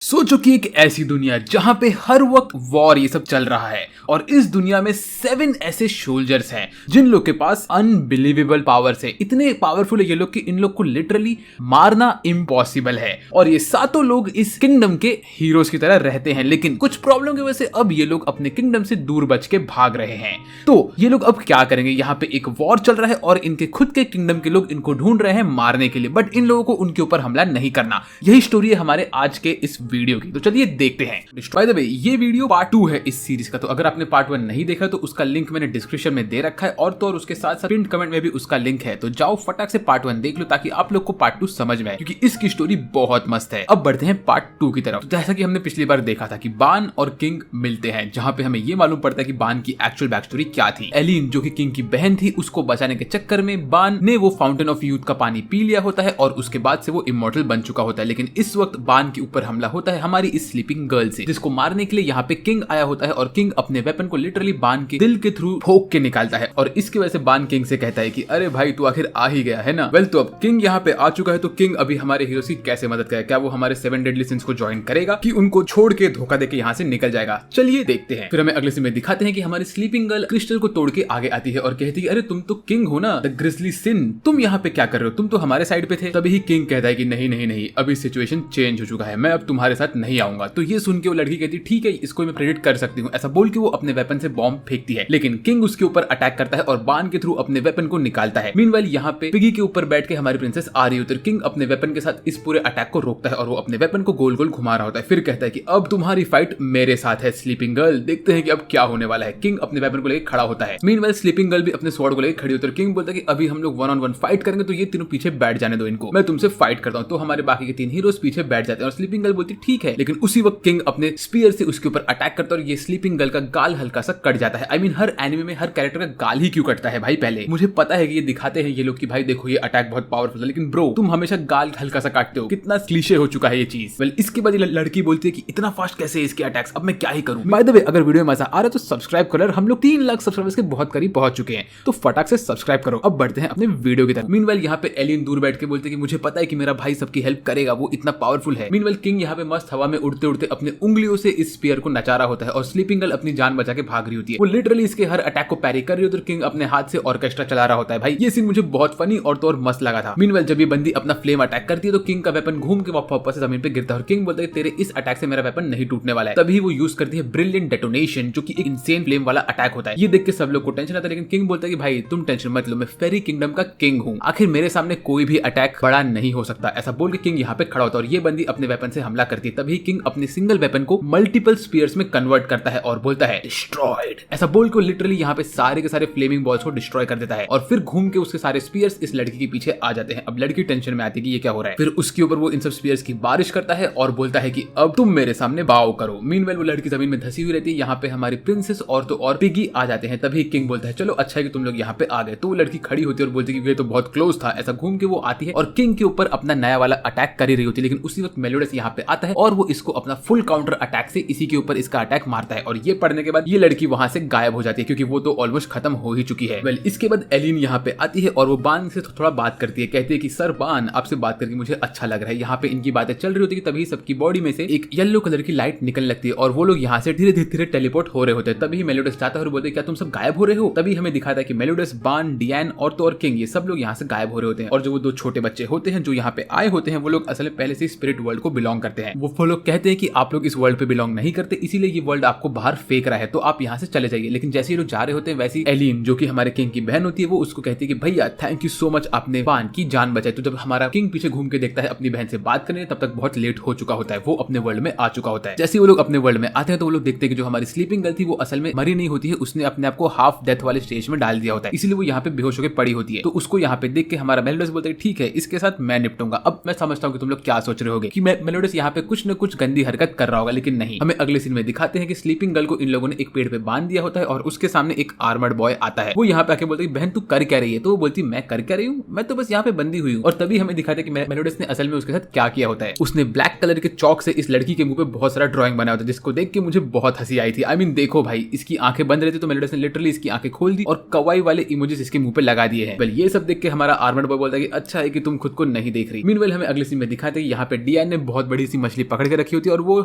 सोचो कि एक ऐसी दुनिया जहां पे हर वक्त वॉर ये सब चल रहा है और इस दुनिया में 7 ऐसे सोल्जर्स हैं जिन लोग के पास अनबिलीवेबल पावर्स है। इतने पावरफुल है ये लोग कि इन लोग को लिटरली मारना इम्पॉसिबल है और ये सातों लोग इस किंगडम के हीरोज की तरह रहते हैं। लेकिन कुछ प्रॉब्लम की वजह से अब ये लोग अपने किंगडम से दूर बच के भाग रहे हैं। तो ये लोग अब क्या करेंगे? यहाँ पे एक वॉर चल रहा है और इनके खुद के किंगडम के लोग इनको ढूंढ रहे हैं मारने के लिए, बट इन लोगों को उनके ऊपर हमला नहीं करना। यही स्टोरी है हमारे आज के इस वीडियो की, तो चलिए देखते हैं। बाय द वे, ये वीडियो पार्ट 2 है इस सीरीज का, तो अगर आपने पार्ट 1 नहीं देखा तो उसका लिंक मैंने डिस्क्रिप्शन में दे रखा है और तो और उसके साथ साथ पिन कमेंट में भी उसका लिंक है। तो जाओ फटाक से पार्ट 1 देख लो ताकि आप लोग को पार्ट 2 समझ में आए, क्योंकि इसकी स्टोरी बहुत मस्त है। अब बढ़ते हैं पार्ट 2 की तरफ। तो जैसा कि हमने पिछली बार देखा था कि बान और किंग मिलते हैं, जहां पे हमें ये मालूम पड़ता है कि बान की एक्चुअल बैक स्टोरी क्या थी। एलिन जो कि किंग की बहन थी, उसको बचाने के चक्कर में बान ने वो फाउंटेन ऑफ यूथ का पानी पी लिया होता है और उसके बाद से वो इमॉर्टल बन चुका होता है। लेकिन इस वक्त बान के ऊपर हमला होता है हमारी इस स्लीपिंग गर्ल से, जिसको मारने के लिए यहाँ पे किंग आया होता है और किंग अपने वेपन को लिटरली बान के दिल के थ्रू ठोक के निकालता है। और इसकी वजह से बान किंग से कहता है कि अरे भाई तू आखिर आ ही गया है ना। वेल, तो अब किंग यहाँ पे आ चुका है, तो किंग अभी हमारे हीरोज की कैसे मदद करे? क्या वो हमारे 7 डेडली सिंस को ज्वाइन करेगा कि उनको छोड़ के धोखा देके यहाँ से निकल जाएगा? चलिए देखते हैं। फिर हमें अगले सीन में दिखाते हैं कि हमारी स्लीपिंग गर्ल क्रिस्टल को तोड़ के आगे आती है और कहती है अरे तुम तो किंग हो ना, द ग्रिजली सिन, तुम यहाँ पे क्या कर रहे हो? तुम तो हमारे साइड पे थे। तभी किंग कहता है कि नहीं नहीं नहीं, अभी सिचुएशन चेंज हो चुका है, मैं अब तुम्हारे साथ नहीं आऊंगा। तो ये सुन के वो लड़की कहती ठीक है, इसको मैं प्रेडिक्ट कर सकती हूँ। ऐसा बोल के वो अपने वेपन से बॉम्ब फेंकती है, लेकिन किंग उसके ऊपर अटैक करता है और बान के थ्रू अपने वेपन को निकालता है। मीनवाइल यहाँ पे पिगी के ऊपर बैठ के हमारी प्रिंसेस आ रही होती है। किंग अपने वेपन के साथ इस पूरे अटैक को रोकता है और वो अपने वेपन को गोल गोल घुमा रहा होता है। फिर कहता है कि अब तुम्हारी फाइट मेरे साथ है स्लीपिंग गर्ल, देखते हैं कि अब क्या होने वाला है। किंग अपने वेपन को लेकर खड़ा होता है। मीनवाइल स्लीपिंग गर्ल भी अपने स्वॉर्ड को लेकर खड़ी होती है। किंग बोलता है कि अभी हम लोग 1-on-1 फाइट करेंगे, तो ये तीनों पीछे बैठ जाने दो इनको, मैं तुमसे फाइट करता हूँ। तो हमारे बाकी के 3 हीरोज पीछे बैठ जाते हैं और स्लीपिंग गर्ल बोलती ठीक है। लेकिन उसी वक्त किंग अपने स्पीयर से उसके ऊपर अटैक करता है और ये स्लीपिंग गर्ल का गाल हल्का सा कट जाता है। आई मीन हर एनिमे में हर कैरेक्टर का गाल ही क्यों कटता है भाई? पहले मुझे पता है कि ये दिखाते हैं ये लोग कि भाई देखो ये अटैक बहुत पावरफुल है, लेकिन ब्रो तुम हमेशा गाल हल्का सा काटते हो, कितना क्लीशे हो चुका है ये चीज। वेल, इसके बाद लड़की बोलती है कि इतना फास्ट कैसे इसके अटैक्स, अब मैं क्या ही करूं? बाय द वे, अगर वीडियो में मजा आ रहा है तो सब्सक्राइब करो। हम लोग 3 लाख सब्सक्राइबर्स के बहुत करीब पहुंच चुके हैं, तो फटाक से सब्सक्राइब करो। अब बढ़ते हैं अपने वीडियो की तरफ। मीनवाइल यहाँ पे एलिन दूर बैठ के बोलते हैं कि मुझे पता है कि मेरा भाई सबकी हेल्प करेगा, वो इतना पावरफुल है। मीनवाइल किंग यहाँ पे मस्त हवा में उड़ते उड़ते अपने उंगलियों से इस स्पीयर को नचा रहा होता है और स्लीपिंग गर्ल अपनी जान बचा के भाग रही होती है। वो लिटरली इसके हर अटैक को पैरी कर रही होती है। किंग अपने हाथ से ऑर्केस्ट्रा चला रहा होता है। भाई ये सीन मुझे बहुत फनी और तो और मस्त लगा था। मीनवाइल जब ये बंदी अपना फ्लेम अटैक करती है तो किंग का वेपन घूम के वापस से जमीन पे गिरता है और किंग बोलता है तेरे इस अटैक से मेरा वेपन नहीं टूटने वाला है। तभी वो यूज करती है ब्रिलियंट डेटोनेशन, जो कि एक इंसेन फ्लेम वाला अटैक होता है। ये देख के सब लोग को टेंशन आता है, लेकिन किंग बोलता है कि भाई तुम टेंशन मत लो, मैं फेरी किंगडम का किंग हूँ, आखिर मेरे सामने कोई भी अटैक बड़ा नहीं हो सकता। ऐसा बोल के किंग यहाँ पे खड़ा होता है और ये बंदी अपने वेपन से हमला करती है। तभी किंग अपने सिंगल वेपन को मल्टीपल स्पीयर्स में कन्वर्ट करता है और बोलता है डिस्ट्रॉयड। ऐसा बोल के लिटरली यहाँ पे सारे के सारे फ्लेमिंग बॉल्स को डिस्ट्रॉय कर देता है और फिर घूम के उसके सारे स्पीयर्स इस लड़की के पीछे आ जाते हैं। अब लड़की टेंशन में आती है कि ये क्या हो रहा है। फिर उसके ऊपर वो इन सब स्पीयर्स की बारिश करता है और बोलता है कि अब तुम मेरे सामने बाव करो। मीनवाइल वो लड़की जमीन में धसी हुई रहती है। यहाँ पे हमारी प्रिंसेस और तो और पिगी आ जाते हैं। तभी किंग बोलता है चलो अच्छा है कि तुम लोग यहाँ पे आ गए। तो वो लड़की खड़ी होती है और बोलती है कि ये तो बहुत क्लोज था। ऐसा घूम के वो आती है और किंग के ऊपर अपना नया वाला अटैक कर ही रही होती है, लेकिन उसी वक्त मेलोडस यहाँ पे आता है और वो इसको अपना फुल काउंटर अटैक से इसी के ऊपर इसका अटैक मारता है और ये पड़ने के बाद ये लड़की वहां से गायब हो जाती है, क्योंकि वो तो ऑलमोस्ट खत्म हो ही चुकी है। वेल, इसके बाद एलिन यहाँ पे आती है और वो बान से थोड़ा बात करती है। कहती है कि सर बान, आपसे बात करके मुझे अच्छा लग रहा है। यहाँ पे इनकी बातें चल रही होती है, तभी सबकी बॉडी में से एक येलो कलर की लाइट निकलने लगती है और वो लोग यहाँ से धीरे धीरे टेलीपोर्ट हो रहे होते हैं। तभी मेलोडस चाहता है और बोलते हैं क्या तुम सब गायब हो रहे हो? तभी हमें दिखाता है कि मेलोडस, बान, डियान और तो और किंग ये सब लोग यहाँ से गायब हो रहे होते हैं और जो वो 2 छोटे बच्चे होते हैं जो यहाँ पे आए होते हैं वो लोग असल में पहले से स्पिरिट वर्ल्ड को बिलोंग करते हैं। वो लोग कहते हैं कि आप लोग इस वर्ल्ड पे बिलोंग नहीं करते, इसीलिए ये वर्ल्ड आपको बाहर फेंक रहा है, तो आप यहाँ से चले जाइए। लेकिन जैसे ये लोग जा रहे होते हैं वैसी एलिन जो कि हमारे किंग की बहन होती है वो उसको कहती है कि भैया थैंक यू सो मच, आपने बान की जान बचाई। तो जब हमारा किंग पीछे घूम के देखता है अपनी बहन से बात करने, तब तक बहुत लेट हो चुका होता है, वो अपने वर्ल्ड में आ चुका होता है। जैसे वो लोग अपने वर्ल्ड में आते हैं तो वो लोग देखते हैं कि जो हमारी स्लीपिंग गर्ल थी वो असल में मरी नहीं होती है, उसने अपने आप को हाफ डेथ वाले स्टेज में डाल दिया होता है, इसीलिए वो यहाँ पे बेहोश होकर पड़ी होती है। तो उसको यहाँ पे देख के हमारा मेलोडस बोलता है ठीक है इसके साथ मैं निपटूंगा। अब मैं समझता हूँ कि तुम लोग क्या सोच रहे होगे कि मेलोडस यहाँ पे कुछ न कुछ गंदी हरकत कर रहा होगा, लेकिन नहीं। हमें अगले सीन में दिखाते हैं कि स्लीपिंग गर्ल को इन लोगों ने एक पेड़ पे बांध दिया होता है और उसके सामने एक आर्मर्ड बॉय आता है। वो यहाँ पे आके बोलता है बहन तू कर क्या रही है? तो वो बोलती मैं कर क्या रही हूँ, मैं तो बस यहाँ पे बंदी हुई हूँ। और तभी हमें दिखाते हैं कि मेलोडस ने असल में उसके साथ क्या किया होता है। उसने ब्लैक कलर के चौक से इस लड़की के मुंह पे बहुत सारा ड्राइंग बनाया होता है, जिसको देख के मुझे बहुत हंसी आई थी। आई मीन देखो भाई, इसकी आंखें बंद रहती तो मेलोडस ने लिटरली इसकी आंखें खोल दी और कवाई वाले इमोजीज इसके मुंह पे लगा दिए हैं। वेल, ये सब देख के हमारा आर्मर्ड बॉय बोलता है कि अच्छा है कि तुम खुद को नहीं देख रही। मीनवेल हमें अगले सीन में दिखाते हैं यहाँ पे डियान ने बहुत बड़ी सी मछली पकड़ के रखी होती है और वो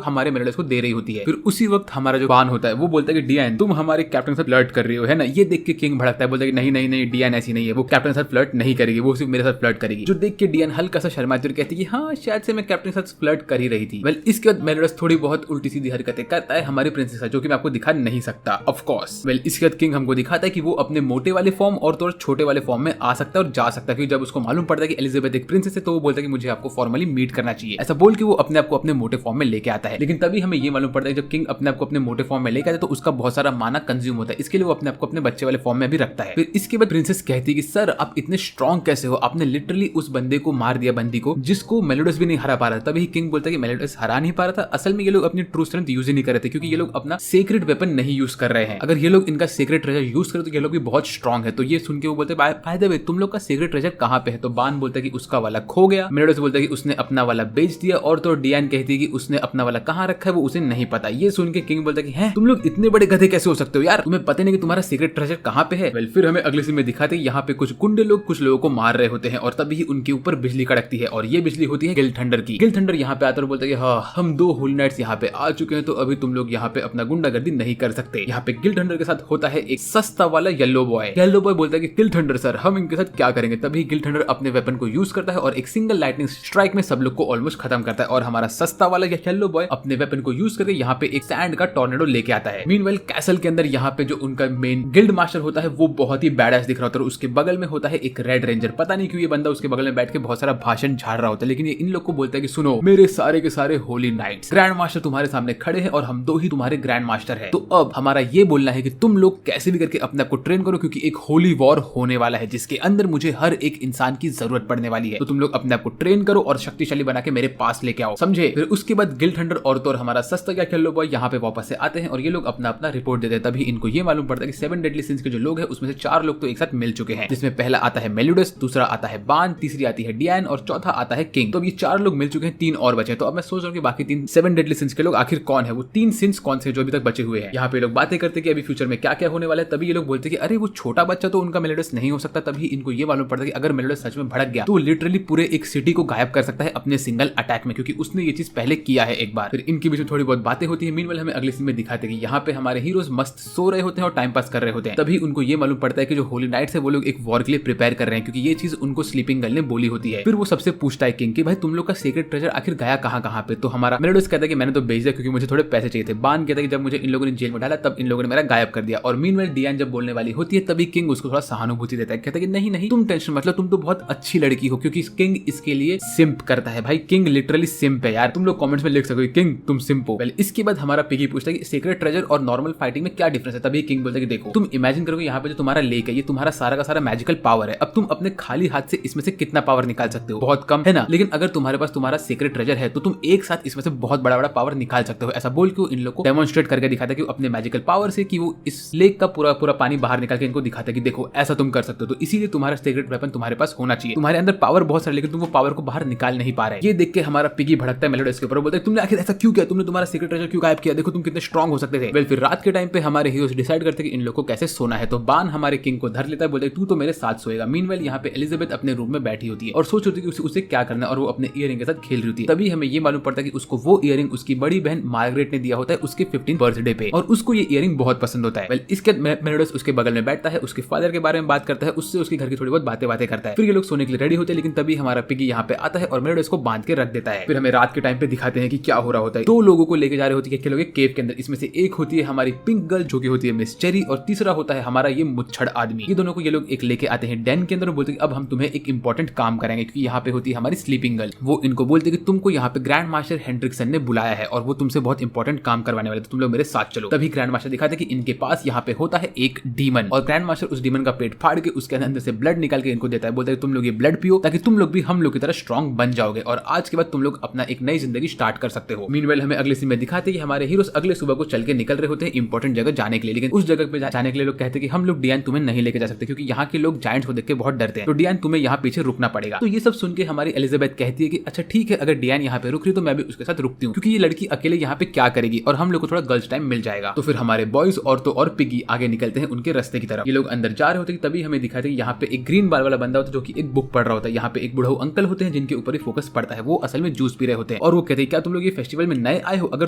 हमारे मेलोडस को दे रही होती है। फिर उसी वक्त हमारा जो बान होता है वो बोलता है कि डियान तुम हमारे कैप्टन के साथ फ्लर्ट कर रही हो, है ना। ये देख के किंग भड़कता है, बोलता है कि नहीं नहीं नहीं डियान ऐसी नहीं है, वो कैप्टन के साथ फ्लर्ट नहीं करेगी, वो सिर्फ मेरे साथ फ्लर्ट करेगी। जो देख के डियान हल्का सा शर्माती और कहती है कि हाँ शायद से मैं कैप्टन के साथ फ्लर्ट कर ही रही थी। वेल इसके बाद मेलोडस थोड़ी बहुत उल्टी सीधी हरकतें करता है हमारी प्रिंसेस जो कि मैं आपको दिखा नहीं सकता ऑफ कोर्स। वेल इसके बाद किंग हमको दिखाता है कि वो अपने मोटे वाले फॉर्म और तो छोटे वाले फॉर्म में आ सकता है और जा सकता है, क्योंकि जब उसको मालूम पड़ता है कि एलिजाबेथ एक प्रिंसेस है तो वो बोलता है कि मुझे आपको फॉर्मली मीट करना चाहिए। ऐसा बोल के वो अपने आप को अपने मोटे फॉर्म में लेके आता है। लेकिन तभी हमें ये मालूम पड़ता है जब किंग अपने आप को अपने मोटे फॉर्म में लेके आता है तो उसका बहुत सारा माना कंज्यूम होता है, इसके लिए वो अपने आप को अपने बच्चे वाले फॉर्म में भी रखता है। फिर इसके बाद प्रिंसेस कहती है कि सर आप इतने स्ट्रॉन्ग कैसे हो, आपने लिटरली उस बंदे को मार दिया, बंदी को जिसको मेलोडस भी नहीं हरा पा रहा था। तभी किंग बोलता है कि मेलोडस हरा नहीं पा रहा था, असल में ये लोग अपनी ट्रू स्ट्रेंथ यूज ही नहीं कर रहे थे, क्योंकि ये लोग अपना सीक्रेट वेपन नहीं यूज कर रहे हैं। अगर ये लोग इनका सीक्रेट ट्रेजर यूज करें तो ये लोग भी बहुत स्ट्रॉन्ग है। तो ये सुन के वो बोलते हैं बाय द वे तुम लोग का सीक्रेट ट्रेजर कहाँ पे है। तो बान बोलता है कि उसका वाला खो गया, मेलोडस बोलता है कि उसने अपना वाला बेच दिया, और तो डियान कहती है कि उसने अपना वाला कहाँ रखा है वो उसे नहीं पता। ये सुन के किंग बोलता है कि हैं तुम लोग इतने बड़े गधे कैसे हो सकते हो यार, तुम्हें पता नहीं कि तुम्हारा सीक्रेट ट्रेजर कहाँ पे है। वेल फिर हमें अगले सीन में दिखाते हैं यहाँ पे कुछ गुंडे लोग कुछ लोगों को मार रहे होते हैं और तभी उनके ऊपर बिजली कड़कती है और ये बिजली होती है गिल थंडर की। गिल थंडर यहाँ पे आता है बोलता है कि हाँ हम 2 होली नाइट्स यहाँ पे आ चुके हैं तो अभी तुम लोग यहाँ पे अपना गुंडागर्दी नहीं कर सकते। यहाँ पे गिल थंडर के साथ होता है एक सस्ता वाला येलो बॉय। येलो बॉय बोलता है कि गिल थंडर सर हम इनके साथ क्या करेंगे। तभी गिल थंडर अपने वेपन को यूज करता है और एक सिंगल लाइटनिंग स्ट्राइक में सब लोग को ऑलमोस्ट खत्म करता है और हमारा सस्ता वाला येलो बॉय अपने वेपन को यूज करके यहाँ पे एक सैंड का टॉर्नेडो लेके आता है। मीनवाइल कैसल के अंदर यहाँ पे जो उनका मेन गिल्ड मास्टर होता है वो बहुत ही बैडएस दिख रहा होता है, उसके बगल में होता है एक रेड रेंजर। पता नहीं क्यों ये बंदा उसके बगल में बैठ के बहुत सारा भाषण झाड़ रहा होता है, लेकिन ये इन लोग को बोलता है कि सुनो मेरे सारे के सारे होली नाइट्स ग्रैंड मास्टर तुम्हारे सामने खड़े हैं और हम 2 ही तुम्हारे ग्रैंड मास्टर है। तो अब हमारा ये बोलना है कि तुम लोग कैसे भी करके अपने आप को ट्रेन करो, क्योंकि एक होली वॉर होने वाला है जिसके अंदर मुझे हर एक इंसान की जरूरत पड़ने वाली है। तो तुम लोग अपने आप को ट्रेन करो और शक्तिशाली बना के मेरे पास लेके आओ, समझे। फिर उसके बाद गिल थंडर और तो हमारा सस्ता क्या येलो बॉय यहाँ पे वापस से आते हैं और ये लोग अपना अपना रिपोर्ट देते हैं। तभी इनको ये मालूम पड़ता है कि 7 डेडली सिंस के जो लोग हैं उसमें से 4 लोग तो एक साथ मिल चुके हैं, जिसमें पहला आता है मेलोडस, दूसरा आता है बान, तीसरी आती है डियान और चौथा आता है किंग। तो अब ये 4 लोग मिल चुके हैं, 3 और बचे। तो अब मैं सोच रहा हूँ कि बाकी 3 7 डेडली सिंस के लोग आखिर कौन है, वो 3 सिंस कौन से जो अभी तक बचे हुए हैं। यहाँ पे लोग बातें करते कि अभी फ्यूचर में क्या क्या होने वाला है। तभी ये लोग बोलते कि अरे वो छोटा बच्चा तो उनका मेलोडस नहीं हो सकता। तभी इनको ये मालूम पड़ता है कि अगर मेलोडस सच में भड़क गया तो लिटरली पूरे एक सिटी को गायब कर सकता है अपने सिंगल अटैक में, क्योंकि उसने ये चीज पहले किया है एक बार। फिर इनके बीच में थोड़ी बहुत बातें होती है। मीनवाइल हमें अगले सीन में दिखाते हैं कि यहाँ पे हमारे हीरोज मस्त सो रहे होते हैं और टाइम पास कर रहे होते हैं। तभी उनको ये मालूम पड़ता है कि जो होली नाइट्स है वो लोग एक वॉर के लिए प्रिपेयर कर रहे हैं, क्योंकि ये चीज उनको स्लीपिंग गर्ल ने बोली होती है। फिर वो सबसे पूछता है किंग कि भाई तुम लोग का सीक्रेट ट्रेजर आखिर गया कहाँ पे। तो हमारा मेलोडस कहता है कि मैंने तो भेज दिया क्योंकि मुझे थोड़े पैसे चाहिए थे। बान कहता है कि जब मुझे इन लोगों ने जेल में डाला तब इन लोगों ने मेरा गायब कर दिया। और मीनवाइल डियान जब बोलने वाली होती है तभी किंग उसको थोड़ा सहानुभूति देता है, कहता है कि नहीं नहीं तुम टेंशन मत लो, तुम तो बहुत अच्छी लड़की हो, क्योंकि किंग इसके लिए सिंप करता है। भाई किंग लिटरली सिंप है यार, तुम लोग कमेंट्स में लिख सकोगे किंग तुम सिंप हो। इसके बाद हमारा पिगी पूछता है कि सीक्रेट ट्रेजर और नॉर्मल फाइटिंग में क्या डिफरेंस है। तभी किंग बोलता है कि देखो तुम इमेजिन करोगे यहाँ पे जो तुम्हारा लेक है ये तुम्हारा सारा का सारा मैजिकल पावर है। अब तुम अपने खाली हाथ से इसमें से कितना पावर निकाल सकते हो, बहुत कम है ना। लेकिन अगर तुम्हारे पास तुम्हारा सीक्रेट ट्रेजर है तो तुम एक साथ इसमें से बहुत बड़ा बड़ा पावर निकाल सकते हो। ऐसा बोल के इन लोग को डेमोन्स्ट्रेट करके दिखाता है कि अपने मैजिकल पावर से कि वो इस लेक का पूरा पूरा पानी बाहर निकाल के इनको दिखाता है कि देखो ऐसा तुम कर सकते हो। तो इसीलिए तुम्हारा सीक्रेट वेपन तुम्हारे पास होना चाहिए। तुम्हारे अंदर पावर बहुत सारा लेकिन तुम वो पावर को बाहर निकाल नहीं पा रहे। ये देख के हमारा पिगी भड़कता है मेलोडस के ऊपर, बोलता है तुमने आखिर ऐसा क्यों किया, तुमने तुम्हारा सीक्रेट ट्रेजर क्यों गायब किया, देखो तुम कितने स्ट्रॉन्ग हो सकते थे। वेल फिर रात के टाइम पे हमारे हीरोज डिसाइड करते हैं कि इन लोगों को कैसे सोना है। तो बान हमारे किंग को धर लेता है, बोलता है तू तो मेरे साथ सोएगा। मीनवाइल यहाँ पे एलिजाबेथ अपने रूम में बैठी होती है और सोच होती है कि उसे क्या करना है और वो अपने इयरिंग के साथ खेल रही होती है। तभी हमें ये मालूम पड़ता है कि उसको वो इयरिंग उसकी बड़ी बहन मार्गरेट ने दिया होता है उसके 15th बर्थडे पे और उसको ये इयरिंग बहुत पसंद होता है। वेल इसके मेलोडस उसके बगल में बैठता है, उसके फादर के बारे में बात करता है, उससे उसके घर की थोड़ी बहुत बातें करता है। फिर ये लोग सोने के लिए रेडी होते हैं, लेकिन तभी हमारा पिगी यहाँ पे आता है और मेलोडस को बांध के रख देता है। फिर हमें रात के टाइम पे दिखाते हैं कि क्या हो रहा होता है। 2 लोगों को लेके जा रहे होते हैं लोग केव के अंदर। इसमें से एक होती है हमारी पिंक गर्ल जो की होती है मिस चेरी और तीसरा होता है हमारा ये मुच्छड़ आदमी। ये दोनों को ये लोग एक लेके आते हैं डेन के अंदर और बोलते हैं अब हम तुम्हें एक इंपॉर्टेंट काम करेंगे, क्योंकि यहाँ पे होती है हमारी स्लीपिंग गर्ल। वो इनको बोलते हैं कि तुमको यहाँ पे ग्रैंड मास्टर हेंड्रिक्सन ने बुलाया है और वो तुमसे बहुत इंपॉर्टेंट काम करवाने वाले, तो तुम लोग मेरे साथ चलो। तभी ग्रैंड मास्टर दिखाते हैं कि इनके पास यहाँ पे होता है एक डीमन और ग्रैंड मास्टर उस डीमन का पेट फाड़ के उसके अंदर से ब्लड निकाल के इनको देता है, बोलता है तुम लोग ये ब्लड पियो ताकि तुम लोग भी हम लोग की तरह स्ट्रॉन्ग बन जाओगे और आज के बाद तुम लोग अपना एक नई जिंदगी स्टार्ट कर सकते हो। मीनवाइल हमें अगले सीन में दिखाते हैं कि हमारे हीरोज अगले सुबह को चल के निकल रहे होते हैं इंपॉर्टेंट जगह जाने के लिए, लेकिन उस जगह पे जाने के लिए लोग कहते हैं कि हम लोग डियान तुम्हें नहीं लेके जा सकते क्योंकि यहाँ के लोग जायंट्स को देख के बहुत डरते हैं, तो डियान तुम्हें यहाँ पीछे रुकना पड़ेगा। तो ये सब सुन के हमारी एलिजाबेथ कहती है कि अच्छा ठीक है, अगर डियान यहाँ पे रुक रही तो मैं भी उसके साथ रुकती हूँ, क्योंकि ये लड़की अकेले यहाँ पे क्या करेगी और हम लोग को थोड़ा गर्ल्स टाइम मिल जाएगा। तो फिर हमारे बॉयज और पिगी आगे निकलते हैं उनके रास्ते की तरफ। ये लोग अंदर जा रहे होते हैं, तभी हमें दिखाते हैं यहाँ पे एक ग्रीन बाल वाला बंदा होता है जो कि एक बुक पढ़ रहा होता है। यहाँ पे एक बुढ़ऊ अंकल होते हैं जिनके ऊपर ही फोकस पड़ता है, वो असल में जूस पी रहे होते हैं और वो कहते हैं क्या तुम लोग ये फेस्टिवल में नए आए हो, अगर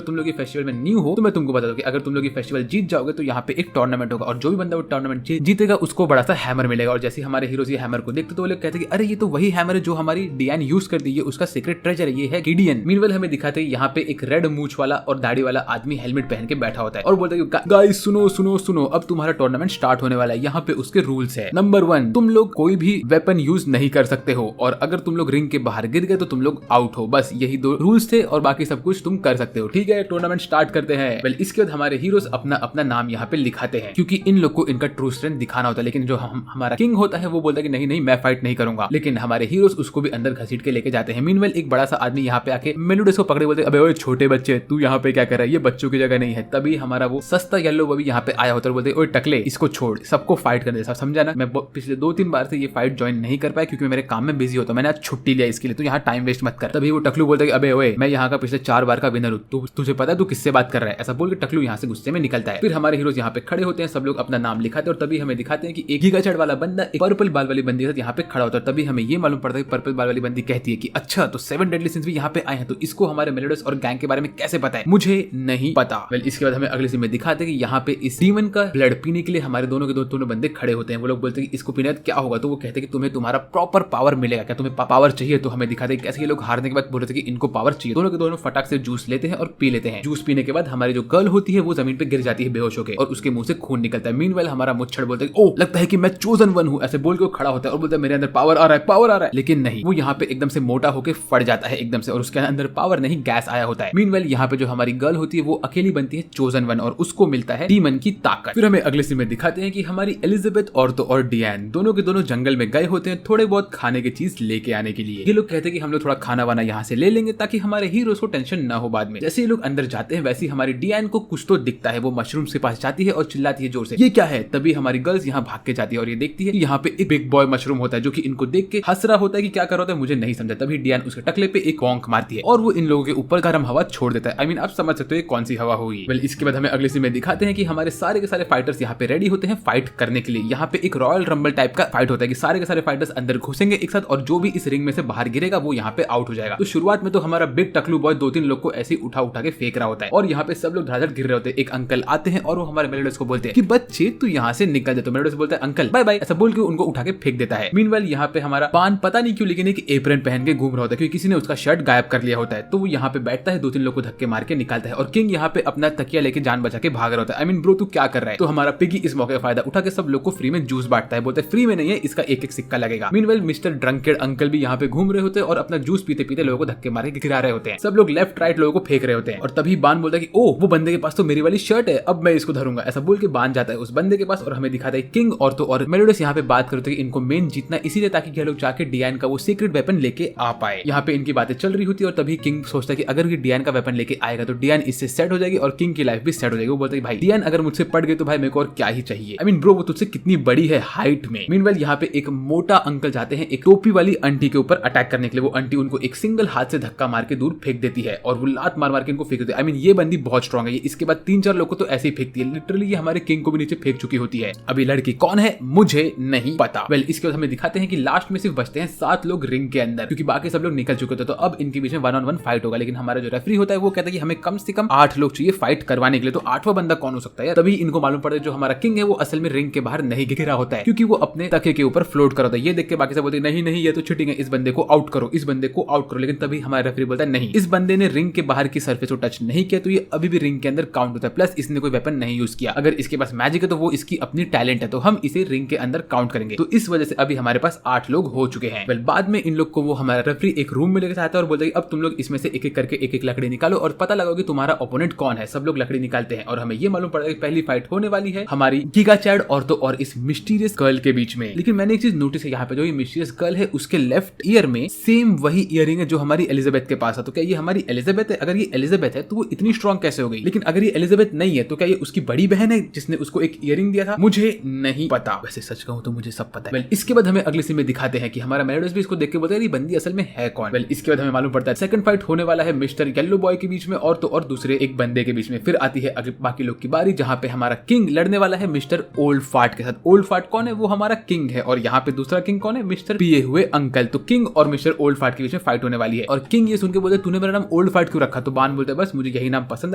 तुम लोग ये फेस्टिवल में न्यू हो तो मैं तुमको बता दूं कि अगर तुम लोग ये फेस्टिवल जीत जाओगे तो यहाँ पे एक टूर्नामेंट होगा और जो भी बंदा वो टूर्नामेंट जीतेगा उसको बड़ा सा हैमर मिलेगा। और जैसे हमारे हीरोज ये हैमर को देखते तो वो लोग कहते हैं कि अरे ये तो वही हैमर है जो हमारी डियान यूज करती है, उसका सीक्रेट ट्रेजर है, ये है गिडियन। मीनवेल हमें दिखाते हैं यहाँ पे एक रेड मूछ वाला और दाढ़ी वाला आदमी हेलमेट पहन के बैठा होता है और बोलता है गाइस सुनो सुनो सुनो, अब तुम्हारा टूर्नामेंट स्टार्ट होने वाला है। यहाँ पे उसके रूल्स है। नंबर 1, तुम लोग कोई भी वेपन यूज नहीं कर सकते हो और अगर तुम लोग रिंग के बाहर गिर गए तो तुम लोग आउट हो। बस यही 2 रूल्स थे और बाकी सब कुछ तुम कर सकते हो। ठीक है, टूर्नामेंट स्टार्ट करते हैं। वेल इसके बाद हमारे हीरोज अपना अपना नाम यहाँ पे लिखाते हैं क्योंकि इन लोग को इनका ट्रू स्ट्रेंथ दिखाना होता है। लेकिन जो हमारा किंग होता है वो बोलता है कि नहीं नहीं मैं फाइट नहीं करूंगा, लेकिन हमारे हीरोज उसको भी अंदर घसीट के लेके जाते हैं। मीनवेल एक बड़ा सा आदमी यहाँ पे आके मेलुडस को पकड़े बोलते अबे ओए छोटे बच्चे तू यहाँ पे क्या कर रहा है, ये बच्चों की जगह नहीं है। तभी हमारा वो सस्ता येलो बॉबी यहाँ पे आया होता है, बोलते ओए टकले इसको छोड़, सबको फाइट करने दे। समझा ना, मैं पिछले 2-3 बार से ये फाइट ज्वाइन नहीं कर पाया क्योंकि मैं मेरे काम में बिजी होता हूं, मैंने आज छुट्टी लिया इसके लिए, तो यहाँ टाइम वेस्ट मत कर। तभी वो टकलू बोलता है अबे ओए मैं यहाँ का पिछले 4 बार का विनर हूँ, तुझे पता है तू किससे बात कर रहा है। ऐसा बोल के टकलू यहाँ से गुस्से में निकलता है। फिर हमारे हीरोज यहाँ पे खड़े होते हैं, सब लोग अपना नाम लिखाते हैं और तभी हमें दिखाते हैं कि एक गीगा चढ़ वाला बंदा एक पर्पल बाल वाली बंदी के साथ यहाँ पे खड़ा होता है। तभी हमें ये मालूम पड़ता है कि पर्पल बाल वाली बंदी कहती है कि अच्छा तो 7 डेडली सिंस भी यहाँ पे आए हैं, तो इसको हमारे मेलोडस और गैंग के बारे में कैसे पता है, मुझे नहीं पता। वेल इसके बाद हमें अगले सीन में दिखाते हैं कि यहाँ पे इस डीमन का ब्लड पीने के लिए हमारे दोनों के दोनों बंदे खड़े होते हैं। वो लोग बोलते हैं कि इसको पीने क्या होगा, तो वो कहते हैं कि तुम्हें तुम्हारा प्रॉपर पावर मिलेगा, क्या तुम्हें पावर चाहिए। तो हमें दिखाते हैं कैसे ये लोग हारने के बाद बोल रहे थे कि इनको पावर चाहिए। दोनों के दोनों फटाक से जूस लेते हैं और पी लेते हैं। जूस पीने के बाद हमारी जो गर्ल होती है वो जमीन पे गिर जाती है बेहोश होकर और उसके मुंह से खून निकलता है। मीनवाइल हमारा मुच्छड़ बोलता है ओ लगता है कि मैं चोजन वन हूँ, ऐसे बोल के वो खड़ा होता है और बोलता है मेरे अंदर पावर आ रहा है, पावर आ रहा है। लेकिन नहीं, वो यहाँ पे एकदम से मोटा होकर फट जाता है एकदम से और उसके अंदर पावर नहीं गैस आया होता है। मीनवाइल यहाँ पे जो हमारी गर्ल होती है वो अकेली बनती है चोजन वन और उसको मिलता है डीमन की ताकत। फिर हमें अगले सीन में दिखाते हैं कि हमारी एलिजाबेथ और डियान दोनों के दोनों जंगल में गए होते हैं थोड़े बहुत खाने की चीज लेके आने के लिए। ये लोग कहते हैं कि हम लोग थोड़ा खाना वाना यहाँ से ले लेंगे ताकि हमारे हीरोज को टेंशन ना हो बाद में। जैसे ये लोग अंदर जाते हैं वैसे हमारी डियान को कुछ तो दिखता है, वो मशरूम के पास जाती है और चिल्लाती है जोर से ये क्या है। तभी हमारी गर्ल्स यहाँ भाग के जाती है और ये देखती है कि यहाँ पे एक बिग बॉय मशरूम होता है जो कि इनको देख के हंस रहा होता है कि क्या कर रहा होता है मुझे नहीं समझा। तभी डियान उसके टकले पे एक वॉन्क मारती है और वो इन लोगों के ऊपर गर्म हवा छोड़ देता है। आई मीन आप समझ सकते हो कौन सी हवा होगी। वेल इसके बाद हमें अगले सीन में दिखाते हैं कि हमारे सारे के सारे फाइटर्स यहाँ पे रेडी होते हैं फाइट करने के लिए। यहाँ पे एक रॉयल रंबल टाइप का फाइट होता है कि सारे के सारे फाइटर्स अंदर घुसेंगे एक साथ और जो भी इस रिंग में से बाहर गिरेगा वो यहाँ पे आउट हो जाएगा। तो शुरुआत में तो हमारा बिग टकलू बॉय 2-3 लोग को ऐसे उठा उठा के फेंक रहा होता है और यहाँ पे सब लोग धड़ाधड़ गिर रहे होते हैं। एक अंकल आते हैं और वो हमारे मेलोडस को बोलते हैं कि बच्चे तू यहाँ से निकल जा। तो मेलोडस बोलता है अंकल बाय बाय, ऐसा बोल के उनको उठा के फेंक देता है। मीनवाइल यहाँ पे हमारा पान पता नहीं क्यों लेकिन एक एप्रन पहन के घूम रहा होता है क्योंकि किसी ने उसका शर्ट गायब कर लिया होता है। तो वो यहाँ पे बैठता है 2-3 लोग को धक्के मार के निकालता है और किंग यहाँ पे अपना तकिया लेके जान बचा के भाग रहा होता है। आई मीन ब्रो तू क्या कर रहा है। तो हमारा पिगी इस मौके का फायदा उठा के सब लोग को फ्री में जूस बांटता है, बोलता है फ्री में नहीं है इसका एक सिक्का लगेगा। मीनवाइल मिस्टर ड्रंकेड अंकल भी यहाँ पे घूम रहे होते हैं और अपना जूस पीते पीते लोगों को धक्के मार के गिरा रहे होते हैं। सब लोग लेफ्ट राइट लोगों को फेंक रहे होते हैं और तभी बान बोलता है कि ओ वो बंदे के पास तो मेरी वाली शर्ट है, अब मैं इसको धरूंगा। ऐसा बोल के बान जाता है उस बंदे के पास और हमें दिखाता है किंग और मेलोडस यहाँ पे बात करते हैं कि इनको मेन जीतना इसीलिए ताकि ये लोग जाके डियान का वो सीक्रेट वेपन लेके आ पाए। यहाँ पे इनकी बातें चल रही होती है और तभी किंग सोचता है कि अगर ये डियान का वेपन लेके आएगा तो डियान इससे सेट हो जाएगी और किंग की लाइफ भी सेट हो जाएगी। वो बोलता है भाई डियान अगर मुझसे पड़ गई तो भाई मेरे को और क्या ही चाहिए। आई मीन ब्रो वो तुझसे कितनी बड़ी है हाइट में। मीनवाइल यहाँ पे एक मोटा अंकल जाते हैं एक टोपी वाली आंटी के ऊपर अटैक करने के लिए। वो आंटी उनको एक सिंगल हाथ से धक्का मार के दूर फेंक देती है और वो लात मार मार के इनको फेंक देती है। आई मीन ये बंदी बहुत स्ट्रॉन्ग है, ये इसके बाद 3-4 लोग को तो ऐसे ही फेंकती है। लिटरली ये हमारे किंग को भी नीचे फेंक चुकी होती है। अभी लड़की कौन है मुझे नहीं पता। वेल इसके बाद हमें दिखाते हैं कि लास्ट में सिर्फ बचते हैं 7 लोग रिंग के अंदर क्योंकि बाकी सब लोग निकल चुके थे। तो अब इनके बीच में 1-on-1 फाइट होगा। लेकिन हमारा जो रेफरी होता है वो कहता है कि हमें कम से कम 8 लोग चाहिए फाइट करवाने के लिए। तो 8वां बंदा कौन हो सकता है। तभी इनको मालूम पड़ता है जो हमारा किंग है वो असल में रिंग के बाहर नहीं गिरा होता है क्योंकि वो अपने तके के ऊपर फ्लोट कर रहा है। ये देख के बाकी सब बोलते हैं नहीं नहीं ये तो चीटिंग है, इस बंदे को आउट करो, इस बंदे को आउट करो। लेकिन तभी हमारा रेफरी बोलता है नहीं, इस बंदे ने रिंग के बाहर की सरफेस को टच नहीं किया तो ये अभी भी रिंग के अंदर काउंट होता है। प्लस इसने कोई वेपन नहीं यूज किया, अगर इसके पास मैजिक है तो वो इसकी अपनी टैलेंट है, तो हम इसे रिंग के अंदर काउंट करेंगे। तो इस वजह से अभी हमारे पास 8 लोग हो चुके हैं। वेल बाद में इन लोग को वो हमारा रेफरी एक रूम में लेकर आता है और बोलता है अब तुम लोग इसमें से एक एक करके एक लकड़ी निकालो और पता लगाओ कि तुम्हारा ओपोनेंट कौन है। सब लोग लकड़ी निकालते हैं और हमें ये मालूम पड़ता है कि पहली फाइट होने वाली है हमारी गीगा चैड और इस मिस्टीरियस गर्ल के बीच में। लेकिन मैंने एक चीज नोटिस है यहाँ पे, जो ये मिस्टीरियस गर्ल है उसके लेफ्ट ईयर में सेम वही इयरिंग है जो हमारी एलिजाबेथ के पास है। तो क्या ये हमारी एलिजाबेथ है? अगर ये एलिजाबेथ है तो वो इतनी स्ट्रॉन्ग कैसे हो गई? लेकिन अगर ये एलिजाबेथ नहीं है तो क्या ये उसकी बड़ी बहन है जिसने उसको एक इयरिंग दिया था? मुझे नहीं पता, वैसे सच कहूं तो मुझे सब पता है। इसके बाद हमें अगले सीन में दिखाते हैं कि हमारा मेलोडस भी इसको देख के बोलता है ये बंदी असल में है कौन। इसके बाद हमें मालूम पड़ता है सेकंड फाइट होने वाला है मिस्टर येलो बॉय के बीच में और दूसरे एक बंदे के बीच में। फिर आती है बाकी लोग की बारी जहां पे हमारा किंग लड़ने वाला है मिस्टर ओल्ड फार्ट के साथ। ओल्ड फार्ट कौन है? वो हमारा किंग है। और यहाँ पे दूसरा किंग कौन है? मिस्टर पिए हुए अंकल। तो किंग और मिस्टर ओल्ड फार्ट के बीच में फाइट होने वाली है और किंग ये सुन के बोलते तूने मेरा नाम ओल्ड फाइट क्यों रखा, तो बान बोलते बस मुझे यही नाम पसंद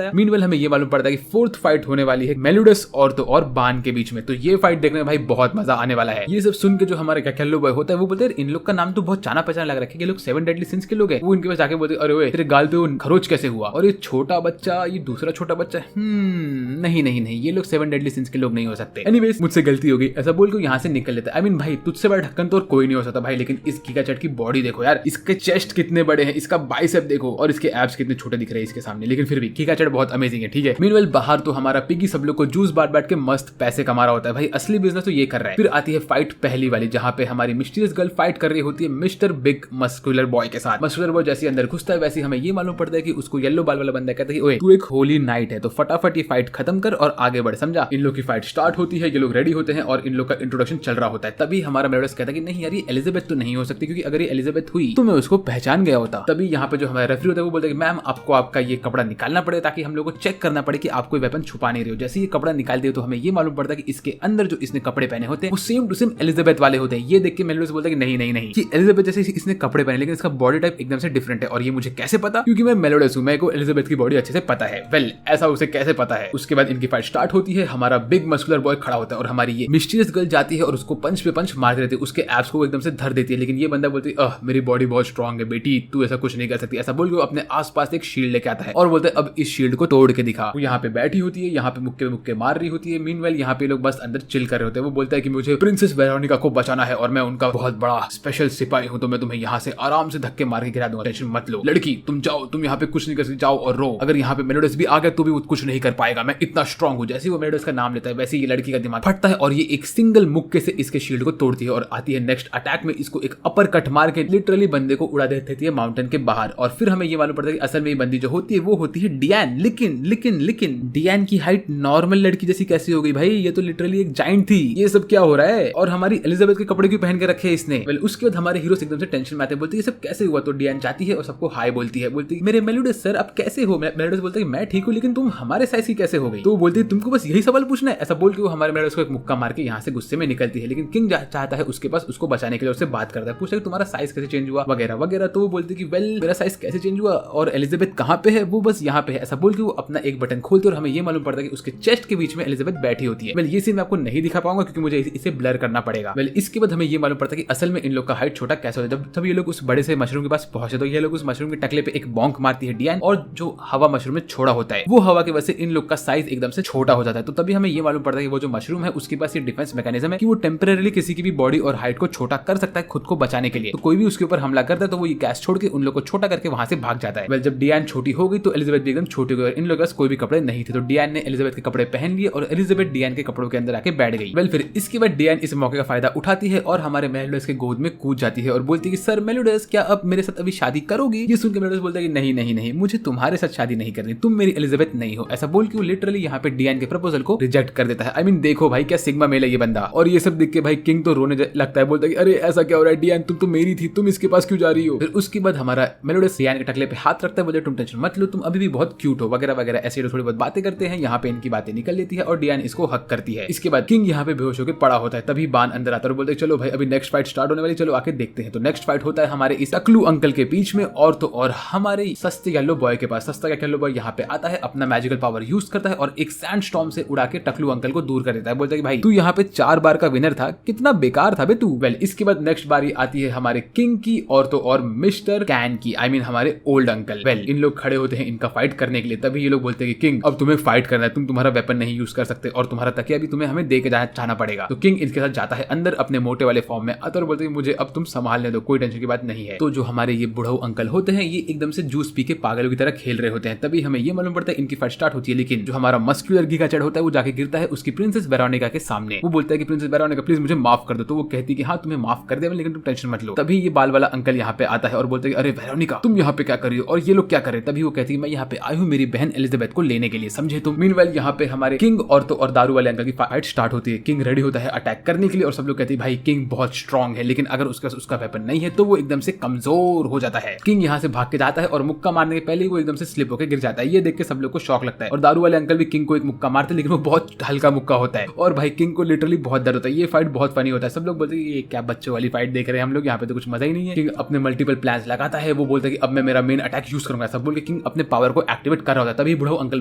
आया। मीनवेल हमें ये मालूम पड़ता है कि फोर्थ फाइट होने वाली है मेलुडस और तो और बान के बीच में, तो ये फाइट देखने में भाई बहुत मजा आने वाला है। ये सब सुन के जो हमारे कैकेलो बॉय होता है वो बोलते हैं इन लोग का नाम तो बहुत जाना पहचाना लग रहा है, ये लोग 7 डेडली सिंस के लोग हैं। वो इनके पास जाके बोलते अरे तेरे गाल पे वो खरोच कैसे हुआ, और ये छोटा बच्चा, ये दूसरा छोटा बच्चा, नहीं नहीं नहीं, ये लोग 7 डेडली सिंस के लोग नहीं हो सकते। एनीवेज मुझसे गलती हो गई, ऐसा बोल के यहाँ से निकल लेता है। आई मीन भाई तुझसे बड़ा ढक्कन तो और कोई नहीं हो सकता भाई, लेकिन इस गीगाचैट की बॉडी देखो यार, इसके चेस्ट कितने बड़े हैं, इसका बाइसेप देखो, और इसके एब्स कितने छोटे दिख रहे हैं इसके सामने, लेकिन फिर भी गीगाचैट बहुत अमेजिंग है, ठीक है। मीनवेल बाहर तो हमारा पिगी सब लोग को जूस बांट के मस्त पैसे कमा रहा होता है भाई, असली बिजनेस तो ये कर रहा है। फिर आती है फाइट पहली वाली, जहां पे हमारी मिस्टीरियस गर्ल फाइट कर रही होती है मिस्टर बिग मस्कुलर बॉय के साथ। मस्कुलर बॉय जैसे अंदर घुसता है वैसे हमें ये मालूम पड़ता है कि उसको येलो बाल वाला बंदा कहता है ओए तू एक होली नाइट है तो फटाफट ये फाइट खत्म कर और आगे बढ़, समझा। इन लोग की फाइट स्टार्ट होती है, ये लोग रेडी होते हैं और इन लोग का इंट्रोडक्शन चल रहा होता है। तभी हमारा मेलोडस कहता है कि नहीं यार ये एलिजाबेथ तो नहीं हो सकती, क्योंकि अगर ये एलिजाबेथ हुई तो मैं उसको पहचान गया होता। तभी यहाँ पे जो हमारा रेफरी होता है वो बोलता है कि मैम आपको आपका ये कपड़ा निकालना पड़े ताकि हम लोग को चेक करना पड़े कि आप कोई वेपन छुपा नहीं रहे हो। जैसे ये कपड़ा निकाल दिए तो हमें ये मालूम पड़ता है कि इसके अंदर जो इसने कपड़े पहने होते हैं वो सेम टू सेम एलिजाबेथ वाले होते हैं। ये देख के मेलोडस बोलता है कि नहीं नहीं नहीं, कि एलिजाबेथ जैसे इसने कपड़े पहने, लेकिन इसका बॉडी टाइप एकदम से डिफरेंट है। और ये मुझे कैसे पता, क्योंकि मैं मेलोडस हूं, मेरे को एलिजाबेथ की बॉडी अच्छे से पता है। वेल ऐसा उसे कैसे पता है। उसके बाद इनकी फाइट स्टार्ट होती है, हमारा बिग मस्कुलर बॉय खड़ा होता है और हमारी ये मिस्टीरियस गर्ल जाती है और उसको पंच पे पंच मार देती है, उसके एब्स को एकदम से धर देती है। लेकिन ये बंदा बोलती है मेरी बॉडी बहुत स्ट्रांग है बेटी, तू ऐसा कुछ नहीं कर सकती। ऐसा बोल के वो अपने आसपास एक शील्ड लेके आता है और बोलते है अब इस शील्ड को तोड़ के दिखा। वो यहाँ पे बैठी होती है, यहाँ पे मुक्के मुक्के मार रही होती है। मीनवेल यहाँ पे लोग बस अंदर चिल कर रहे होते हैं। वो बोलता है कि मुझे प्रिंसेस वेरोनिका को बचाना है और मैं उनका बहुत बड़ा स्पेशल सिपाही हूँ, तो मैं तुम्हें यहाँ से आराम से धक्के मार के गिरा दूंगा, टेंशन मत लो। लड़की तुम जाओ, तुम यहाँ पे कुछ नहीं कर सकती, जाओ और रो। अगर यहाँ पे मेलोडस भी आ गया तो भी कुछ नहीं कर पाएगा, मैं इतना स्ट्रांग हूँ। जैसे वो मेलोडस का नाम लेता है वैसे ये लड़की का दिमाग फटता है और ये एक सिंगल मुक्के से इसके शील्ड को तोड़ती है और आती है नेक्स्ट अटैक में इसको एक अपर कट मार के लिटरली बंदे को उड़ा देती है माउंटेन के बाहर। और फिर हमें ये मालूम पड़ता है कि असल में ये बंदी जो होती है वो होती है डियान। लेकिन डियान की हाइट नॉर्मल लड़की जैसी कैसी हो गई भाई, ये तो लिटरली एक जाइंट थी। ये सब क्या हो रहा है, और हमारी एलिजाबेथ के कपड़े क्यों पहन के रखे इसने। वेल उसके बाद हमारे हीरो एकदम से टेंशन में आते हैं, बोलते ये सब कैसे हुआ। तो डियान जाती है और सबको हाय बोलती है, बोलती मेरे मेलोडस सर आप कैसे हो। मेलोडस बोलता है मैं ठीक हूँ, लेकिन तुम हमारे साइज की कैसे हो गई। तो बोलती है तुमको बस यही सवाल पूछना है। ऐसा बोल के वो हमारे मेलोडस को एक मुक्का मार के यहाँ से गुस्से में निकलती है। लेकिन किंग चाहता है उसके पास उसको बचाने के लिए, उससे बात करता है, पूछता है तुम्हारा साइज कैसे चेंज हुआ वगैरह वगैरह। तो वो बोलती है कि वेल मेरा साइज कैसे चेंज हुआ और एलिजाबेथ कहाँ पे है, वो बस यहाँ पे है। ऐसा बोल के वो अपना एक बटन खोलती है और हमें ये मालूम पड़ता है कि उसके चेस्ट के बीच में एलिजाबेथ बैठी होती है। वेल ये सीन मैं आपको नहीं दिखा पाऊंगा क्योंकि मुझे इसे ब्लर करना पड़ेगा। वेल इसके बाद हमें ये मालूम पड़ता है कि असल में इन लोग का हाइट छोटा कैसे होता है। जब ये लोग उस बड़े से मशरूम के पास पहुंचे तो ये लोग उस मशरूम के टकले पे एक बॉन्क मारती है डियान, और जो हवा मशरूम में छोड़ा होता है वो हवा की वजह से इन लोग का साइज एकदम से छोटा हो जाता है। तो तभी हमें ये मालूम पड़ता है कि वो जो मशरूम है उसके पास ये डिफेंस मैकेनिज्म है कि वो टेम्परेरी किसी की भी बॉडी और हाइट को छोटा कर सकता है खुद को बचाने के लिए। तो कोई भी उसके ऊपर हमला करता है तो वो ये गैस छोड़ के उन लोग को छोटा करके वहां से भाग जाता है। वेल जब डियान छोटी हो गई तो एलिजाबेथ भी एकदम छोटी हो गई। इन लोगों के पास कोई भी कपड़े नहीं थे, तो डियान ने एलिजाबेथ के कपड़े पहन लिए और एलिजाबेथ डियान के कपड़ों के अंदर आके बैठ गई। वेल फिर इसके बाद डियान इस मौके का फायदा उठाती है और हमारे मेलोडस के गोद में कूद जाती है और बोलती है कि सर मेलोडस क्या अब मेरे साथ अभी शादी करोगी। ये सुन के मेलोडस बोलता है कि नहीं मुझे तुम्हारे साथ शादी नहीं करनी, तुम मेरी एलिजाबेथ नहीं हो। ऐसा बोल के वो लिटरली यहाँ पे डियान के प्रपोजल को रिजेक्ट कर देता है। आई मीन देखो भाई क्या सिग्मा मेल है ये बंदा। और ये सब देख के भाई किंग तो रोने लगता है, बोलता है कि अरे ऐसा क्या हो रहा है डियान, तुम तो मेरी थी, तुम इसके पास क्यों जा रही हो। फिर उसके बाद हमारा मेलोडस डियान के टकले पे हाथ रखता है, बोलता है तुम टेंशन मत लो, तुम अभी भी बहुत क्यूट हो वगैरह वगैरह ऐसे थोड़ी बहुत बातें करते हैं। यहाँ पे इनकी बातें निकल लेती है और डियान इसको हक करती है। इसके बाद किंग यहाँ पे बेहोश होकर पड़ा होता है। तभी बान अंदर आता है और बोलते हैं चलो भाई अभी नेक्स्ट फाइट स्टार्ट होने वाली, चलो आके देखते हैं। तो नेक्स्ट फाइट होता है हमारे इस टकलू अंकल के बीच में और तो और हमारे सस्ते येलो बॉय के पास। सस्ता येलो बॉय यहाँ पे आता है, अपना मैजिकल पावर यूज करता है और एक सैंड स्टॉर्म से उड़ा के टकलू अंकल को दूर कर देता है। बोलता है कि भाई तू यहाँ पे 4 बार का विनर था, कितना बेकार था बे तू। वेल इसके बाद नेक्स्ट बारी आती है हमारे किंग की और तो और मिस्टर कैन की, आई मीन हमारे ओल्ड अंकल। वेल इन लोग खड़े होते हैं इनका फाइट करने के लिए। तभी ये लोग बोलते हैं कि किंग अब तुम्हें फाइट करना है, तुम तुम्हारा वेपन नहीं यूज कर सकते और तुम्हारा तकिया भी तुम्हें हमें दे के जाना पड़ेगा। तो किंग इनके साथ जाता है अंदर अपने मोटे वाले फॉर्म में आता और बोलते हैं मुझे अब तुम संभालने दो, कोई टेंशन की बात नहीं है। तो जो हमारे ये बुढ़ऊ अंकल होते हैं ये एकदम से जूस पी के पागलों की तरह खेल रहे होते हैं। तभी हमें ये मालूम पड़ता है इनकी फाइट स्टार्ट होती है। लेकिन जो हमारा मस्कुलर गीगाचैट होता है वो जाके गिरता है उसकी प्रिंसेस वेरोनिका के सामने। वो बोलता है कि प्रिंसेस वेरोनिका प्लीज मुझे माफ कर दो। तो वो कहती है कि हाँ तुम्हें माफ कर दे लेकिन तुम टेंशन मत लो। तभी ये बाल वाला अंकल यहाँ पे आता है और बोलता है अरे वेरोनिका तुम यहाँ पे क्या कर रही हो और ये लोग क्या कर रहे हैं। तभी वो कहती है मैं यहाँ पे आई हूँ मेरी बहन एलिजाबेथ को लेने के लिए, समझे तुम। मीनवाइल यहाँ पे हमारे किंग और तो और दारू वाले अंकल की फाइट स्टार्ट होती है। किंग रेडी होता है अटैक करने के लिए और सब लोग कहते हैं भाई किंग बहुत स्ट्रांग है, लेकिन अगर उसका वेपन नहीं है तो वो एकदम से कमजोर हो जाता है। किंग यहाँ से भाग के जाता है और मुक्का मारने के पहले वो एकदम से स्लिप होकर गिर जाता है। ये देख के सब लोग को शौक लगता है और दारू वाले अंकल भी किंग को एक मुक्का मारते हैं, लेकिन वो बहुत हल्का मुक्का होता है और भाई किंग को लिटरली बहुत दर्द होता है। ये फाइट बहुत फनी होता है। सब लोग बोलते हैं ये क्या बच्चों वाली फाइट देख रहे हैं हम लोग, यहाँ पे तो कुछ मजा ही नहीं है। किंग अपने मल्टीपल प्लान्स लगाता है, वो वो बोलता है कि अब मैं मेरा मेन अटैक यूज करूंगा। सब बोल के किंग अपने पावर को एक्टिवेट कर रहा होता है। तभी बुढ़ऊ अंकल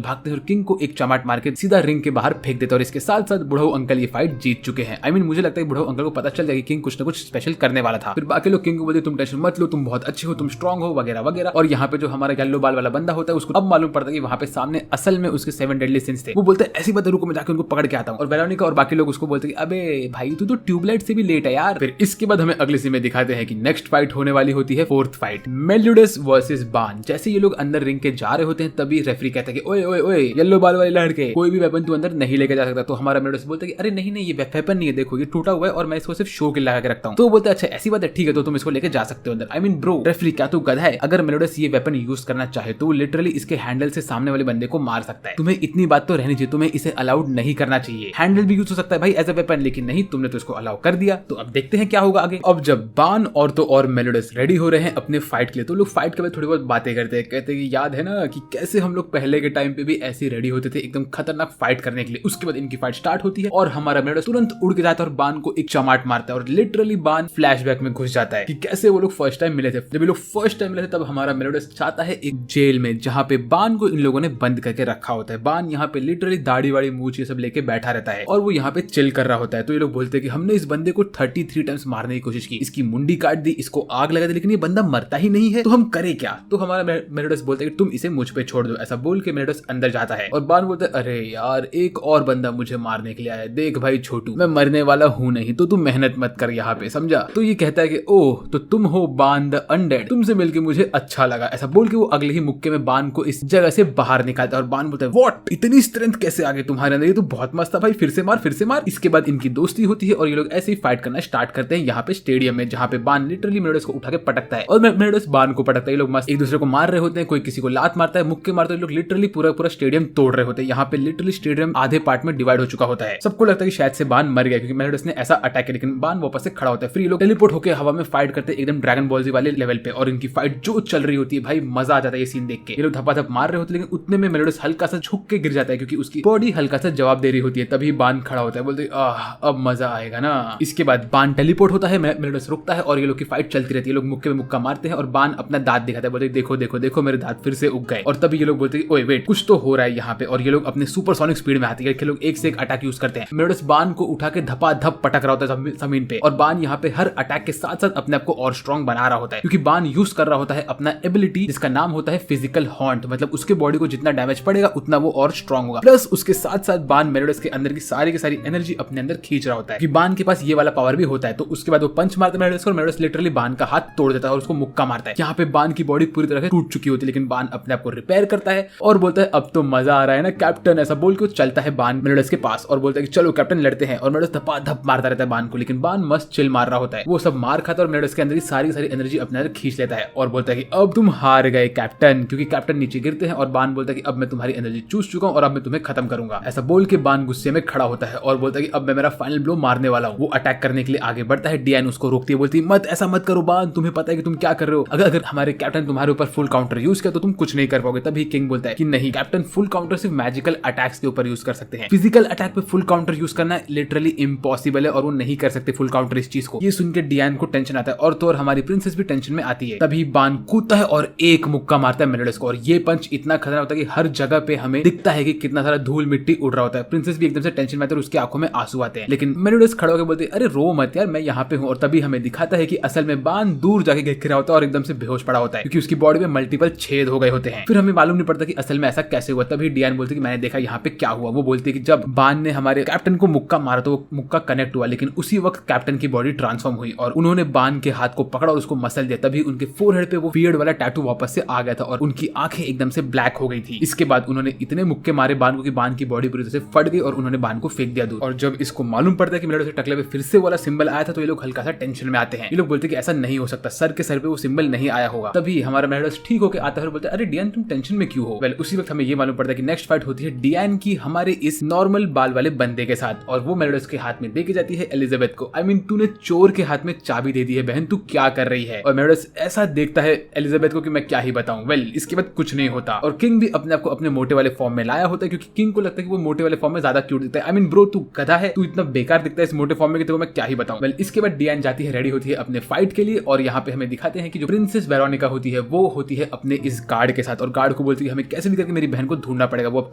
भागते हैं और किंग को एक चमाट मार के सीधा रिंग के बाहर फेंक देते हैं। और इसके साथ साथ बुढ़ऊ अंकल ये फाइट जीत चुके हैं। आई मीन मुझे लगता है बुढ़ऊ अंकल को पता चल गया कि किंग कुछ ना कुछ स्पेशल करने वाला था। फिर बाकी लोग किंग को बोलते तुम टेंशन मत लो, तुम बहुत अच्छे हो, तुम स्ट्रांग हो वगैरह वगैरह। और यहाँ पे जो हमारा येलो बाल वाला बंदा होता है उसको अब मालूम पड़ता है कि वहाँ पे सामने असल में उसके 7 डेडली सिंस थे। वो बोलते हैं ऐसी बात रुको मैं जाकर उनको पकड़ के आता हूँ। और वेरोनिका और बाकी लोग उसको बोलते हैं अबे भाई तू तो ट्यूबलाइट से भी लेट है यार। फिर इसके बाद हमें अगले सीन में दिखाते हैं कि नेक्स्ट फाइट होने वाली होती है 4th फाइट, मेलियोडस वर्सेस बान। जैसे ये लोग अंदर रिंग के जा रहे होते हैं तभी रेफरी कहता है कि ओए ओए ओए येलो बाल वाले लड़के, कोई भी वेपन तू अंदर नहीं लेके जा सकता। तो हमारा मेलियोडस बोलता है कि अरे नहीं नहीं ये वेपन नहीं है, देखो ये टूटा हुआ है और मैं इसको सिर्फ शो के लिए लगा के रखता हूँ। तो बोलते हैं अच्छा ऐसी बात है, ठीक है तो तुम इसको लेके जा सकते हो अंदर। आई मीन ब्रो रेफरी क्या तू गधा है? अगर मेलियोडस ये वेपन यूज करना चाहे तो वो लिटरली इसके हैंडल से सामने वाले बंदे को मार सकता है। तुम्हें इतनी बात तो रहनी चाहिए, तुम्हें इसे अलाउड नहीं करना चाहिए। हैंडल भी यूज हो सकता है भाई एज अ वेपन, लेकिन नहीं तुमने तो इसको अलाउ कर दिया। तो अब देखते हैं क्या होगा आगे। अब जब बान और तो और मेलियोडस रेडी हो रहे हैं अपने फाइट के लिए तो लोग फाइट के बाद थोड़ी बहुत बातें करते हैं। कहते हैं कि याद है ना कि कैसे हम लोग पहले के टाइम पे भी ऐसे रेडी होते थे एकदम खतरनाक फाइट करने के लिए। उसके बाद इनकी फाइट स्टार्ट होती है और हमारा मेलियोडस तुरंत उड़ के जाता है और बान को एक चमाट मारता है और लिटरली बान फ्लैशबैक में घुस जाता है कि कैसे वो लोग फर्स्ट टाइम मिले थे। जब ये लोग फर्स्ट टाइम मिले थे तब हमारा मेलियोडस चाहता है एक जेल में जहाँ पे बान को इन लोगों ने बंद करके रखा होता है। बान यहाँ पे लिटरली दाढ़ी वाड़ी मूंछ ये सब लेके बैठा रहता है और वो यहाँ पे चिल कर रहा होता है। तो ये लोग बोलते हैं कि हमने इस बंदे को 33 टाइम्स मारने की कोशिश की, इसकी मुंडी काट दी, इसको आग लगा दी, लेकिन ये बंदा मरता ही नहीं है, तो हम करें क्या? तो हमारा मेलियोडस बोलता है कि तुम इसे मुझ पे छोड़ दो। ऐसा बोल के मेलियोडस अंदर जाता है और बान बोलता है अरे यार एक और बंदा मुझे मारने के लिए आया, देख भाई छोटू मैं मरने वाला हूँ नहीं, तो तुम मेहनत मत कर यहाँ पे, समझा? तो ये कहता है कि ओह तो तुम हो बान द अनडेड, तुमसे मिलके मुझे अच्छा लगा। ऐसा बोल के वो अगले ही मुक्के में बान को इस जगह से बाहर निकालता है और बान बोलता है व्हाट, इतनी स्ट्रेंथ कैसे आ गई तुम्हारे अंदर? ये तो बहुत मस्त था भाई, फिर से मार फिर से मार। इसके बाद इनकी दोस्ती होती है और ये लोग ऐसे ही फाइट करना स्टार्ट करते हैं यहाँ पे स्टेडियम में, जहाँ पे बान लिटरली मेलियोडस को उठा के पटकता है और मेलियोडस बान को पटकता है। ये लोग मस्त एक दूसरे को मार रहे होते हैं, कोई किसी को लात मारता है, मुक्के मारते हैं। लोग लिटरली पूरा स्टेडियम तोड़ रहे होते हैं। यहाँ पे लिटरली स्टेडियम आधे पार्ट में डिवाइड हो चुका होता है। सबको लगता है कि शायद से बान मर गया क्योंकि मेलियोडस ने ऐसा अटैक किया, लेकिन बान वापस से खड़ा होता है। फिर ये लोग टेलीपोर्ट होकर हवा में फाइट करते हैं एकदम ड्रैगन बॉल जी वाले लेवल पे और इनकी फाइट जो चल रही होती है भाई मजा आ जाता है ये सीन देख के। ये लोग धपाधप मार रहे होते हैं लेकिन उतने में मेलियोडस हल्का सा झुक के गिर जाता है क्योंकि उसकी बॉडी हल्का सा जवाब दे रही होती है। तभी बान खड़ा होता है, बोलते अब मजा आएगा ना। इसके बाद बान टेलीपोर्ट होता है, मेलियोडस रुकता है और ये लोग की फाइट चलती रहती है। लोग मुक्के में मुक्का मारते हैं और बान अपना दांत दिखाता है, बोलते देखो देखो देखो मेरे दांत फिर से उग गए। और तभी ये लोग बोलते हैं ओए वेट कुछ तो हो रहा है यहाँ पे। और ये लोग अपने सुपरसोनिक स्पीड में आते हैं, लोग एक से एक अटैक यूज करते हैं। मेलियोडस बान को उठा के धपाधप पटक रहा होता है जमीन पे और बान यहाँ पे हर अटैक के साथ साथ अपने आप को और स्ट्रॉन्ग बना रहा होता है क्योंकि बान यूज कर रहा होता है अपना एबिलिटी जिसका नाम होता है फिजिकल हॉन्ट। मतलब उसके बॉडी को जितना डैमेज पड़ेगा उतना वो और स्ट्रॉन्ग होगा। प्लस उसके साथ साथ बान मेलियोडस के अंदर की सारी एनर्जी अपने अंदर खींच रहा होता है कि बान के पास ये वाला पावर भी होता है। तो उसके बाद वो पंच मारता है मेलियोडस को और मेलियोडस लिटरली बान का हाथ तोड़ देता है और उसको मुक्का मारता है। यहाँ पे बान की बॉडी पूरी तरह से टूट चुकी होती है लेकिन बान अपने आप को रिपेयर करता है और बोलता है अब तो मजा आ रहा है ना कैप्टन। ऐसा बोल के चलता है बान मेलियोडस के पास और बोलता है कि चलो कैप्टन लड़ते हैं। और मेलियोडस धपाधप मारता रहता है बान को, लेकिन बान मस्त चिल मार रहा होता है। वो सब मार खाता है और मेलियोडस के अंदर की सारी एनर्जी अपने अंदर खींच लेता है और बोलता है कि अब तुम हार गए कैप्टन, क्योंकि कैप्टन नीचे गिरते हैं और बान बोलता है कि अब मैं तुम्हारी एनर्जी चूस चुका हूं और अब मैं तुम्हें खत्म करूंगा। ऐसा बोल के बान गुस्से में खड़ा होता है और बोलता है कि अब मैं मेरा फाइनल ब्लो मारने वाला हूं। वो अटैक करने के लिए आगे बढ़ता है, डियान उसको रोकती है, बोलती है मत ऐसा मत करो बान, तुम्हें पता है कि तुम क्या कर रहे हो, अगर हमारे कैप्टन तुम्हारे ऊपर फुल काउंटर यूज किया तो तुम कुछ नहीं कर पाओगे। तभी किंग बोलता है कि नहीं कैप्टन, फुल काउंटर सिर्फ मैजिकल अटैक्स के ऊपर यूज कर सकते हैं, फिजिकल अटैक पे फुल काउंटर यूज करना लिटरली इम्पॉसिबल है और वो नहीं कर सकते फुल काउंटर इस चीज को। ये सुन के डियान को टेंशन आता है और तो और हमारी प्रिंसेस भी टेंशन में आती है। तभी बान कूदता है और एक मुक्का मारता है मेलियोडस को और ये पंच इतना खतरनाक होता है कि हर जगह पे हमें दिखता है कि कितना सारा धूल मिट्टी उड़ रहा होता है। प्रिंसेस भी एकदम से टेंशन में आती है और उसकी आंखों में आंसू आते हैं, लेकिन मेलियोडस खड़ा होकर बोलते अरे रो मत यार, मैं यहाँ पे हूँ। और तभी हमें दिखाता है कि असल में बान दूर जाके गिर रहा होता है और एकदम से बेहोश पड़ा होता है क्योंकि उसकी बॉडी में मल्टीपल छेद हो गए होते हैं। फिर हमें मालूम नहीं पड़ता कि असल में ऐसा कैसे हुआ। तभी डियान बोलती है कि मैंने देखा यहाँ पे क्या हुआ। वो बोलती है कि जब बान ने हमारे कैप्टन को मुक्का मारा तो वो मुक्का कनेक्ट हुआ, लेकिन उसी वक्त कैप्टन की बॉडी ट्रांसफॉर्म हुई और उन्होंने बान के हाथ को पकड़ा और उसको मसल दिया। तभी उनके फोरहेड पे वो बियर्ड वाला टैटू वापस से आ गया था और उनकी आंखें एकदम से ब्लैक हो गई थी। इसके बाद उन्होंने इतने मुक्के मारे बान को कि बान की बॉडी पूरी तरह से फट गई और उन्होंने बान को फेंक दिया दूर। और जब इसको मालूम पड़ता है कि मेलियोडस के टकले पे फिर से वाला सिंबल आया था तो ये लोग हल्का सा टेंशन में आते हैं। ये लोग बोलते हैं कि ऐसा नहीं हो सकता, सर के सर पे वो सिंबल नहीं आया होगा। तभी हमारा मेलियोडस ठीक होकर आता है और बोलता है अरे डियान तुम टेंशन में क्यों हो। वेल उसी वक्त हमें ये मालूम पड़ता है कि नेक्स्ट फाइट होती है डियान की हमारे इस नॉर्मल बाल वाले बंदे के साथ और वो मेलियोडस के हाथ में देके जाती है एलिजाबेथ को। आई मीन तूने चोर के हाथ में चाबी दे दी है बहन, तू क्या कर रही है। और मेलियोडस ऐसा देखता है एलिजाबेथ को कि मैं क्या ही बताऊं। वेल इसके बाद कुछ नहीं होता और किंग भी अपने आप को अपने मोटे वाले फॉर्म में लाया होता है क्योंकि किंग को लगता है कि वो मोटे वाले फॉर्म में ज्यादा क्यूट दिखता है। आई मीन ब्रो तू गधा है, तू इतना बेकार दिखता है इस मोटे फॉर्म में कि तेरे को मैं क्या ही बताऊं। वेल इसके बाद डियान जाती है, रेडी होती है अपने फाइट के लिए और यहाँ पे हमें दिखाते हैं कि जो प्रिंस प्रिंसेस वेरोनिका होती है वो होती है अपने इस गार्ड के साथ और गार्ड को बोलती है हमें कैसे भी करके मेरी बहन को ढूंढना पड़ेगा, वो अब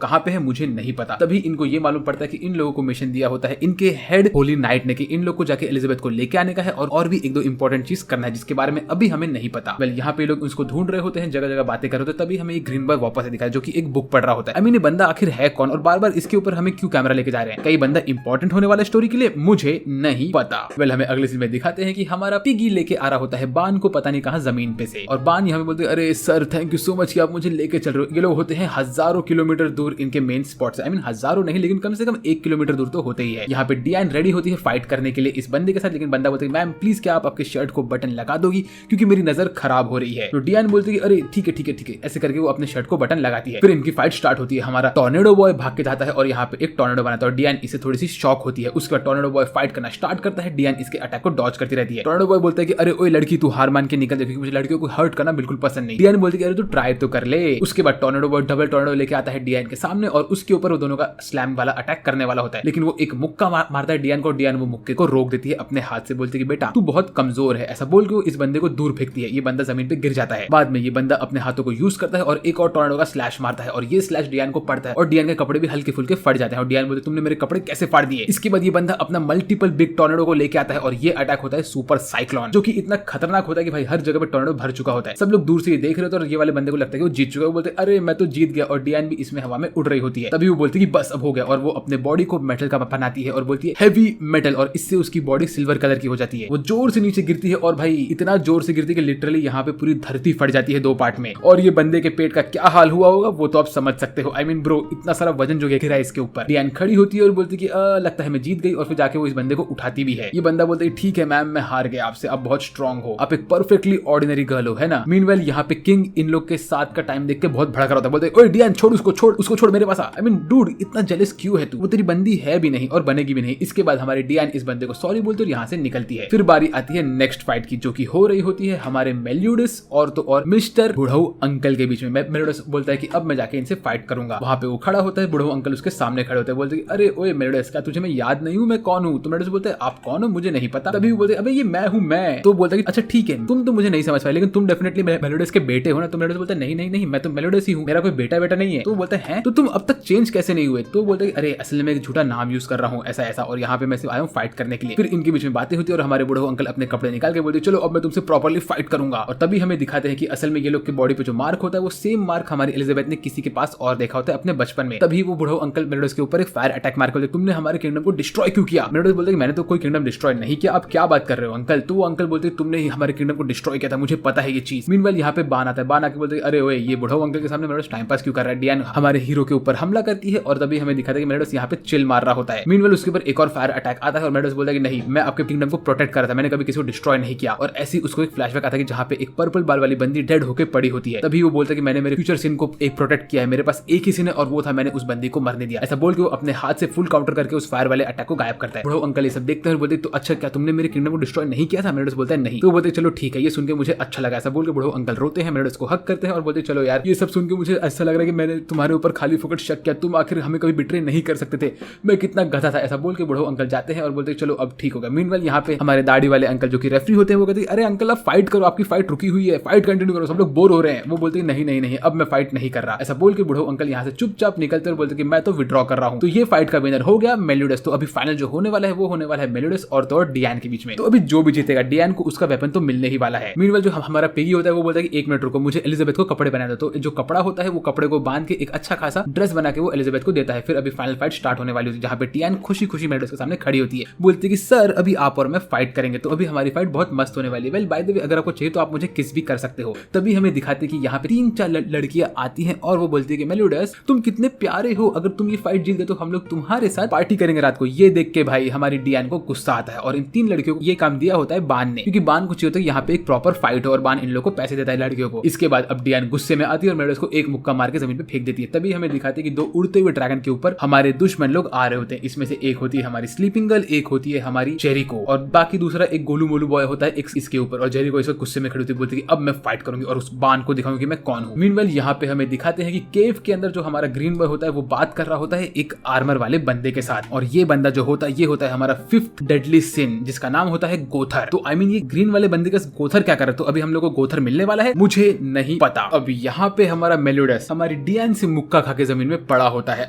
कहाँ पे है मुझे नहीं पता। तभी इनको ये मालूम पड़ता है कि इन लोगों को मिशन दिया होता है इनके हेड होली नाइट ने कि इन लोग को जाके एलिजाबेथ को लेके आने का है और भी एक दो इंपॉर्टेंट चीज करना है जिसके बारे में अभी हमें नहीं पता। वेल यहाँ पे लोग उसको ढूंढ रहे होते हैं, जगह जगह बातें कर रहे होते हैं। तभी हमें एक ग्रीन बॉय वापस दिखा है जो कि एक बुक पढ़ रहा होता है। आई मीन ये बंदा आखिर है कौन और बार बार इसके ऊपर हमें क्यों कैमरा लेके जा रहे हैं? कई बंदा इंपॉर्टेंट होने वाला स्टोरी के लिए, मुझे नहीं पता। वेल हमें अगले सीन में दिखाते हैं कि हमारा पिगी लेके आ रहा होता है बान को पता नहीं कहां जमीन पे से, और बान यहाँ पे बोलते हैं अरे sir thank you so much कि आप मुझे लेके चल रहे हो। ये लोग होते हैं हजारों किलोमीटर दूर इनके मेन स्पॉट से, आई मीन हजारों नहीं लेकिन कम से कम 1 किलोमीटर दूर तो होते ही है। यहाँ पे डियान रेडी होती है फाइट करने के लिए इस बंदे के साथ, लेकिन बंदा बोलता है मैम प्लीज क्या आप आपके शर्ट को बटन लगा दोगी क्योंकि मेरी नजर खराब हो रही है। तो डियान बोलती है अरे ठीक है ठीक है ठीक है, ऐसे करके वो अपने शर्ट को बटन लगाती है। फिर इनकी फाइट स्टार्ट होती है। हमारा टॉर्नेडो बॉय भाग के जाता है और यहाँ पे एक टॉर्नेडो बनाता है और डियान इसे थोड़ी सी शॉक होती है। उसके बाद टॉर्नेडो बॉय फाइट करना स्टार्ट करता है, डियान इसके अटैक को डॉज करती रहती है। टॉर्नेडो बॉय बोलता है कि अरे ओए लड़की तू हार मान के निकल जा क्योंकि मुझे लड़कियों को हर्ट करना बिल्कुल पसंद नहीं। डियान बोलती है अरे तू ट्राई तो कर ले। उसके बाद टॉर्नेडो बॉय डबल टॉर्नेडो लेके आता है डियान के सामने और उसके ऊपर वो दोनों का स्लैम वाला अटैक करने वाला होता है, लेकिन वो एक मुक्का मारता है डियान को। डियान वो मुक्के को रोक देती है अपने हाथ से, बोलती है कि बेटा तू बहुत कमजोर है। ऐसा बोल के वो इस बंदे को दूर फेंकती है। ये बंदा जमीन पे गिर जाता है। बाद में ये बंदा अपने हाथों को यूज करता है और एक और टॉर्नेडो का स्लैश मारता है और ये स्लैश डियान को पड़ता है और डियान के कपड़े भी हल्के फुल्के फट जाते हैं और डियान बोलते तुमने मेरे कपड़े कैसे फाड़ दिए। इसके बाद ये बंदा अपना मल्टीपल बिग टॉर्नेडो को लेके आता है और ये अटैक होता है सुपर साइक्लोन, जो कि इतना खतरनाक होता है कि भाई हर जगह पे टॉर्नेडो भर चुका होता है। सब लोग दूर से ये देख रहे होते हैं और ये वाले बंदे को लगता है कि वो जीत चुका है। वो बोलते अरे मैं तो जीत गया और डियान भी इसमें हवा में उड़ रही होती है। तभी वो बोलती है कि बस अब हो गया और वो अपने बॉडी को मेटल का बनाती है और बोलती है हेवी मेटल और इससे उसकी बॉडी सिल्वर कलर की हो जाती है। वो जोर से नीचे गिरती है और भाई इतना जोर से गिरती है कि लिटरली यहाँ पे पूरी धरती फट जाती है 2 पार्ट में। और ये बंदे के पेट का क्या हाल हुआ होगा वो तो आप समझ सकते हो। आई मीन ब्रो इतना सारा वजन जो गिरा है इसके ऊपर। डियान खड़ी होती है और बोलती है कि लगता है मैं जीत गई और फिर जाके वो इस बंदे को उठाती भी है। ये बंदा बोलता है ठीक है मैम मैं हार गया आपसे, आप बहुत स्ट्रांग हो, आप एक परफेक्टली ऑर्डिनरी गर्ल हो, है ना। मीनवेल यहाँ पे किंग इन लोग के साथ का टाइम देख के बहुत भड़का होता है। बोलते ओए डियान छोड़ उसको छोड़ मेरे पास आ। आई मीन डूड इतना जेलस क्यों है तू, वो तेरी बंदी है भी नहीं और बनेगी भी नहीं। इसके बाद हमारी डियान इस बंदे को सॉरी बोलती है और यहाँ से निकलती है। फिर बारी आती है नेक्स्ट फाइट की जो की हो रही होती है हमारे मेल्यूडस और तो और मिस्टर बुढ़ऊ अंकल के बीच में। मेल्यूडस बोलता है कि अब मैं जाके इनसे फाइट करूंगा। वहां पे वो खड़ा होता है, बुढ़ऊ अंकल उसके सामने खड़े होते हैं। बोलते हैं अरे ओए मेल्यूडस क्या तुझे मैं याद नहीं हूँ, मैं कौन हूँ? तो मेल्यूडस बोलते हैं आप कौन हो मुझे नहीं पता। तभी वो बोलते अबे ये मैं हूँ मैं। तो बोलता है अच्छा ठीक है तुम तो मुझे नहीं समझ पाए लेकिन तुम डेफिनेटली मेल्यूडस के बेटे हो ना। तो मेल्यूडस बोलता है नहीं मैं तो मेल्यूडस ही हूँ, मेरा कोई बेटा नहीं है। तो बोलते हैं तो तुम अब तक चेंज कैसे नहीं हुए? तो बोलते हैं अरे असल में एक झूठा नाम यूज कर रहा हूँ ऐसा और यहाँ पे मैं सिर्फ आया हूँ फाइट करने के लिए। फिर इनके बीच में बातें होती है और हमारे बुढ़ऊ अंकल अपने कपड़े निकाल के बोलते चलो अब मैं तुमसे प्रॉपर्ली फाइट करूंगा। और तभी हमें दिखाते हैं कि असल में ये लोग के बॉडी पे जो मार्क होता है वो सेम मार्क हमारी एलिजाबेथ ने किसी के पास और देखा होता है अपने बचपन में। तभी वो बुढ़ऊ अंकल मेल्यूडस के ऊपर एक फायर अटैक मार के तुमने हमारे किंगडम को डिस्ट्रॉय क्यों किया? मेल्यूडस बोलते हैं मैंने तो कोई किंगडम डिस्ट्रॉय नहीं किया, आप क्या बात कर रहे हो अंकल? तो वो अंकल बोलते हैं तुमने ही हमारे किंगडम को डिस्ट्रॉय किया था, मुझे पता है ये चीज। मीनवाइल यहाँ पे बान आता है, बान आके बोलते हैं अरे ओए ये बुढ़ऊ अंकल के सामने मेल्यूडस टाइम पास क्यों कर रहा है? डियान हमारे हीरो के ऊपर हमला करती है और तभी हमें दिखाता है कि मेल्यूडस यहाँ पे चिल मार रहा होता है। मीनवाइल उसके ऊपर एक और फायर अटैक आता है और मेल्यूडस बोलता है कि नहीं मैं आपके किंगडम को प्रोटेक्ट कर रहा था, मैंने कभी किसी को डिस्ट्रॉय नहीं किया। और ऐसी उसको एक फ्लैशबैक आता है कि जहाँ पे एक पर्पल बाल वाली बंदी डेड होकर पड़ी होती है। तभी वो बोलता है कि मैंने मेरे फ्यूचर सिन को एक प्रोटेक्ट किया है, मेरे पास एक ही सिन है और वो था मैंने उस बंदी को मरने दिया। ऐसा बोल के वो अपने हाथ से फुल काउंटर करके उस फायर वाले अटैक को गायब करता है। बुढ़ऊ अंकल ये सब देखते हैं और बोलते तो अच्छा क्या तुमने मेरे किंगडम को डिस्ट्रॉय नहीं किया था? मेल्यूडस बोलता है नहीं। तो बोलते चलो ठीक है ये सुन के मुझे अच्छा लगा। ऐसा बोल के बुढ़ऊ अंकल रोते हैं, मेल्यूडस को हक करते हैं और बोलते चलो यार ये सब सुन के मुझे ऐसा लग रहा है कि मैंने तुम्हारे ऊपर खाली फोकट शक किया, तुम आखिर हमें कभी बिट्रे नहीं कर सकते थे, मैं कितना गधा था। ऐसा बोल के बुढ़ऊ अंकल जाते हैं और बोलते चलो अब ठीक होगा। मीनवाइल यहाँ पे हमारे दाढ़ी वाले अंकल जो कि रेफरी होते हैं वो कहते हैं अरे अंकल आप फाइट करो, आपकी फाइट रुकी हुई है, फाइट कंटिन्यू करो, सब लोग बोर हो रहे हैं। वो बोलते हैं नहीं अब मैं फाइट नहीं कर रहा। ऐसा बोल के बुढ़ऊ अंकल यहाँ से चुपचाप निकलते और बोलते कि मैं तो विड्रॉ कर रहा हूँ। तो ये फाइट का विनर हो गया मेल्यूडस। तो अभी फाइनल जो होने वाला है वो होने वाला है मेल्यूडस और तो और डियान के बीच में। तो अभी जो भी जीतेगा डियान को उसका वेपन तो मिलने ही वाला है। मीनवाइल जो हमारा पिगी होता है वो बोलता है कि 1 मिनट रुको मुझे एलिजाबेथ को कपड़े बना दो। तो जो कपड़ा होता है वो कपड़े को बांध के एक अच्छा खासा ड्रेस बना के वो एलिजाबेथ को देता है। फिर अभी फाइनल फाइट स्टार्ट होने वाली होती है जहाँ पे डियान खुशी मेल्यूडस के सामने खड़ी होती है, बोलती है कि सर अभी आप और मैं फाइट करेंगे। तो अभी हमारी फाइट बहुत मस्त होने वाली है। वेल बाय द वे अगर आपको चाहिए तो आप मुझे किस भी कर सकते हो। तभी हमें दिखाते हैं कि यहाँ पे 3-4 लड़कियां आती हैं और वो बोलती है कि मेल्यूडस तुम कितने प्यारे हो, अगर तुम ये फाइट जीत गए तो हम लोग तुम्हारे साथ पार्टी करेंगे रात को। ये देख के भाई हमारी डियान को गुस्सा आता है और इन 3 लड़कियों को ये काम दिया होता है बान ने, क्योंकि बान को चाहिए होता है यहाँ पे एक प्रॉपर फाइट हो और बान इन लोगों को पैसे देता है लड़कियों को। इसके बाद अब डियान गुस्से में आती है और मेल्यूडस को एक मुक्का मार के जमीन पे फेंक देती है। तभी हमें दिखाते हैं कि 2 उड़ते हुए ड्रैगन के ऊपर हमारे दुश्मन लोग आ रहे होते हैं। इसमें से एक होती है हमारी स्लीपिंग गर्ल, एक होती है हमारी जेरिको और बाकी दूसरा एक गोलू मोलू बॉय होता है इसके ऊपर। और जेरिको इसको गुस्से में खड़ी होती है, बोलती है कि अब मैं फाइट करूंगी और उस बान को दिखाऊंगी कि मैं कौन हूं। मीनवाइल यहाँ पे हमें दिखाते हैं कि केव के अंदर जो हमारा ग्रीन बॉय होता है वो बात कर रहा होता है एक आर्मर वाले बंदे के साथ और ये बंदा जो होता है ये होता है हमारा 5th डेडली सिन जिसका नाम होता है गोथर। तो आई मीन ये ग्रीन वाले बंदे का गोथर क्या कर रहा है? तो अभी हम लोग को गोथर मिलने वाला है, मुझे नहीं पता। अब यहाँ पे हमारा मेलोडस हमारी डियान से मुक्का खा के जमीन में पड़ा होता है।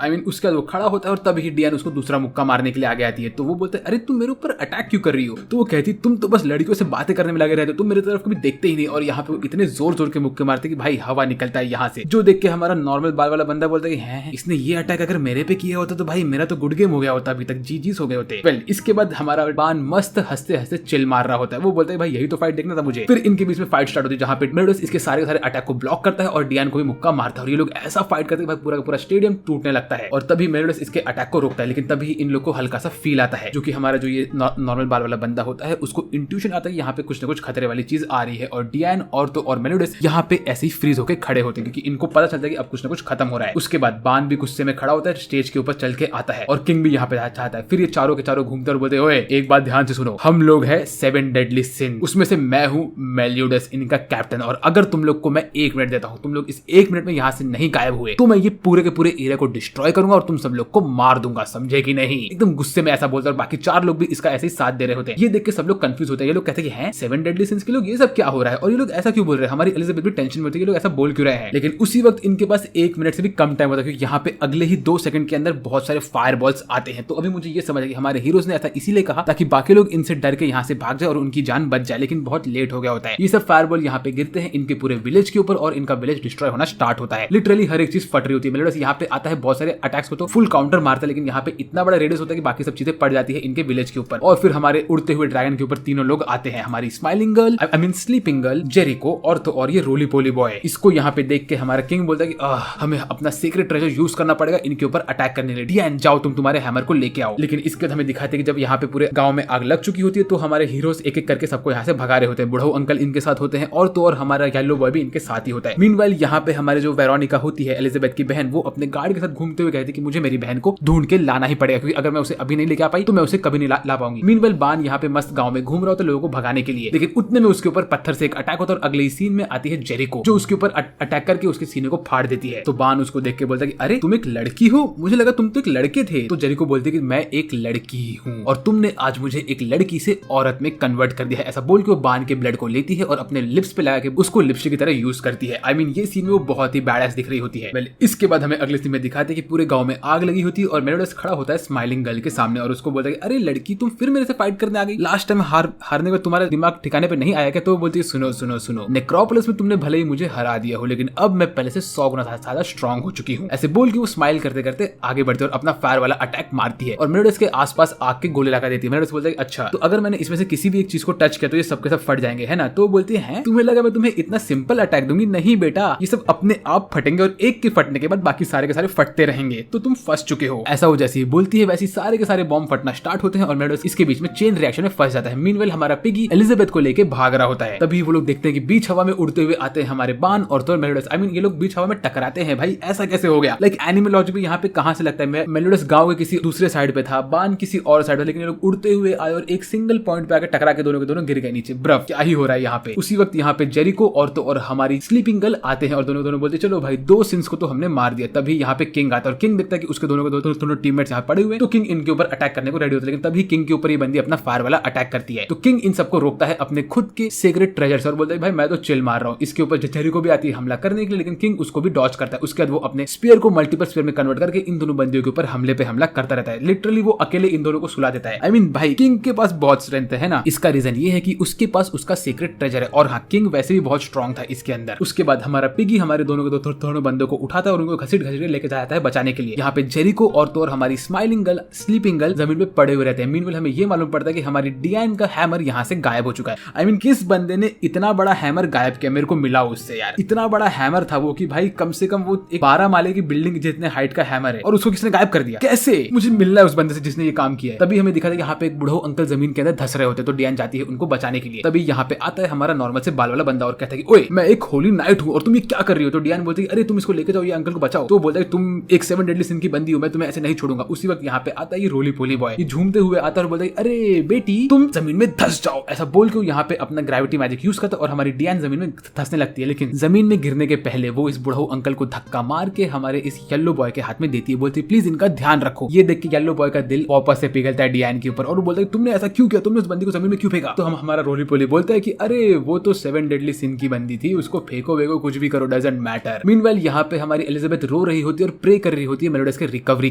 आई मीन उसके बाद वो खड़ा होता है और तभी डियान उसको दूसरा मुक्का मारने के लिए आगे आती है। तो वो बोलते है, अरे तुम मेरे ऊपर अटैक क्यों कर रही हो? तो वो कहती, तुम तो बस लड़कियों से बातें करने में लगे रहते हो, तुम मेरे तरफ कभी देखते ही नहीं। और यहाँ पे इतने जोर जोर के मुक्के मारते कि भाई हवा निकलता है यहाँ से, जो देख के हमारा नॉर्मल बाल वाला बंदा बोलता है कि है इसने ये अटैक अगर मेरे पे किया होता तो भाई मेरा तो गुड गेम हो गया होता, अभी तक जी हो गए होते। वेल इसके बाद हमारा बान मस्त हंसते हंसते चिल मार रहा होता है। वो बोलता है भाई यही तो फाइट देखना था मुझे। फिर इनके बीच में फाइट स्टार्ट होती है, जहाँ पे मेलोडस इसके सारे अटैक को ब्लॉक करता है और डियान को भी मुक्का मारता है। और ये लोग ऐसा फाइट करते हैं भाई पूरा का पूरा स्टेडियम टूटने लगता है। और तभी मेलोडस इसके अटैक को रोकता है, लेकिन तभी इन लोग को हल्का सा फील आता है, जो कि हमारा जो ये नॉर्मल बाल वाला बंदा होता है उसको इंट्यूशन आता है यहाँ पे कुछ ना कुछ खतरे वाली चीज आ रही है। और डियान और मेलोडस यहाँ पे ऐसे ही फ्रीज होकर खड़े होते हैं, क्योंकि इनको पता चलता है कि अब कुछ ना कुछ खत्म हो रहा है। उसके बाद बान भी गुस्से में खड़ा होता है, स्टेज के ऊपर चल के आता है और किंग भी यहाँ पे चाहता है। फिर ये चारों के चारों घूमते और बोलते हैं, ओए एक बात ध्यान से सुनो, हम लोग है 7 डेडली सिन, उसमें से मैं हूँ मेलोडस इनका कैप्टन, और अगर तुम लोग को मैं 1 मिनट देता हूँ, तुम लोग इस 1 मिनट में यहाँ से नहीं गायब हुए तो मैं ये पूरे के पूरे एरिया को डिस्ट्रॉय करूंगा और तुम सब लोग को मार दूंगा, समझे कि नहीं? एकदम गुस्से में ऐसा बोलता है। और बाकी 4 लोग भी इसका ऐसे ही साथ दे रहे होते हैं। ये देख के सब लोग कंफ्यूज होते हैं। ये लोग कहते हैं कि हैं 7 डेडली सिंस के लोग ये सब क्या हो रहा है और ये लोग ऐसा क्यों बोल रहे हैं? हमारी एलिजाबेथ भी टेंशन में होती है, ये लोग ऐसा बोल क्यों रहे हैं? लेकिन उसी वक्त इनके पास 1 मिनट से भी कम टाइम होता है, क्योंकि यहाँ पे अगले ही 2 सेकंड के अंदर बहुत सारे फायर बॉल्स आते हैं। तो अभी मुझे ये समझ है कि हमारे हीरोज ने ऐसा इसीलिए कहा ताकि बाकी लोग इनसे डर के यहाँ से भाग जाए और उनकी जान बच जाए, लेकिन बहुत लेट हो गया होता है। ये सब फायर बॉल यहाँ पे गिरते हैं इनके पूरे विलेज के ऊपर और इनका विलेज डिस्ट्रॉय होना स्टार्ट होता है। लिटरली हर एक चीज फट रही होती है। मेलोडस यहाँ पे आता है, बहुत सारे अटैक्स को तो फुल काउंटर मारता है, लेकिन यहाँ पे इतना बड़ा रेडियस होता है कि बाकी सब चीजें पड़ जाती है इनके विलेज के ऊपर। और फिर हमारे उड़ते हुए ड्रैगन के ऊपर तीनों लोग आते हैं, हमारी smiling girl, I mean sleeping girl, Jericho और तो और ये रोली पोली बॉय। इसको यहाँ पे देख के हमारा किंग बोलता है कि हमें अपना सीक्रेट ट्रेजर यूज करना पड़ेगा इनके ऊपर अटैक करने के लिए। डियान जाओ तुम तुम्हारे हैमर को लेके आओ। लेकिन इसके बाद हमें दिखाते हैं कि जब यहाँ पे पूरे गांव में आग लग चुकी होती है तो हमारे हीरोज एक एक करके सबको यहाँ से भगा रहे होते हैं। बुढ़ऊ अंकल इनके साथ होते हैं और तो और हमारा येलो बॉय भी इनके साथ ही होता है। मीनवाइल यहाँ पे हमारे जो वेरोनिका होती है एलिजाबेथ की बहन, वो अपने गार्ड के साथ घूमते हुए कहती है कि मुझे मेरी बहन को ढूंढ के लाना ही पड़ेगा, क्योंकि अगर मैं उसे अभी नहीं लेके आ पाई तो मैं उसे कभी नहीं ला पाऊंगी। मीनवाइल बान यहाँ पे मस्त गांव में घूम रहा होता है लोगों को भगाने के लिए, लेकिन उतने में उसके ऊपर पत्थर से एक अटैक होता है और अगले ही सीन में आती है जेरिको, जो उसके ऊपर अटैक करके उसके सीने को फाड़ देती है। तो बान उसको देख के बोलता है कि अरे तुम एक लड़की हो, मुझे लगा तुम तो एक लड़के थे। तो जेरिको बोलती है कि मैं एक लड़की हूँ और तुमने आज मुझे एक लड़की से औरत में कन्वर्ट कर दिया है। ऐसा बोल के वो बान के ब्लड को लेती है और अपने लिप्स पे लगा के उसको लिपस्टिक की तरह यूज करती है। आई मीन ये सीन में वो बहुत ही बैडएस दिख रही होती है। इसके बाद हमें अगले सीन में दिखाते हैं कि पूरे गांव में आग लगी होती है और मेलोडस खड़ा होता है स्माइलिंग गर्ल के सामने और उसको बोलता है अरे लड़की तुम फिर मेरे से फाइट करने आ गई, लास्ट टाइम हारने में तुम्हारा दिमाग ठिकाने पे नहीं आया क्या? तो वो बोलती है सुनो सुनो सुनो, नेक्रोपोलिस में तुमने भले ही मुझे हरा दिया हो, लेकिन अब मैं पहले से 100 गुना ज्यादा स्ट्रांग हो चुकी हूँ। ऐसे बोल के वो स्माइल करते करते आगे बढ़ती है और अपना फायर वाला अटैक मारती है और मेलोडस के आसपास आग के गोले लगा देती है। मेलोडस बोलता है अच्छा तो अगर मैंने इसमें से किसी भी एक चीज को टच किया तो ये सबके सब फट जाएंगे, है ना? तो बोलती है तुम्हें लगा मैं तुम्हें इतना सिंपल अटैक दूंगी? नहीं बेटा, ये सब अपने आप फटेंगे और एक के फटने के बाद बाकी सारे के सारे फटते रहेंगे, तो तुम फंस चुके हो। ऐसा वो जैसी बोलती है वैसी सारे के सारे बॉम्ब फटना स्टार्ट होते हैं और मेलोडस इसके बीच में चेन रिएक्शन में फंस जाता है। मीनवेल हमारा पिगी एलिजाबेथ को लेके भाग रहा होता है। तभी वो लोग देखते हैं कि बीच हवा में उड़ते हुए आते हैं हमारे बान और तो मेलोडस। आई मीन ये लोग बीच हवा में टकराते हैं। भाई ऐसा कैसे हो गया? लाइक एनिमोलॉजी भी यहाँ पे कहां से लगता है? मेलोडस गांव के किसी दूसरे साइड पे था, बान किसी और साइड पे, लेकिन ये लोग उड़ते हुए आए और एक सिंगल पॉइंट पे आकर टकरा के दोनों के दोनों गिर गए नीचे। ब्रफ क्या ही हो रहा है यहाँ पे? उसी वक्त यहाँ पे जेरिको और तो और हमारी स्लीपिंग गर्ल आते हैं और दोनों बोलते चलो भाई 2 सिंस को तो हमने मार दिया। तभी यहाँ पे किंग आता है और किंग देखता है कि उसके दोनों टीममेट्स यहाँ पड़े हुए, तो किंग इनके ऊपर अटैक करने को रेडी होता है। लेकिन तभी किंग के ऊपर ये बंदी अपना फायर वाला अटैक करती है, तो किंग इन सबको रोकता है अपने खुद के सीक्रेट ट्रेजर से और बोलता है भाई मैं तो चिल मार रहा हूँ। इसके ऊपर जेरिको भी आती है हमला करने के लिए, लेकिन किंग उसको भी डॉज करता है। उसके बाद वो अपने स्पीयर को मल्टीपल स्पीयर में कन्वर्ट करके इन दोनों बंदियों के ऊपर हमले पे हमला करता रहता है। लिटरली वो अकेले इन दोनों को सुला देता है। आई मीन भाई किंग के पास बहुत स्ट्रेंथ है ना। इसका रीजन ये है कि उसके पास उसका सीक्रेट ट्रेजर है और हाँ किंग वैसे भी बहुत स्ट्रॉन्ग था इसके अंदर। उसके बाद हमारा पिगी हमारे दोनों के दोनों बंदों को उठाता है और उनको घसीट घसीट लेके जाता है बचाने के लिए। यहाँ पे जेरिको और तो और हमारी स्माइलिंग गर्ल स्लीपिंग गर्ल जमीन पे पड़े हुए रहते हैं। मीनवेल हमें ये मालूम पड़ता है कि हमारी डियान का हैमर यहाँ से गायब हो चुका है। आई मीन किस बंदे ने इतना बड़ा हैमर गायब किया? मेरे को मिला उससे यार, इतना बड़ा हैमर था वो कि भाई कम से कम वो एक 12 माले की बिल्डिंग जितने हाइट का हैमर है और उसको किसने गायब कर दिया? कैसे? मुझे मिल रहा है उस बंदे से जिसने ये काम किया है। तभी हमें दिखा था कि यहाँ पे एक बुढ़ो अंकल जमीन के अंदर धस रहे होते, तो डियान जाती है उनको बचाने के लिए। तभी यहाँ पे आता है हमारा नॉर्मल से बाल वाला बंदा और कहता है कि ओए मैं एक होली नाइट हूँ और तुम ये क्या कर रही हो? तो डियान बोलती है अरे तुम इसको लेके जाओ, ये अंकल को बचाओ। तो बोलता है तुम एक 7 डेडली सिन की बंदी हो, मैं तुम्हें ऐसे नहीं छोड़ूंगा। उसी वक्त यहाँ पे आता है ये रोली पोली बॉय, ये झूमते हुए आता है और बोलता है अरे बेटी तुम जमीन में धस जाओ। ऐसा बोल के यहाँ पे अपना ग्रेविटी मैजिक यूज करता है और हमारी डियान जमीन में धसने लगती है। लेकिन जमीन में गिरने के पहले वो इस बुढ़ऊ अंकल को धक्का मार के हमारे इस येलो बॉय के हाथ में देती है, बोलती है प्लीज इनका ध्यान रखो। ये देख के येलो बॉय का दिल वापस से पिघलता है डियान के ऊपर और बोलता है तुमने ऐसा क्यों किया? तुमने उस बंदी को जमीन में क्यों फेंका? तो हमारा रोली पोली बोलता है कि अरे अरे वो तो 7 डेडली सिन की बंदी थी, उसको फेंको वेगो कुछ भी करो, डजंट मैटर। मीनवाइल यहाँ पे हमारी एलिजाबेथ रो रही होती है और प्रे कर रही होती है मेलोडस के रिकवरी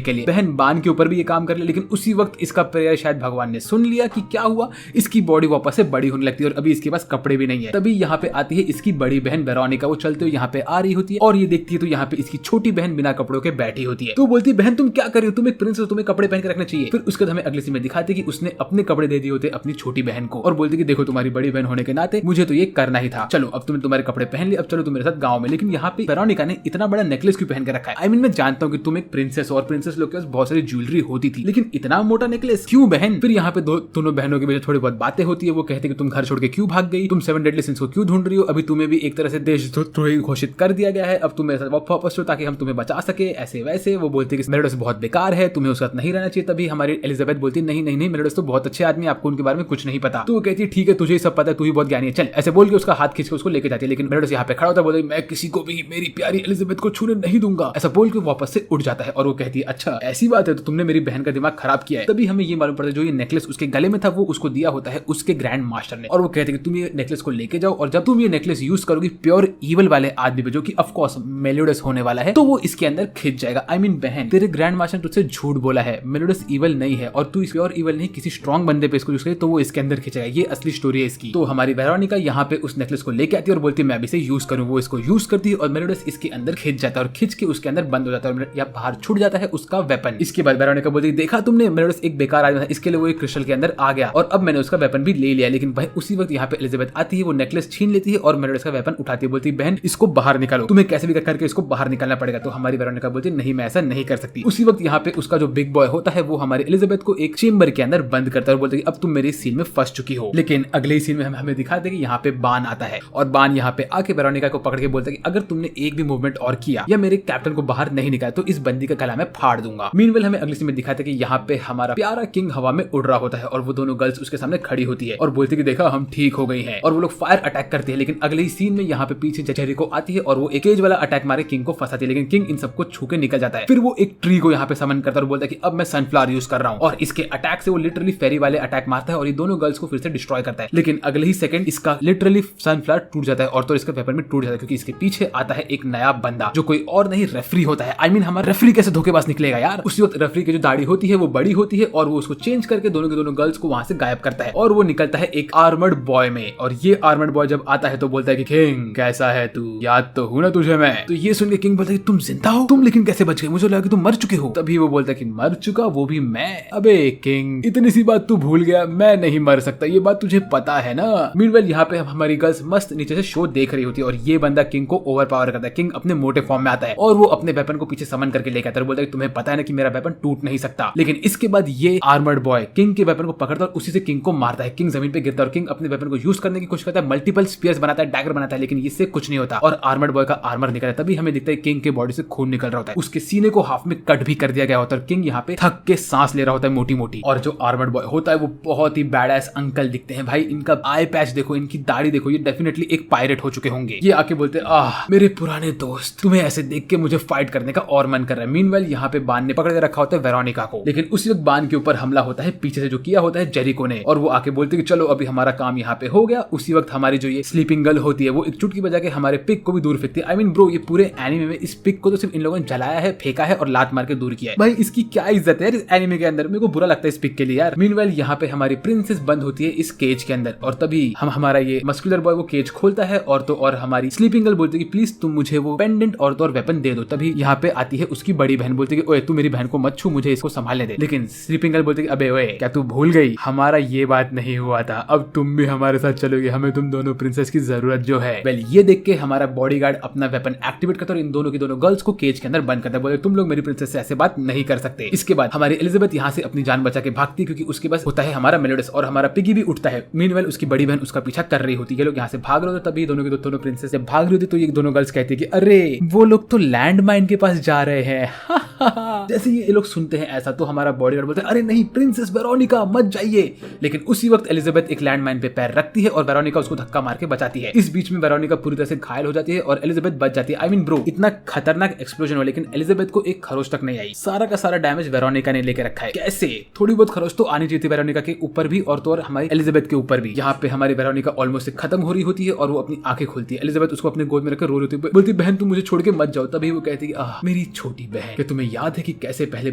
के लिए। बहन बान के ऊपर भी ये काम कर ले, लेकिन उसी वक्त इसका प्रेयर शायद भगवान ने सुन लिया कि क्या हुआ, इसकी बॉडी वापस से बड़ी होने लगती है और अभी इसके पास कपड़े भी नहीं है। तभी यहाँ पे आती है इसकी बड़ी बहन वेरोनिका, वो चलते हुए यहाँ पे आ रही होती है और ये देखती है तो यहाँ पे इसकी छोटी बहन बिना कपड़ों के बैठी होती है। तो बोलती है बहन तुम क्या कर रही हो, तुम एक प्रिंस हो, तुम्हें कपड़े पहन के रखना चाहिए। फिर उसके बाद हमें अगले सीन में दिखाते कि उसने अपने कपड़े दे दिए होते अपनी छोटी बहन को और बोलती कि देखो तुम्हारी बड़ी बहन होने के नाते मुझे तो ये करना ही था, चलो अब तुमने तुम्हारे कपड़े पहन लिए, अब चलो तुम मेरे साथ गांव में। लेकिन यहाँ पे वेरोनिका ने इतना बड़ा नेकलेस क्यों पहन के रखा है? आई मीन मैं जानता हूँ कि तुम एक प्रिंसेस और प्रिंसेस लोग के पास बहुत सारी ज्वेलरी होती थी, लेकिन इतना मोटा नेकलेस क्यों बहन? फिर यहाँ पे दोनों बहनों के बीच थोड़ी बहुत बातें होती है। वो कहते हैं कि तुम घर छोड़ के क्यों भाग गई, तुम 7 डेडली सिंस को क्यों ढूंढ रही हो, अभी तुम्हें भी एक तरह से देशद्रोही घोषित कर दिया गया है, अब तुम मेरे साथ वापस हो ताकि हम तुम्हें बचा सके, ऐसे वैसे। वो बोलते कि मेलोडस बहुत बेकार है, तुम्हें उसके साथ नहीं रहना चाहिए। तभी हमारी एलिजाबेथ बोलती नहीं नहीं नहीं, मेलोडस तो बहुत अच्छे आदमी, आपको उनके बारे में कुछ नहीं पता। तो वो कहती है ठीक है तुझे सब पता है, तू ही बहुत ज्ञानी है, चल। ऐसे बोल के उसका हाथ खींच के उसको लेके जाती है, लेकिन मेलोडस यहाँ पे खड़ा होता है, बोलता है मैं किसी को भी मेरी प्यारी एलिजाबेथ को छूने नहीं दूंगा। ऐसा बोल के वापस से उठ जाता है और वो कहती है अच्छा ऐसी बात है, तो तुमने मेरी बहन का दिमाग खराब किया है। तभी हमें ये मालूम पड़ता है जो ये नेकलेस उसके गले में था वो उसको दिया होता है उसके ग्रैंड मास्टर ने, और वो कहते हैं कि तुम ये नेकलेस को लेके जाओ और जब तुम ये नेकलेस यूज करोगी प्योर ईवल वाले आदमी पे, जो कि ऑफ कोर्स मेलोडस होने वाला है, तो वो इसके अंदर खिंच जाएगा। आई मीन बहन तेरे ग्रैंड मास्टर ने तुझसे झूठ बोला है, मेलोडस ईवल नहीं है और तू इस प्योर ईवल नहीं किसी स्ट्रॉन्ग बंदे पे इसको यूज करे तो वो इसके अंदर खिंचेगा, ये असली स्टोरी है इसकी। तो हमारी वेरोनिका यहाँ पे उस नेकलेस को लेके आती है और बोलती है मैं भी इसे यूज करूँ। वो इसको यूज करती है और मेलोडस इसके अंदर खिंच जाता है और खिंच के उसके अंदर बंद हो जाता है और या बाहर छूट जाता है उसका वेपन। इसके बाद वेरोनिका बोलती है देखा तुमने, मेलोडस एक बेकार आदमी था, इसके लिए वो एक क्रिस्टल के अंदर आ गया और अब मैंने उसका वेपन भी ले लिया। लेकिन भाई उसी वक्त यहाँ पे एलिजाबेथ आती है, वो नेकलेस छीन लेती है और मेलोडस का वेपन उठाती है, बोलती है बहन इसको बाहर निकालो, तुम्हें कैसे भी करके इसको बाहर निकालना पड़ेगा। तो हमारी वेरोनिका बोलती है नहीं मैं ऐसा नहीं कर सकती। उसी वक्त यहाँ पे उसका जो बिग बॉय होता है वो हमारी एलिजाबेथ को एक चेंबर के अंदर बंद करता है और बोलते है अब तुम मेरी सीन में फंस चुकी हो। लेकिन अगले सीन में हमें दिखाते हैं कि यहाँ पे बान आता है और बान यहाँ पे आके वेरोनिका को पकड़ के बोलता है कि अगर तुमने एक भी मूवमेंट और किया या मेरे कैप्टन को बाहर नहीं निकाला तो इस बंदी का गला मैं फाड़ दूंगा। मीनवेल हमें अगले सीन में दिखाते हैं कि यहाँ पे हमारा प्यारा किंग हवा में उड़ रहा होता है और वो दोनों गर्ल्स उसके सामने खड़ी होती है और बोलती है कि देखा हम ठीक हो गई हैं, और वो लोग फायर अटैक करते हैं। लेकिन अगले ही सीन में यहाँ पे पीछे जेरिको आती है और वो एक केज वाला अटैक मारे किंग को फंसाती है, लेकिन किंग इन सबको छू के निकल जाता है। फिर वो एक ट्री को यहाँ पे समन करता है और बोलता है कि अब मैं सनफ्लावर यूज कर रहा हूँ, और इसके अटैक से वो लिटरली फेरी वाले अटैक मारता है और ये दोनों गर्ल्स को फिर से डिस्ट्रॉय करता है। लेकिन अगले ही सेकंड इसका लिटरली सनफ्लावर टूट जाता है और तो इसका वेपन भी टूट जाता है, क्योंकि इसके पीछे आता है एक नया बंदा जो कोई और नहीं रेफरी होता है। आई मीन हमारा रेफरी कैसे धोखेबाज निकलेगा यार। उसी वक्त रेफरी की जो दाढ़ी होती है वो बड़ी होती है और वो उसको चेंज करके दोनों के दोनों गर्ल्स को वहां से गायब करता है और वो निकलता है एक आर्मर्ड बॉय में। और ये आर्मर्ड बॉय जब आता है तो बोलता है कि किंग कैसा है तू, याद तो हूं ना तुझे मैं। तो ये सुन के किंग बोलता है तुम जिंदा हो, तुम लेकिन कैसे बच गए, मुझे लगा कि तुम मर चुके हो। तभी वो बोलता है कि मर चुका, वो भी मैं? अबे किंग इतनी सी बात तू भूल गया, मैं नहीं मर सकता, ये बात तुझे पता है ना। मीनवाइल यहाँ पे हमारी गर्ल्स मस्त नीचे से शो देख रही होती है और ये बंदा किंग को ओवरपावर करता है। किंग अपने मोटे फॉर्म में आता है और वो अपने वेपन को पीछे समन करके लेकर आता है, बोलता है तुम्हें पता है ना कि मेरा वेपन टूट नहीं सकता। लेकिन इसके बाद ये आर्मर्ड बॉय किंग के वेपन को पकड़ता है और उसी से किंग को मारता है। किंग जमीन पे गिरता है और किंग अपने वेपन को यूज करने की कोशिश करता है, मल्टीपल स्पीयर्स बनाता है, डैगर बनाता है, लेकिन इससे कुछ नहीं होता और आर्मर्ड बॉय का आर्मर निकलता है। तभी हमें दिखता है किंग के बॉडी से खून निकल रहा होता है, उसके सीने को हाफ में कट भी कर दिया गया होता है। किंग यहाँ पे थक के सांस ले रहा होता है मोटी मोटी, और जो आर्मर्ड बॉय होता है वो बहुत ही बैडएस अंकल दिखते हैं भाई। इनका आई पैच देखो, इनकी दाढ़ी देखो, ये डेफिनेटली एक पायरेट हो चुके होंगे। ये आके बोलते आह मेरे पुराने दोस्त, तुम्हें ऐसे देख के मुझे फाइट करने का और मन कर रहा है। मीनवाइल यहाँ पे बान ने पकड़ के रखा होता है वेरोनिका को, लेकिन उसी वक्त बान के ऊपर हमला होता है पीछे से, जो किया होता है जेरिको ने, और वो आके बोलते कि चलो अभी हमारा काम यहाँ पे हो गया। उसी वक्त हमारी जो ये स्लीपिंग गर्ल होती है वो एक चुटकी बजा के हमारे पिक को भी दूर फेंकती है। आई मीन ब्रो, ये पूरे एनिमे में इस पिक को तो सिर्फ इन लोगों ने जलाया है, फेंका है और लात मार के दूर किया है। भाई इसकी क्या इज्जत है यार इस एनिमे के अंदर, मेरे को बुरा लगता है इस पिक के लिए यार। मीनवाइल यहाँ पे हमारी प्रिंसेस बंद होती है इस केज के अंदर, और तभी हमारा ये मस्कुलर बॉय वो केज खोलता है और तो और हमारी स्लीपिंग गर्ल बोलती है कि प्लीज तुम मुझे वो पेंडेंट और तो और वेपन दे दो। तभी यहाँ पे आती है उसकी बड़ी बहन, बोलती है कि ओए तू मेरी बहन को मत छू, मुझे इसको संभालने दे। लेकिन स्लीपिंग गर्ल बोलती है कि अबे ओए क्या तू भूल गई, हमारा ये बात नहीं हुआ था, अब तुम भी हमारे साथ चलोगी, हमें तुम दोनों प्रिंसेस की जरूरत जो है। वेल ये देख के हमारा बॉडीगार्ड अपना वेपन एक्टिवेट करता है और इन दोनों की दोनों गर्ल्स को केज के अंदर बंद करता है, बोले तुम लोग मेरी प्रिंसेस से ऐसे बात नहीं कर सकते। इसके बाद हमारी एलिजाबेथ यहाँ से अपनी जान बचा के भागती, क्योंकि उसके पास होता है हमारा मेलोडस और हमारा पिगी भी उठता है। मीनवाइल उसकी बड़ी बहन उसका पीछा कर रही होती है, ये लोग यहाँ से भाग रहे होते, तभी दोनों की दोनों प्रिंसेस जब भाग रही होती तो ये दोनों गर्ल्स कहती है कि अरे वो लोग तो लैंड माइन के पास जा रहे हैं। जैसे ये लोग सुनते हैं ऐसा तो हमारा बॉडीगार्ड बोलता है अरे नहीं प्रिंसेस वेरोनिका मत जाइए। लेकिन उसी वक्त एलिजाबेथ एक लैंडमाइन पे पैर रखती है और वेरोनिका उसको धक्का मार के बचाती है। इस बीच में वेरोनिका पूरी तरह से घायल हो जाती है और एलिजाबेथ बच जाती है। आई मीन ब्रो, इतना खतरनाक एक्सप्लोजन हुआ लेकिन एलिजाबेथ को एक खरोच तक नहीं आई। सारा का सारा डैमेज वेरोनिका ने लेके रखा है। कैसे? थोड़ी बहुत खरोच तो आनी चाहिए थी वेरोनिका के ऊपर भी और तो और हमारी एलिजाबेथ के ऊपर भी। यहाँ पे हमारी वेरोनिका ऑलमोस्ट खत्म हो रही होती है और वो अपनी आंखें खोलती है। एलिजाबेथ उसको अपने गोद में रखकर रो रही होती है, बोलती बहन तुम मुझे छोड़ के मत जाओ। तभी वो कहती है मेरी छोटी बहन, क्या तुम्हें याद है कि कैसे पहले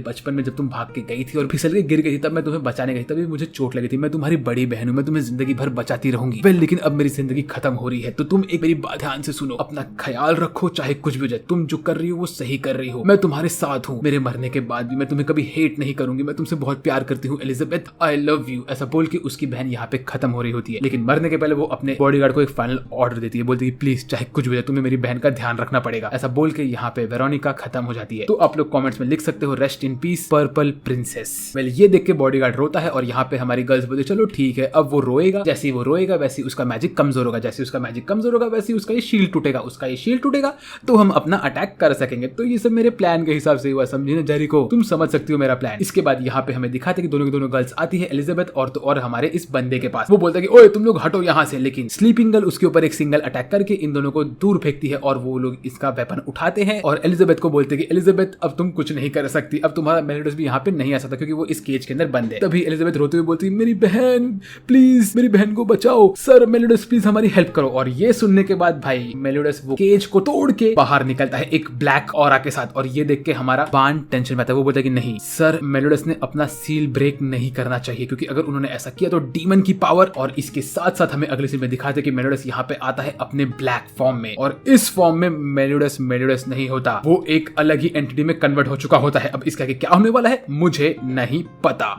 बचपन में जब तुम भाग के गई थी और फिसल के गिर गई थी तब मैं तुम्हें बचाने गई, तभी मुझे चोट लगी थी। मैं तुम्हारी बड़ी बहन हूँ, मैं तुम्हें जिंदगी भर बचाती रहूंगी। वेल लेकिन अब मेरी जिंदगी खत्म हो रही है तो तुम एक मेरी बात ध्यान से सुनो, अपना ख्याल रखो चाहे कुछ भी हो जाए। तुम जो कर रही हो वो सही कर रही हो, मैं तुम्हारे साथ हूँ। मेरे मरने के बाद भी मैं तुम्हें कभी हेट नहीं करूंगी, मैं तुमसे बहुत प्यार करती हूँ एलिजाबेथ, आई लव यू। ऐसा बोल के उसकी बहन यहाँ पे खत्म हो रही होती है। लेकिन मरने के पहले वो अपने बॉडीगार्ड को एक फाइनल ऑर्डर देती है, बोलती है प्लीज चाहे कुछ भी हो जाए तुम्हें मेरी बहन का ध्यान रखना पड़ेगा। ऐसा बोल के यहाँ पे वेरोनिका खत्म हो जाती है। तो आप लोग कमेंट्स में लिख सकते हो rest in peace purple princess. Well ये देख के बॉडीगार्ड रोता है और यहाँ पे हमारी गर्ल्स बोलती चलो ठीक है अब वो रोएगा, जैसे वो रोएगा वैसे उसका मैजिक कमजोर होगा, जैसे उसका मैजिक कमजोर होगा वैसे उसका ये शील्ड टूटेगा, उसका ये शील्ड टूटेगा तो हम अपना अटैक कर सकेंगे। तो ये सब मेरे प्लान के हिसाब से हुआ, समझी ना जेरिको, तुम समझ सकती हो मेरा प्लान। इसके बाद यहाँ पे हमें दिखाते कि दोनों की दोनों गर्ल्स आती है एलिजाबेथ और तो और हमारे इस बंदे के पास। वो बोलता है कि ओए तुम लोग हटो यहाँ से, लेकिन स्लीपिंग गर्ल उसके ऊपर एक सिंगल अटैक करके इन दोनों को दूर फेंकती है और वो लोग इसका वेपन उठाते हैं और एलिजाबेथ को बोलते हैं कि एलिजाबेथ अब तुम कुछ नहीं कर सकती, अब तुम्हारा मेलिडस भी यहाँ पे नहीं आ सकता क्योंकि वो इस केज के अंदर बंद है। तभी एलिजाबेथ रोते हुए बोलती है मेरी बहन प्लीज मेरी बहन को बचाओ, सर मेलिडस प्लीज हमारी हेल्प करो। और ये सुनने के बाद भाई मेलिडस वो केज को तोड़ के बाहर निकलता है एक ब्लैक ऑरा के साथ और ये देख के हमारा बान टेंशन में आता है। वो बोलता है कि नहीं सर मेलिडस ने अपना सील ब्रेक नहीं करना चाहिए क्योंकि अगर उन्होंने ऐसा किया तो डीमन की पावर और इसके साथ साथ हमें अगले सीन में दिखाते कि मेलिडस यहाँ पे आता है अपने ब्लैक फॉर्म में और इस फॉर्म में मेलिडस नहीं होता, वो एक अलग ही एंटिटी में कन्वर्ट हो चुका होता है। अब इसका क्या होने वाला है मुझे नहीं पता।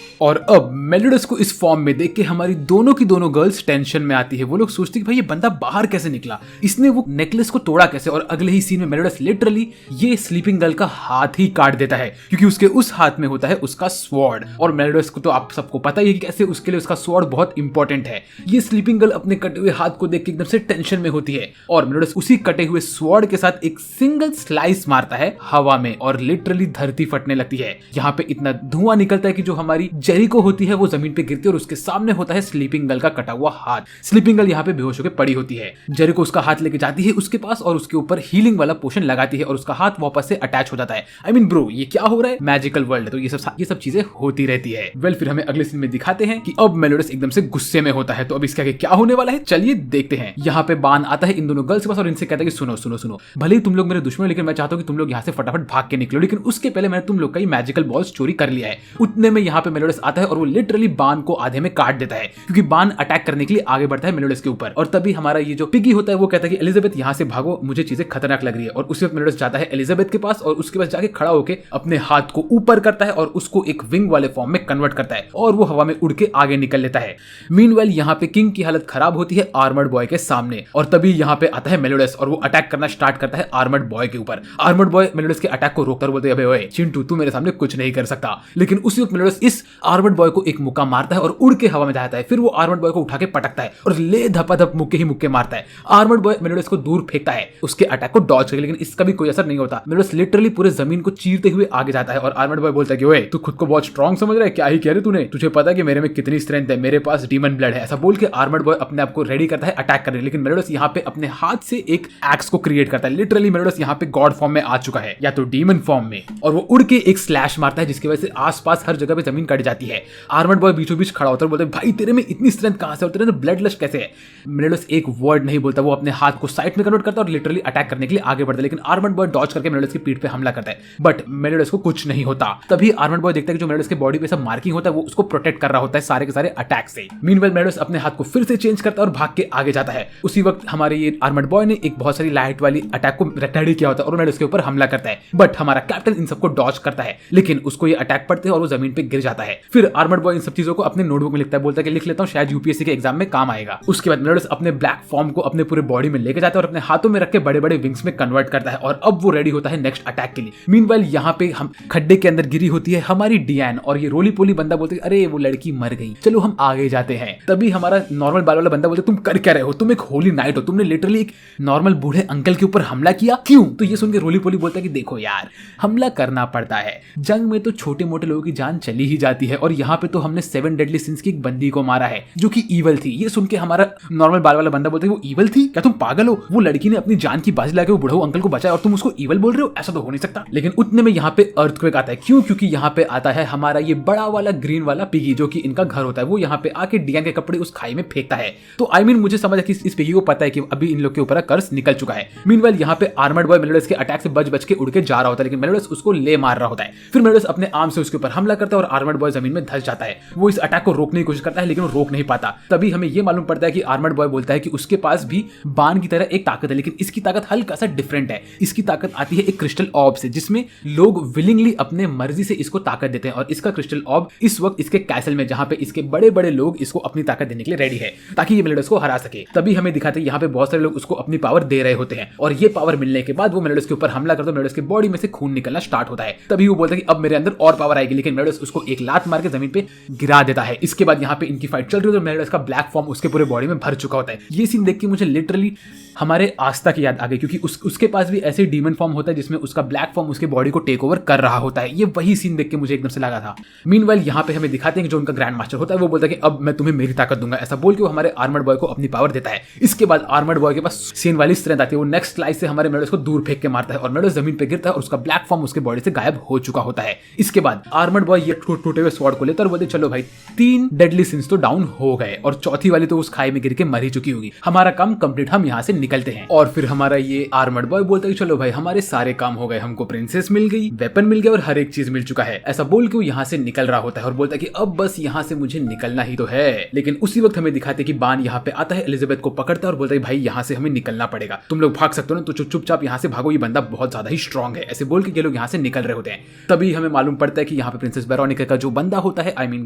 और अब मेलिडस को इस फॉर्म में देख के हमारी दोनों की दोनों गर्ल्स टेंशन में आती है। वो लोग सोचते कि भाई ये बंदा बाहर कैसे निकला, इसने वो नेकलेस को तोड़ा कैसे। और अगले ही सीन में मेलिडस लिटरली ये स्लीपिंग गर्ल का हाथ ही काट देता है क्योंकि उसके उस हाथ में होता है उसका स्वॉर्ड। और मेलिडस को तो आप सबको पता ही है कि कैसे उसके लिए उसका स्वॉर्ड बहुत इंपॉर्टेंट है। ये स्लीपिंग गर्ल अपने कटे हुए हाथ को देख के एकदम से टेंशन में होती है और मेलिडस उसी कटे हुए स्वॉर्ड के साथ एक सिंगल स्लाइस मारता है हवा में और लिटरली धरती फटने लगती है। यहाँ पे इतना धुआं निकलता है कि जो हमारी जेरिको होती है वो जमीन पे गिरती है और उसके सामने होता है स्लीपिंग गर्ल का कटा हुआ हाथ। स्लीपिंग गर्ल यहाँ पे बेहोश होकर पड़ी होती है। जेरिको उसका हाथ लेके जाती है उसके पास और उसके ऊपर हीलिंग वाला पोशन लगाती है और उसका हाथ वापस से अटैच हो जाता है। आई मीन ब्रो ये क्या हो रहा है, मैजिकल वर्ल्ड है तो ये सब चीजें होती रहती है। वेल फिर हमें अगले सीन में दिखाते हैं कि अब मेलिडस एकदम से गुस्से में होता है। तो अब इसका क्या होने वाला है चलिए देखते हैं। यहाँ पे बान आता है इन दोनों गर्ल्स के पास और इनसे कहता है कि सुनो सुनो सुनो, भले ही तुम लोग मेरे दुश्मन लेकिन मैं चाहता हूँ कि तुम लोग यहाँ से फटाफट भाग के निकलो, लेकिन उसके पहले मैंने तुम लोग का मैजिकल बॉल्स चोरी कर लिया है। उतने में यहाँ पे मेलिडस आता है और वो लिटरली बान को आधे में काट देता है क्योंकि बान अटैक करने के लिए आगे बढ़ता है मेलिडस के ऊपर। और तभी हमारा ये जो पिगी होता है वो कहता है कि एलिजाबेथ यहाँ से भागो, मुझे चीजें खतरनाक लग रही है। और उसी वक्त मेलिडस जाता है एलिजाबेथ के पास और उसके पास जाके खड़ा होकर अपने हाथ को ऊपर करता है और उसको एक विंग वाले फॉर्म में कन्वर्ट करता है और वो हवा में उड़ के आगे निकल लेता है। मीनवाइल यहाँ पे किंग की हालत खराब होती है आर्मर्ड बॉय के सामने और तभी यहाँ पे आता है मेलिडस और वो अटैक करना स्टार्ट करता है आर्मर्ड बॉय के ऊपर। आर्मर्ड बॉय मेलिडस के अटैक को रोककर बोलते हैं ओए चिंटू तू मेरे सामने कुछ नहीं कर सकता। लेकिन उसी वक्त मेलिडस इस आर्मर्ड बॉय को एक मुक्का मारता है और उड़ के हवा में जाता है। फिर वो आर्मर्ड बॉय को उठा के पटकता है और ले धपाधप मुक्के ही मुक्के मारता है। आर्मर्ड बॉय मेलिडस को दूर फेंकता है उसके अटैक को डॉज करके, लेकिन इसका भी कोई असर नहीं होता। मेलिडस लिटरली पूरे जमीन को चीरते हुए आगे जाता है और आर्मर्ड बॉय बोलता है कि ओए तू खुद को बहुत स्ट्रांग समझ रहा है, क्या ही कह रहे तूने, तुझे पता है कि मेरे में कितनी स्ट्रेंथ है, मेरे पास डीमन ब्लड है। ऐसा बोल के आर्मर्ड बॉय अपने आप को रेडी करता है अटैक करने, लेकिन मेलिडस यहाँ पे अपने हाथ से एक एक्स को क्रिएट करता है। लिटरली मेलिडस यहाँ पे गॉड फॉर्म में आ चुका है या तो डीमन फॉर्म में, और वो उड़ के एक स्लैश मारता है जिसकी वजह से आसपास हर जगह पे जमीन कट जाती है। आर्मर्ड बॉय बीचों बीच खड़ा होता है, बोलते हैं भाई तेरे में इतनी स्ट्रेंथ कहां से और तेरे में ब्लड लश कैसे है। मेलिडस एक वर्ड नहीं बोलता, वो अपने हाथ को साइड में कन्वर्ट करता है और लिटरली अटैक करने के लिए आगे बढ़ता है, लेकिन आर्मर्ड बॉय डॉज करके मेलिडस की पीठ पे हमला करता है, बट मेलिडस को कुछ नहीं होता। तभी आर्मर्ड बॉय देखता है कि जो मेलिडस के बॉडी पे सब मार्किंग होता है वो उसको प्रोटेक्ट कर रहा होता है सारे के सारे अटैक से। मीनवाइल मेलिडस अपने हाथ को फिर से चेंज करता है और भाग के आगे जाता है। उसी वक्त हमारे ये आर्मर्ड बॉय ने एक बहुत सारी लाइट वाली अटैक को रेडी किया होता है और मेलिडस के ऊपर हमला करता है, बट हमारा कैप्टन इन सबको डॉज करता है, लेकिन उसको ये अटैक पड़ते हैं और वो जमीन पे गिर जाता है। फिर आर्मर्ड बॉय इन सब चीजों को अपने नोटबुक में लिखता है, बोलता है कि लिख लेता हूँ, शायद यूपीएससी के एग्जाम में काम आएगा। उसके बाद मेलोडस अपने ब्लैक फॉर्म को अपने पूरे बॉडी में लेके जाता है और अपने हाथों में रख के बड़े बड़े विंग्स में कन्वर्ट करता है और अब वो रेडी होता है नेक्स्ट अटैक के लिए। मीनवाइल यहाँ पे हम खड्डे के अंदर गिरी होती है हमारी डियान और ये रोली पोली बंदा बोलते है अरे वो लड़की मर गई, चलो हम आगे जाते हैं। तभी हमारा नॉर्मल बाल वाला बंदा बोलते तुम कर क्या रहे हो, तुम एक होली नाइट हो, तुमने लिटरली एक नॉर्मल बूढ़े अंकल के ऊपर हमला किया, क्यों? तो ये सुन के रोली पोली बोलता है कि देखो यार, हमला करना पड़ता है, जंग में तो छोटे मोटे लोगों की जान चली ही जाती है और यहाँ पे तो हमने 7 डेडली सिंस की एक बंदी को मारा है जो कि ईवल थी। ये सुन के हमारा नॉर्मल बाल वाला बंदा बोलता है वो ईवल थी? क्या तुम पागल हो? वो लड़की ने अपनी जान की बाजी लाके वो बुढ़ऊ अंकल को बचाया और तुम उसको ईवल बोल रहे हो? ऐसा तो हो नहीं सकता। लेकिन उतने में यहाँ पे अर्थक्वेक आता है। क्यों? क्योंकि यहाँ पे आता है हमारा ये बड़ा वाला ग्रीन वाला पिगी जो कि इनका घर होता है। वो यहाँ पे आके डियान के कपड़े उस खाई में फेंकता है। तो आई मीन मुझे समझ है कि इस पिगी को पता है कि अभी इन लोग के ऊपर कर्स निकल चुका है। मीनवाइल यहाँ पे आर्मर्ड बॉय मेलोडस के अटैक से बच के उड़ के जा रहा होता है, लेकिन मेलोडस उसको ले मार रहा होता है। फिर मेलोडस अपने आर्म से उसके ऊपर हमला करता है और आर्मर्ड बॉय जमीन में धंस जाता है। वो इस अटैक को रोकने की कोशिश करता है लेकिन वो रोक नहीं पाता। तभी हमें ये मालूम पड़ता है कि आर्मर्ड बॉय बोलता है कि उसके पास भी बाण की तरह एक ताकत है, लेकिन इसकी ताकत हल्का सा डिफरेंट है। इसकी ताकत आती है एक क्रिस्टल ऑर्ब से, जिसमें लोग विलिंगली अपने मर्जी से इसको ताकत देते हैं और इसका क्रिस्टल ऑर्ब इस वक्त इसके कैसल में, जहां पे इसके बड़े बड़े लोग इसको अपनी ताकत देने के लिए रेडी है ताकि ये मेलोडस को हरा सके। तभी हमें दिखाते हैं यहाँ पे बहुत सारे लोग उसको अपनी पावर दे रहे होते हैं और ये पावर मिलने के बाद वो मेलोडस के ऊपर हमला करता है। मेलोडस के बॉडी में से खून निकलना स्टार्ट होता है। तभी वो बोलता है कि अब मेरे अंदर और पावर आएगी, लेकिन मेलोडस उसको एक लात मार के जमीन पे गिरा देता है। इसके बाद यहाँ पे इनकी फाइट चल रही है और मेलोडस का ब्लैक फॉर्म उसके पूरे बॉडी में भर चुका होता है। ये सीन देख के मुझे लिटरली हमारे आस्था की याद आ गई, क्योंकि उसके पास भी ऐसे डीमन फॉर्म होता है जिसमें उसका ब्लैक फॉर्म उसके बॉडी को टेक ओवर कर रहा होता है। ये वही सीन देख के मुझे एकदम से लगा था। मीनवाइल यहाँ पे हमें दिखाते हैं कि जो उनका ग्रैंड मास्टर होता है वो बोलता है कि अब मैं तुम्हें मेरी ताकत दूंगा, ऐसा बोल के वो हमारे आर्मर्ड बॉय को अपनी पावर देता है। इसके बाद आर्मर्ड बॉय के पास सेन वाली स्ट्रेंथ आती है। वो नेक्स्ट स्लाइस से हमारे मेलोडस को दूर फेंक के मारता है और मेलोडस जमीन पे गिरता है और उसका ब्लैक फॉर्म उसके बॉडी से गायब हो चुका होता है। इसके बाद आर्मर्ड बॉय ये टूटे हुए स्वॉर्ड को लेता है और बोलते चलो भाई 3 डेडली सिंस तो डाउन हो गए और चौथी वाली तो उस खाई में गिर के मर ही चुकी होगी, हमारा काम कंप्लीट, हम यहाँ से निकलते हैं। और फिर हमारा ये आर्मर्ड बॉय बोलता है कि चलो भाई हमारे सारे काम हो गए, हमको प्रिंसेस मिल गई, वेपन मिल गया और हर एक चीज मिल चुका है। ऐसा बोल के वो यहाँ से निकल रहा होता है और बोलता है कि अब बस यहाँ से मुझे निकलना ही तो है। लेकिन उसी वक्त हमें दिखाते कि बान यहाँ पे आता है, एलिजाबेथ को पकड़ता है और बोलता है भाई यहाँ से हमें निकलना पड़ेगा, तुम लोग भाग सकते हो ना तो चुपचाप यहाँ से भागो, ये बंदा बहुत ज्यादा ही स्ट्रॉन्ग है। ऐसे बोल के ये लोग यहाँ से निकल रहे होते हैं। तभी हमें मालूम पड़ता है कि यहाँ पे प्रिंसेस वेरोनिका का जो बंदा होता है, आई मीन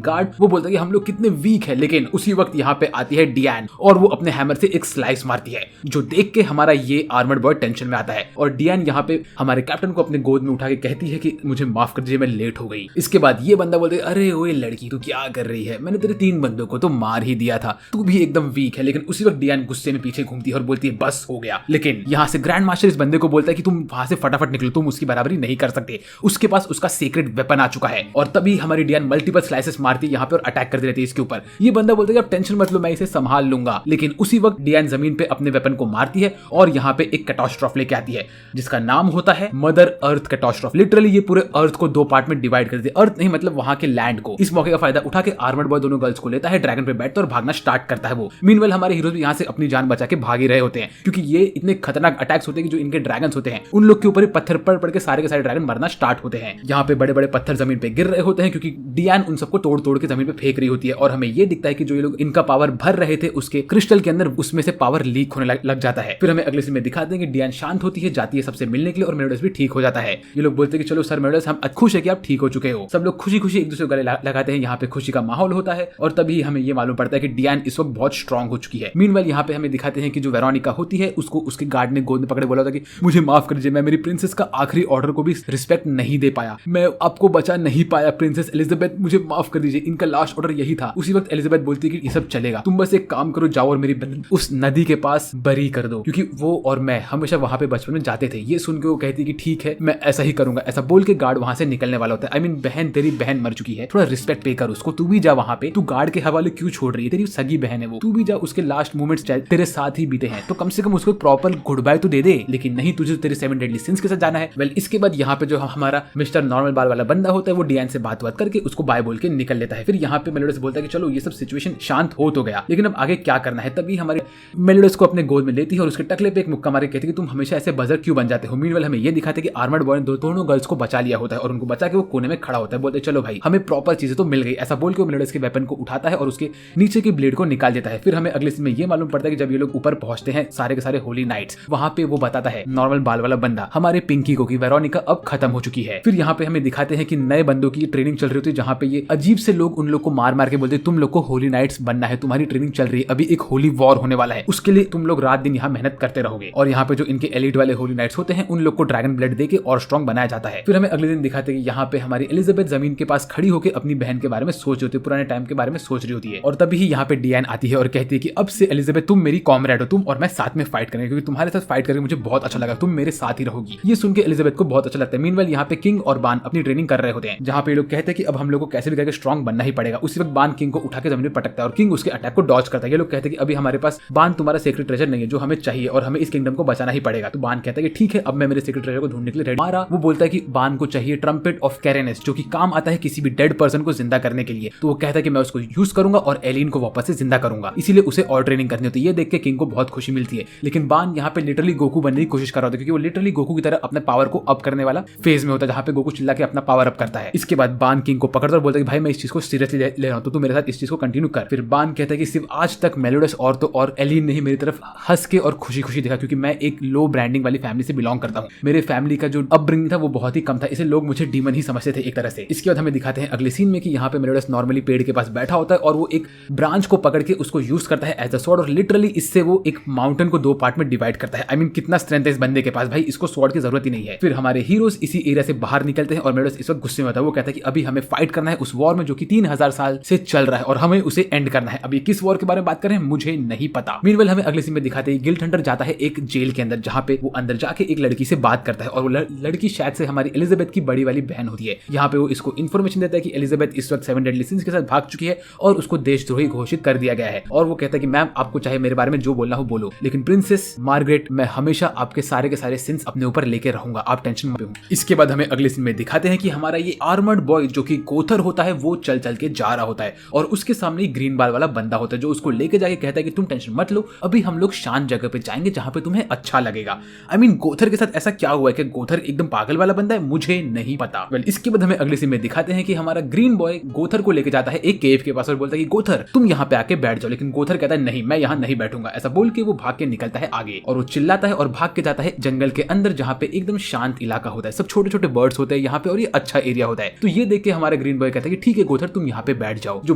गार्ड, वो बोलता है कि हम लोग कितने वीक है। लेकिन उसी वक्त यहाँ पे आती है डियान और वो अपने हैमर से एक स्लाइस मारती है, जो देख के हमारा ये आर्मर्ड बॉय टेंशन में आता है और डियान यहाँ पे हमारे कैप्टन को अपने गोद में उठा के कहती है कि मुझे माफ कर दीजिए, मैं लेट हो गई। इसके बाद ये बंदा बोलते अरे ओए लड़की तू क्या कर रही है, मैंने तेरे 3 बंदों को तो मार ही दिया था, तू भी एकदम वीक है। लेकिन उसी वक्त डियान गुस्से में पीछे घूमती है और बोलती है बस हो गया। लेकिन यहाँ से ग्रैंड मास्टर इस बंदे को बोलता है कि तुम वहां से फटाफट निकलो, तुम उसकी बराबरी नहीं कर सकते, उसके पास उसका सीक्रेट वेपन आ चुका है। और तभी हमारी डियान मल्टीपल स्लाइसेस मारती है यहाँ पे और अटैक कर देती है इसके ऊपर। ये बंदा बोलता है कि अब टेंशन मत लो, मैं इसे संभाल लूंगा। लेकिन उसी वक्त डियान जमीन पे अपने वेपन को मारती है और यहाँ पे एक कैटास्ट्रॉफ लेके आती है जिसका नाम होता है मदर अर्थ कैटास्ट्रॉफ। लिटरली ये पूरे अर्थ को 2 पार्ट में डिवाइड कर देती है, अर्थ नहीं मतलब वहां के लैंड को। इस मौके का फायदा उठा के आर्मर्ड बॉय दोनों गर्ल्स को लेता है, ड्रैगन पे बैठता है और भागना स्टार्ट करता है वो। मीनवेल हमारे हीरोज भी यहाँ से अपनी जान बचा के भाग ही रहे होते हैं, क्योंकि ये इतने खतरनाक अटैक्स होते हैं कि जो इनके ड्रैगन्स होते हैं उन लोग के ऊपर पत्थर पड़ के सारे के सारे ड्रैगन मरना स्टार्ट होते हैं। यहाँ पे बड़े बड़े पत्थर जमीन पे गिर रहे होते हैं क्योंकि डियान उन सबको तोड़ तोड़ के जमीन पे फेंक रही होती है। और हमें ये दिखता है कि जो ये लोग इनका पावर भर रहे थे उसके क्रिस्टल के अंदर, उसमें से पावर लीक होने लग जाता है। फिर हमें अगले सीन में दिखाते हैं कि डियान शांत होती है, जाती है सबसे मिलने के लिए और मेलोडस भी ठीक हो जाता है। ये लोग बोलते हैं कि चलो सर मेलोडस हम खुश है कि आप ठीक हो चुके हो। सब लोग खुशी खुशी एक दूसरे को गले लगाते हैं, यहाँ पे खुशी का माहौल होता है। और तभी हमें ये मालूम पड़ता है कि डियान इस वक्त बहुत स्ट्रांग हो चुकी है। मीनवाइल यहाँ पे हमें दिखाते हैं कि जो वेरोनिका होती है उसको उसके गार्ड ने गोद में पकड़े बोला था कि मुझे माफ कर दीजिए, मैं मेरी प्रिंसेस का आखिरी ऑर्डर को भी रिस्पेक्ट नहीं दे पाया, मैं आपको बचा नहीं पाया प्रिंसेस एलिजाबेथ, मुझे माफ कर दीजिए, इनका लास्ट ऑर्डर यही था। उसी वक्त एलिजाबेथ बोलती है कि ये सब चलेगा, तुम बस एक काम करो, जाओ और मेरी उस नदी के पास बरी कर दो, क्योंकि वो और मैं हमेशा वहां पे बचपन में जाते थे। ये सुन के वो कहती है कि ठीक है मैं ऐसा ही करूंगा। ऐसा बोल के गार्ड वहां से निकलने वाला होता है। आई मीन बहन, तेरी बहन मर चुकी है, थोड़ा रिस्पेक्ट पे कर उसको, तू भी जा वहां पे, तू गार्ड के हवाले क्यों छोड़ रही है, तेरी सगी बहन है वो, तू भी जा, उसके लास्ट मोमेंट्स तेरे साथ ही बीते हैं, तो कम से कम उसको प्रॉपर गुड बाय तो दे दे। लेकिन नहीं, तुझे तेरे 7 डेडली सिंस के साथ जाना है। वेल इसके बाद यहाँ पे जो हमारा मिस्टर नॉर्मल बाल वाला बंदा होता है वो डियान से बात करके उसको बाय बोल के निकल लेता है। फिर यहाँ पे मेलोडस बोलता है कि चलो ये सब सिचुएशन शांत हो तो गया, लेकिन अब आगे क्या करना है। तभी हमारे मेलोडस को अपने गोद में लेती है और उसके टकले पे एक मुक्का मार के कहती है कि तुम हमेशा ऐसे बजर क्यों बन जाते हो। मीनवेल हमें ये दिखाते हैं कि आर्मर्ड बॉय ने दोनों गर्ल्स को बचा लिया होता है और उनको बचा के वो कोने में खड़ा होता है। बोलते चलो भाई हमें प्रॉपर चीजें तो मिल गई। ऐसा बोल के वो मेलोडस के वेपन को उठाता है और उसके नीचे की ब्लेड को निकाल देता है। फिर हमें अगले सीन में ये मालूम पड़ता है कि जब ये लोग ऊपर पहुंचते हैं सारे के सारे होली नाइट्स, वहां पे वो बताता है नॉर्मल बाल वाला बंदा हमारे पिंकी को कि वेरोनिका अब खत्म हो चुकी है। फिर यहाँ पे हमें दिखाते हैं कि नए बंदों की ट्रेनिंग चल रही होती है, जहाँ पे ये अजीब से लोग उन लोग को मार मार के बोलते तुम लोग को होली नाइट्स बनना है, तुम्हारी ट्रेनिंग चल रही है, अभी एक होली वॉर होने वाला है, उसके लिए तुम लोग रात दिन यहाँ मेहनत करते रहोगे। और यहाँ पे जो इनके एलिट वाले होली नाइट्स होते हैं उन लोग को ड्रैगन ब्लड देके और स्ट्रॉन्ग बनाया जाता है। फिर हमें अगले दिन दिखाते हैं कि यहाँ पे हमारी एलिजाबेथ जमीन के पास खड़ी होकर अपनी बहन के बारे में सोच रही होती है, पुराने टाइम के बारे में सोच रही होती है। और तभी यहाँ पे डियान आती है और कहती है कि अब से एलिजाबेथ तुम मेरी कॉमरेड हो, तुम और मैं साथ में फाइट करेंगे, क्योंकि तुम्हारे साथ फाइट करके मुझे बहुत अच्छा लगा, तुम मेरे साथ ही रहोगी। ये सुन के एलिजाबेथ को बहुत अच्छा लगता है। मीनवाइल यहाँ पे किंग और बान अपनी ट्रेनिंग कर रहे होते हैं, जहाँ पे लोग कहते हैं कि अब हम लोग को कैसे भी करके स्ट्रॉन्ग बनना ही पड़ेगा। उसी वक्त बान किंग को उठा के जमीन पर पटकता है और किंग उसके अटैक को डॉज करता है। ये लोग कहते हैं कि अभी हमारे पास बान तुम्हारा सीक्रेट ट्रेजर नहीं है जो हमें चाहिए और हमें इस किंगडम को बचाना ही पड़ेगा। तो बान कहता है कि ठीक है, अब मैं मेरे सीक्रेट ट्रेजर को ढूंढने के लिए रेडी। मारा वो बोलता है कि बान को चाहिए ट्रम्पेट ऑफ कैरेनेस, जो कि काम आता है किसी भी डेड पर्सन को जिंदा करने के लिए। तो वो कहता है कि मैं उसको यूज करूंगा और एलिन को वापस से जिंदा करूंगा, इसीलिए उसे और ट्रेनिंग करनी होती है। ये देख के किंग को बहुत खुशी मिलती है। लेकिन बान यहाँ पे लिटरली गोकू बनने की कोशिश कर रहा होता है, क्योंकि वो लिटरली गोकू की तरह अपने पावर को अप करने वाला फेज में होता है, जहाँ पे गोकू चिल्ला के अपना पावर अप करता है। इसके बाद बान किंग को पकड़ता और बोलता है कि भाई मैं इस चीज को सीरियसली ले रहा हूँ, तो तू मेरे साथ इस चीज को कंटिन्यू कर। फिर बान कहता है कि सिर्फ आज तक मेलोडस और तो और एलिन ने ही मेरी तरफ हंस के और खुशी खुशी देखा, क्योंकि मैं एक लो ब्रांडिंग वाली फैमिली से बिलोंग करता हूँ। मेरे फैमिली का जो अपब्रिंगिंग था वो बहुत ही कम था, इसे लोग मुझे डीमन ही समझते थे एक तरह से। इसके बाद हमें दिखाते हैं अगले सीन में कि यहाँ पे मेलोडस नॉर्मली पेड़ के पास बैठा होता है और वो एक ब्रांच को पकड़ के उसको यूज करता है एज अ स्वॉर्ड, और लिटरली इससे वो एक माउंटेन को 2 पार्ट में डिवाइड करता है। आई मीन कितना स्ट्रेंथ है इस बंदे के पास, भाई इसको स्वॉर्ड की जरूरत ही नहीं है। फिर हमारे हीरोज इसी एरिया से बाहर निकलते हैं और मेलोडस इस वक्त गुस्से में होता है। वो कहता है कि अभी हमें फाइट करना है उस वॉर में जो कि 3000 साल से चल रहा है और हमें उसे एंड करना है। अभी किस वॉर के बारे में बात कर रहे हैं मुझे नहीं पता। मीनवाइल हमें अगले सीन में दिखाते हैं गिल्ड हंटर जाता है एक जेल के अंदर, जहाँ पे वो अंदर जाके एक लड़की से बात करता है और वो लड़की शायद से हमारी एलिजाबेथ की बड़ी वाली बहन होती है। यहाँ पे वो इसको इन्फॉर्मेशन देता है कि एलिजाबेथ इस वक्त 7 डेडली सिंस के साथ भाग चुकी है और उसको देशद्रोही घोषित कर दिया गया है। और वो कहता है कि मैम आपको चाहे मेरे बारे में जो बोलना हो बोलो, लेकिन प्रिंसेस मार्गरेट मैं हमेशा आपके सारे के सारे सिंस अपने ऊपर लेके रहूंगा, आप टेंशन मत लो। इसके बाद हमें अगले सीन में दिखाते हैं कि हमारा ये आर्मर्ड बॉय जो कि गोथर होता है वो चल चल के जा रहा होता है और उसके सामने ग्रीन बाल वाला बंदा होता है जो उसको लेके जाके कहता है कि तुम टेंशन मत लो, अभी हम लोग शांत जगह पे जाएंगे जहां पे तुम्हें अच्छा लगेगा। आई मीन गोथर के साथ ऐसा क्या हुआ है कि गोथर एकदम पागल वाला बंदा है, मुझे नहीं पता। वेल इसके बाद हमें अगले सीन में दिखाते हैं कि हमारा ग्रीन बॉय गोथर को लेके जाता है एक केव के पास और बोलता है कि गोथर तुम यहाँ पे आके बैठ जाओ, लेकिन गोथर कहता है नहीं मैं यहाँ नहीं बैठूंगा। ऐसा बोल के वो भाग के निकलता है आगे और वो चिल्लाता है और भाग के जाता है जंगल के अंदर, जहाँ पे एकदम शांत इलाका होता है, सब छोटे छोटे बर्ड्स होते हैं यहाँ पे और ये अच्छा एरिया होता है। तो ये देख के हमारा ग्रीन बॉय कहता है कि ठीक है गोथर तुम यहाँ पे बैठ जाओ, जो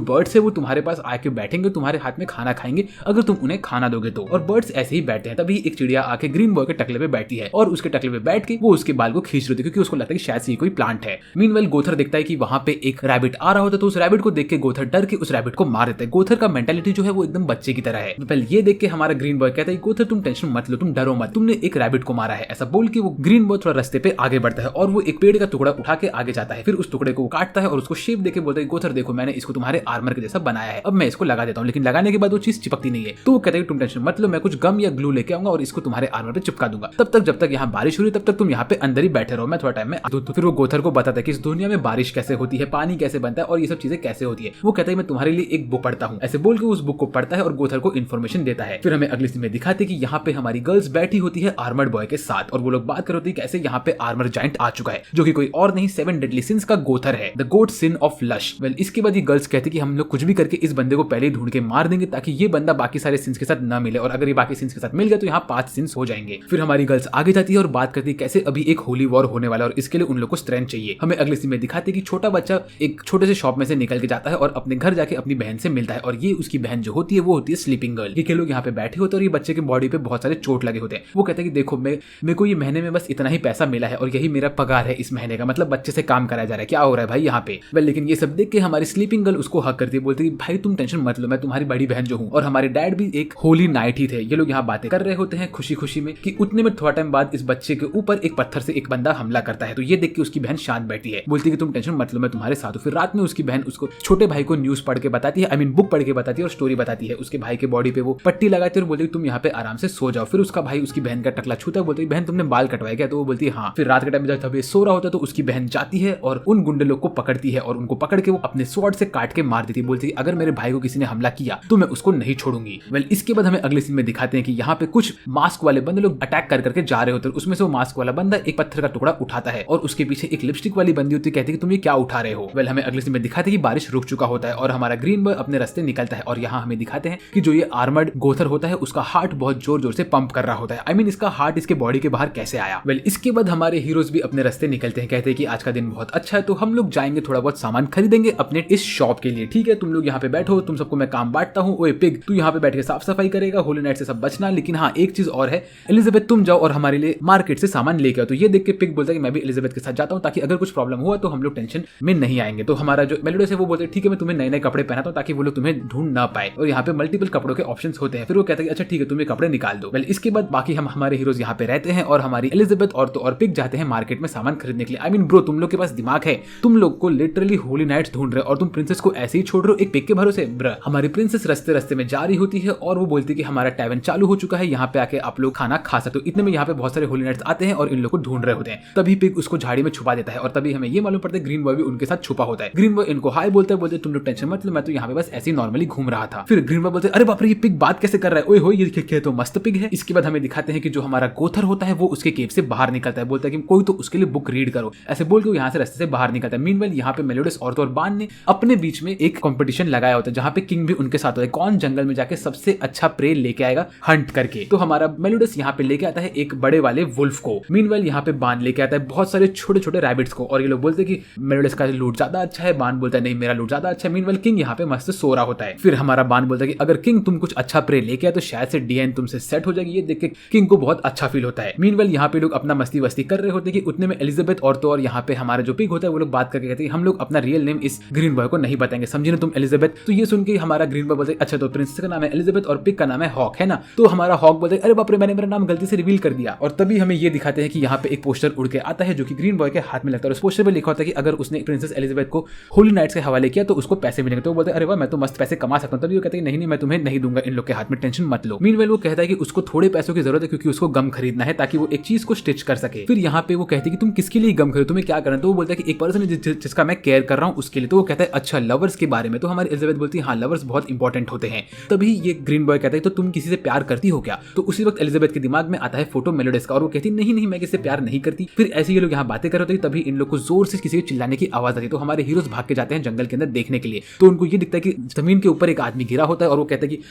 बर्ड्स है वो तुम्हारे पास आके बैठेंगे, तुम्हारे हाथ में खाना खाएंगे अगर तुम उन्हें खाना दोगे तो। और बर्ड्स ऐसे ही बैठते हैं। तभी एक चिड़िया आके ग्रीन बॉय के टकले पे बैठती है और उसके टकले पे बैठ के वो उसके बाल को खींच रही थी, क्योंकि उसको लगता है कि शायद से ये कोई प्लांट है। मीनवाइल गोथर देखता है कि वहां पे एक रैबिट आ रहा होता है, तो उस रैबिट को देख के गोथर डर के उस रैबिट को मार देता है। गोथर का मेंटालिटी जो है वो एकदम बच्चे की तरह है। पहले ये देख के हमारा ग्रीन बॉय कहता है गोथर तुम टेंशन मत लो, तुम डरो मत, तुमने एक रैबिट को मारा है। ऐसा बोल के वो ग्रीन बॉय थोड़ा रास्ते पे आगे बढ़ता है और वो एक पेड़ का टुकड़ा उठा के आगे जाता है। फिर उस टुकड़े को काटता है और उसको शेप देके बोलता है गोथर देखो मैंने इसको तुम्हारे आर्मर के जैसा बनाया है, अब मैं इसको लगा देता हूँ, लेकिन लगाने के बाद वो चीज चिपकती नहीं है। तो वो कहता है तुम टेंशन मत लो, मैं कुछ गम या ग्लू लेके आऊंगा और इसको तुम्हारे आर्मर पे चिपका दूंगा, तब तक जब तक यहाँ बारिश हो रही तब तक तुम यहाँ पे अंदर ही बैठे रहो, मैं थोड़ा टाइम में आ। तो फिर वो गोथर को बताता है कि इस दुनिया में बारिश कैसे होती है, पानी कैसे बनता है और ये सब चीजें कैसे होती है। वो कहता है मैं तुम्हारे लिए एक बुक पढ़ता हूँ। ऐसे बोल के उस बुक को पढ़ता है और गोथर को इन्फॉर्मेशन देता है। फिर हमें अगले सीन में दिखाते कि यहाँ पे हमारी गर्ल्स बैठी होती है आर्मर्ड बॉय के साथ और वो लोग बात कर होती है कैसे यहाँ पे आर्मर जाइंट आ चुका है, जो कि कोई और नहीं 7 डेडली सिंस का गोथर है, the goat sin of lust. Well इसके बाद ये गर्ल्स कहते कि हम लोग कुछ भी करके इस बंदे को पहले ही ढूंढ के मार देंगे ताकि ये बंदा बाकी सारे सिंस के साथ न मिले, और अगर ये बाकी सिंस के साथ मिल गया तो यहाँ 5 सिंस हो जाएंगे। फिर हमारी गर्ल्स आगे जाती है और बात करती है कैसे अभी एक होली वॉर होने वाला है और इसके लिए उन लोग को स्ट्रेंथ चाहिए। हमें अगले सीन में दिखाते कि छोटा बच्चा एक छोटे से शॉप में से निकल के जाता है और अपने घर जाके अपनी बहन से मिलता है, और ये उसकी बहन जो होती है वो होती है स्लीपिंग गर्ल। ये लोग यहाँ पे बैठे होते हैं और ये बच्चे के बॉडी पे बहुत सारे चोट लगे होते हैं। वो कहते हैं कि देखो मेरे को ये महीने में बस इतना ही पैसा मिला है और यही मेरा पगार है इस महीने का, मतलब बच्चे से काम कराया जा रहा है, क्या हो रहा है भाई यहाँ पे। वेल लेकिन ये सब देख के हमारी स्लीपिंग गर्ल उसको हक करती है, बोलती है भाई तुम टेंशन मत लो, मैं तुम्हारी बड़ी बहन जो हूँ, और हमारे डैड भी एक होली नाइट ही थे। ये लोग यहाँ बातें कर रहे होते हैं खुशी खुशी में कि उतने में थोड़ा टाइम बाद इस बच्चे के ऊपर एक पत्थर से एक बंदा हमला करता है। तो ये देख के उसकी बहन शांत बैठी है, बोलती है कि तुम टेंशन मत लो, मैं तुम्हारे साथ हूँ। फिर रात में उसकी बहन उसको छोटे भाई को न्यूज पढ़ के बताती है, आई मीन बुक पढ़ के बताती है और स्टोरी बताती है। उसके भाई के बॉडी पे वो पट्टी लगाती है और बोलती है तुम यहाँ पे आराम से सो जाओ। फिर उसका भाई उसकी बहन का टकला छूता है, बोलती है बहन तुमने बाल कटवाए क्या? तो वो बोलती है हाँ। फिर रात के टाइम जब ये सो रहा होता है तो उसकी बहन जाती है और उन गुंडे लोग को पकड़ती है और उनको पकड़ के वो अपने स्वॉर्ड से काट के मार देती है। बोलती है अगर मेरे भाई को किसी ने हमला किया तो मैं उसको नहीं छोड़ूंगी। वेल इसके बाद हमें अगले सीन में दिखाते हैं कि यहाँ पे कुछ मास्क वाले बंदे लोग अटैक कर करके जा रहे होते हैं। उसमें से वो मास्क वाला बंदा एक पत्थर का टुकड़ा उठाता है और उसके पीछे एक लिपस्टिक वाली बंदी होती है, कहती है कि तुम ये क्या उठा रहे हो। वेल हमें अगले सीन में दिखाते हैं कि बारिश रुक चुका होता है और हमारा ग्रीन बॉय अपने रास्ते निकलता है और यहाँ हमें दिखाते हैं कि जो ये आर्मर्ड गोथर होता है उसका हार्ट बहुत जोर जोर से पंप कर रहा होता है। आई मीन इसका हार्ट इसके बॉडी के बाहर कैसे आया। वेल इसके बाद हमारे हीरोज भी अपने रास्ते निकलते हैं, कहते हैं कि आज का दिन बहुत अच्छा है तो हम लोग जाएंगे थोड़ा थोड़ा बहुत सामान खरीदेंगे अपने इस शॉप के लिए, ठीक है? तुम लोग यहाँ पे बैठो, तुम सबको मैं काम बांटता हूँ। ओए पिग, तू यहाँ पे बैठ के साफ सफाई करेगा, होली नाइट से सब बचना। लेकिन हाँ, एक चीज और है, एलिजाबेथ तुम जाओ और हमारे लिए मार्केट से सामान लेके आओ। तो ये देख के पिग बोलता है कि मैं भी एलिजाबेथ के साथ जाता हूँ, ताकि अगर कुछ प्रॉब्लम हुआ तो हम लोग टेंशन में नहीं आएंगे। तो हमारा जो मेलोडियस है वो बोलते हैं ठीक है, मैं तुम्हें नए नए कपड़े पहनाता हूँ ताकि वो लोग तुम्हें ढूंढ ना पाए। और यहाँ पे मल्टीपल कपड़ों के ऑप्शंस होते हैं। फिर वो कहते हैं अच्छा ठीक है, तुम ये कपड़े निकाल दो। वेल इसके बाद बाकी हम हमारे हीरोज यहाँ पे रहते हैं और हमारी एलिजाबेथ और पिग जाते हैं मार्केट में सामान खरीदने के लिए। आई मीन ब्रो, तुम लोग के पास दिमाग है? तुम लोग को लिटरली होली नाइट्स ढूंढ रहे हो और तुम प्रिंसेस को ऐसे ही छोड़ रहे हो एक पिग के भरोसे? ब्र, हमारी प्रिंसेस रास्ते रास्ते में जा रही होती है और वो बोलती है कि हमारा टैवन चालू हो चुका है, यहाँ पे आके आप लोग खाना खा सकते हो। इतने में यहाँ पे बहुत सारे होली नाइट्स आते हैं और इन लोग को ढूंढ रहे होते हैं। तभी पिग उसको झाड़ी में छुपा देता है और तभी हमें ये मालूम पड़ता है ग्रीन बॉय भी उनके साथ छुपा होता है। ग्रीन बॉय इनको हाय बोलते तुम लोग टेंशन मत लो, मैं तो यहाँ पे बस ऐसे ही नॉर्मली घूम रहा था। फिर ग्रीन बॉय बोलते अरे बाप रे, ये पिग बात कैसे कर रहा है? ओए हो, ये तो मस्त पिग है। इसके बाद हमें दिखाते हैं कि जो हमारा गोथर होता है वो उसके केव से बाहर निकलता है, बोलता है कि कोई तो उसके लिए बुक रीड करो। ऐसे बोल के यहाँ से रास्ते से बाहर निकलता है। मीनवाइल यहाँ पे मेलोडियस और बान ने अपने बीच में एक कंपटीशन लगाया होता है जहाँ पे किंग भी उनके साथ होता है, कौन जंगल में जाके सबसे अच्छा प्रे लेके आएगा हंट करके। तो हमारा मेलोडियस यहाँ पे लेके आता है एक बड़े वाले वुल्फ को। मीनवाइल यहाँ पे बान लेके आता है बहुत सारे छोटे छोटे रैबिट्स को और ये लोग बोलते हैं कि मेलोडियस का लूट ज्यादा अच्छा है। बान बोलता है नहीं, मेरा लूट ज्यादा अच्छा है। मीनवाइल किंग यहाँ पे मस्त सो रहा होता है। फिर हमारा बान बोलता है कि अगर किंग तुम कुछ अच्छा प्रे लेके आए तो शायद से डीएन तुमसे सेट हो जाएगी। ये देख के किंग को बहुत अच्छा फील होता है। मीनवाइल यहाँ पे लोग अपना मस्ती वस्ती कर रहे होते हैं कि उतने में एलिजाबेथ और यहाँ पे हमारा जो पिग होता है वो लोग बात करके कहते हैं हम लोग अपना रियल नेम इस ग्रीन बॉय को नहीं बताएंगे, समझी ना तुम एलिजाबेथ? तो ये सुन के हमारा ग्रीन बॉय बोलते अच्छा तो प्रिंसेस का नाम है एलिजाबेथ और पिग का नाम है हॉक, है ना? तो हमारा हॉक बोलते अरे बाप रे, मैंने मेरा नाम गलती से रिवील कर दिया। और तभी हमें ये दिखाते हैं कि यहाँ पे एक पोस्टर उड़ के आता है जो कि ग्रीन बॉय के हाथ में लगता है और उस पोस्टर पे लिखा होता है कि अगर उसने प्रिंसेस एलिजाबेथ को होली नाइट्स के हवाले किया तो उसको पैसे मिलेंगे। तो वो बोलते अरे वाह, मैं तो मस्त पैसे कमा सकता हूँ। तभी वो कहते हैं नहीं मैं तुम्हें नहीं दूंगा इन लोग के हाथ में, टेंशन मत लो। मीनवाइल वो कहता है कि उसको थोड़े पैसों की जरूरत है क्योंकि उसको गम खरीदना है ताकि वो एक चीज को स्टिच कर सके। फिर यहाँ पे वो कहती है कि तुम किसके लिए गम खरीदो, तुम्हें क्या करना है? तो वो बोलता है कि एक पर्सन जिसका मैं केयर कर रहा हूँ उसके लिए। तो वो कहता है अच्छा लवर्स के बारे में। तो हमारी एलिजाबेथ बोलती है हाँ, लवर्स बहुत इंपॉर्टेंट होते हैं। तभी ये ग्रीन बॉय कहता है तो तुम किसी से प्यार करती हो क्या? तो उसी वक्त एलिजाबेथ के दिमाग में आता है फोटो मेलोडियस का और वो कहती नहीं मैं किसी से प्यार नहीं करती। फिर ऐसे ये लोग यहाँ बातें कर रहे होते तभी इन लोग को जोर से किसी के चिल्लाने की आवाज आती है। तो हमारे हीरोज भाग के जाते हैं जंगल के अंदर देखने के लिए। तो उनको ये दिखता है कि जमीन के ऊपर एक आदमी गिरा होता है और वो कहता है कि